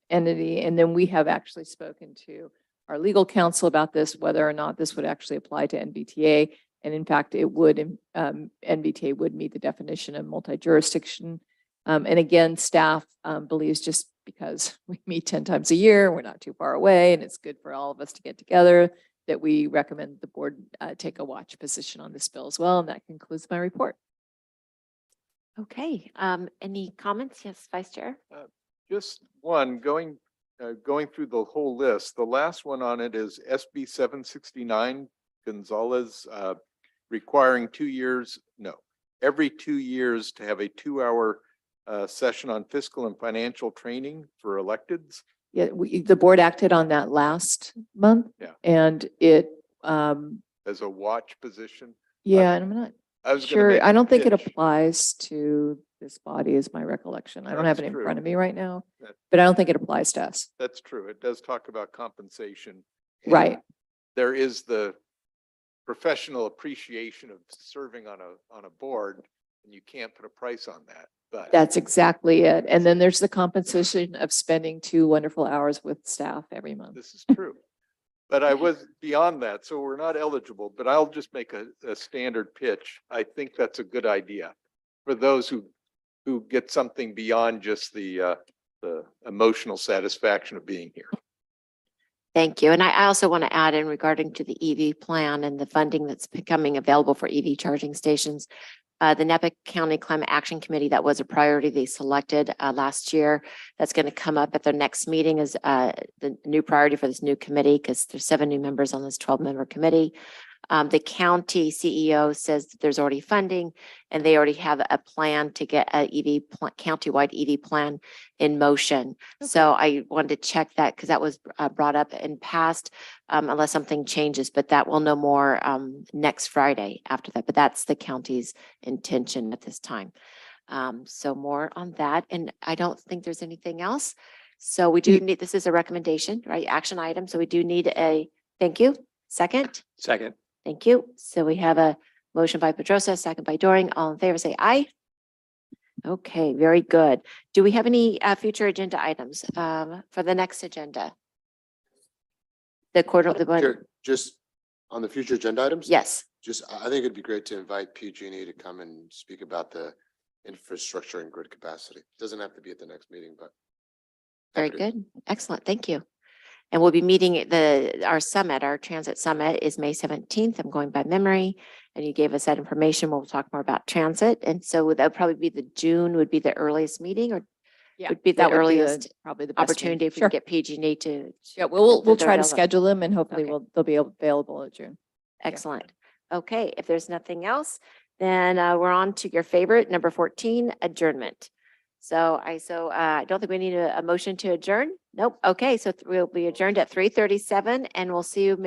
entity. And then we have actually spoken to our legal counsel about this, whether or not this would actually apply to NVTA. And in fact, it would, NVTA would meet the definition of multi-jurisdiction. And again, staff believes just because we meet 10 times a year, we're not too far away, and it's good for all of us to get together, that we recommend the board take a watch position on this bill as well. And that concludes my report. Okay, any comments? Yes, Vice Chair. Just one, going through the whole list. The last one on it is SB 769, Gonzalez, requiring every 2 years to have a 2-hour session on fiscal and financial training for electeds. Yeah, the board acted on that last month. Yeah. And it, As a watch position. yeah, and I'm not I was gonna sure. make I a don't think it pitch. applies to this body is my recollection. I don't have it That's in true. front of me right now, That- but I don't think it applies to us. That's true. It does talk about compensation. Right. And there is the professional appreciation of serving on a board, and you can't put a price on that, but. That's exactly it. And then there's the compensation of spending 2 wonderful hours with staff every month. This is true. But I was beyond that, so we're not eligible, but I'll just make a standard pitch. I think that's a good idea for those who get something beyond just the emotional satisfaction of being here. Thank you. And I also want to add in regarding to the EV plan and the funding that's becoming available for EV charging stations. The Napa County Climate Action Committee, that was a priority they selected last year. That's going to come up at their next meeting as the new priority for this new committee, because there's 7 new members on this 12-member committee. The county CEO says that there's already funding and they already have a plan to get a countywide EV plan in motion. So I wanted to check that because that was brought up in past, unless something changes, but that we'll know more next Friday after that. But that's the county's intention at this time. So more on that. And I don't think there's anything else. So we do need, this is a recommendation, right? Action item. So we do need thank you. Second. Second. Thank you. So we have a motion by Pedrosa, second by Doring. All in favor, say aye. Okay, very good. Do we have any future agenda items for the next agenda? The quarter of the budget? Sure. Just on the future agenda items? Yes. I think it'd be great to invite PG&E to come and speak about the infrastructure and grid capacity. Doesn't have to be at the next meeting, but. Very good. Excellent. Thank you. And we'll be meeting our summit, our transit summit is May 17th. I'm going by memory. And you gave us that information. We'll talk more about transit. And so that would probably be June would be the earliest meeting, or Yeah, would be the that would be earliest probably the best opportunity if we Sure. get PG&E to. Yeah, we'll they're try to available. schedule them and hopefully Okay. they'll be available in June. Excellent. Okay, if there's nothing else, then we're on to your favorite, number 14, adjournment. So I don't think we need a motion to adjourn. Nope. Okay, so we'll be adjourned at 3:37 and we'll see you May